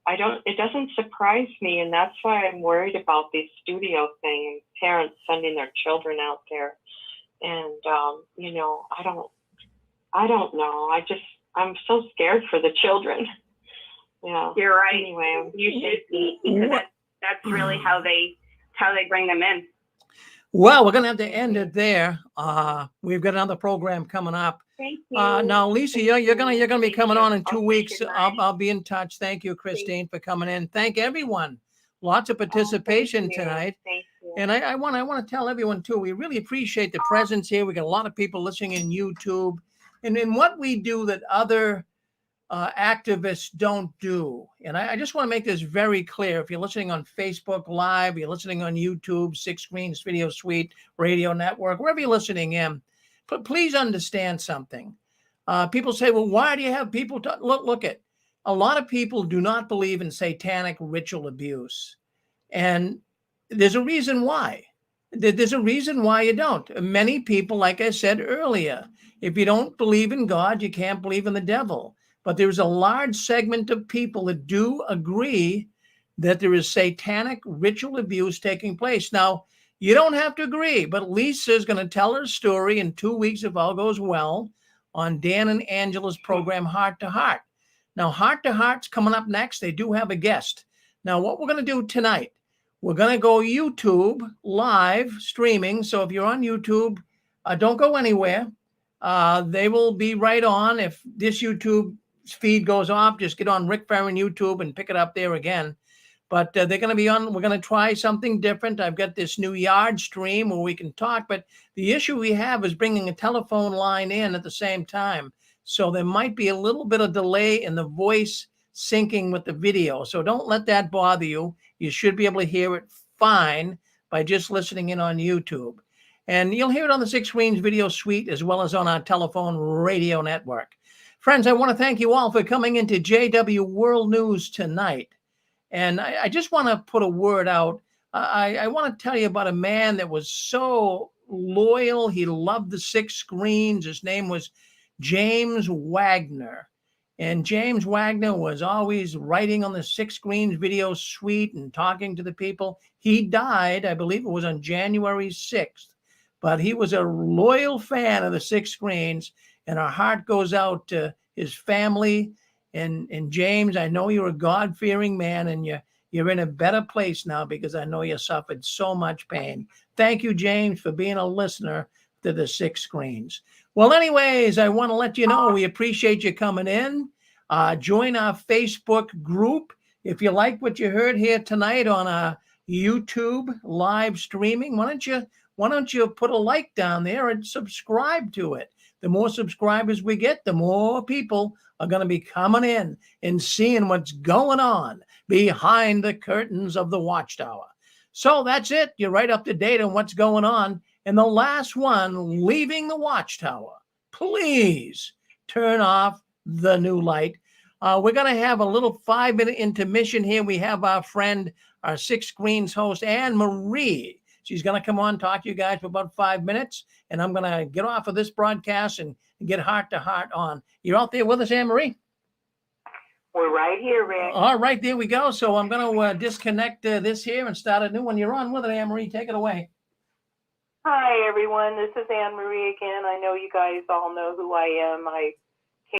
it doesn't surprise me, and that's why I'm worried about these studio things, parents sending their children out there. And, I don't know. I'm so scared for the children. Yeah. You're right. Anyway, you should be, because that's really how they bring them in. Well, we're going to have to end it there. We've got another program coming up. Thank you. Now, Lisa, you're gonna be coming on in 2 weeks. I'll be in touch. Thank you, Christine, for coming in. Thank everyone. Lots of participation tonight. Thank you. And I want to tell everyone too, we really appreciate the presence here. We got a lot of people listening in YouTube, and in what we do that other activists don't do. And I just want to make this very clear. If you're listening on Facebook Live, you're listening on YouTube, Six Screens Video Suite, Radio Network, wherever you're listening in, but please understand something. People say, well, why do you have people look at? A lot of people do not believe in satanic ritual abuse. And there's a reason why. There's a reason why you don't. Many people, like I said earlier, if you don't believe in God, you can't believe in the devil. But there's a large segment of people that do agree that there is satanic ritual abuse taking place. Now, you don't have to agree, but Lisa is going to tell her story in 2 weeks, if all goes well, on Dan and Angela's program, Heart to Heart. Now, Heart to Heart's coming up next. They do have a guest. Now, what we're going to do tonight, we're going to go YouTube live streaming. So if you're on YouTube, don't go anywhere. They will be right on. If this YouTube feed goes off, just get on Rick Farron YouTube and pick it up there again. But they're going to be on. We're going to try something different. I've got this new yard stream where we can talk. But the issue we have is bringing a telephone line in at the same time. So there might be a little bit of delay in the voice syncing with the video. So don't let that bother you. You should be able to hear it fine by just listening in on YouTube. And you'll hear it on the Six Screens Video Suite as well as on our telephone radio network. Friends, I want to thank you all for coming into JW World News tonight. And I just want to put a word out. I want to tell you about a man that was so loyal. He loved the Six Screens. His name was James Wagner. And James Wagner was always writing on the Six Screens Video Suite and talking to the people. He died, I believe it was on January 6th. But he was a loyal fan of the Six Screens. And our heart goes out to his family. And James, I know you're a God-fearing man, and you're in a better place now because I know you suffered so much pain. Thank you, James, for being a listener to the 6 Screens. Well, anyways, I want to let you know we appreciate you coming in. Join our Facebook group. If you like what you heard here tonight on our YouTube live streaming, why don't you put a like down there and subscribe to it? The more subscribers we get, the more people are going to be coming in and seeing what's going on behind the curtains of the Watchtower. So that's it. You're right up to date on what's going on. And the last one, leaving the Watchtower, please turn off the new light. We're going to have a little 5-minute intermission here. We have our friend, our 6 Screens host, Anne Marie. She's going to come on, talk to you guys for about 5 minutes, and I'm going to get off of this broadcast and get heart to heart on. You're out there with us, Anne Marie? We're right here, Rick. All right, there we go. So I'm going to disconnect this here and start a new one. You're on with it, Anne Marie. Take it away. Hi, everyone. This is Anne Marie again. I know you guys all know who I am. I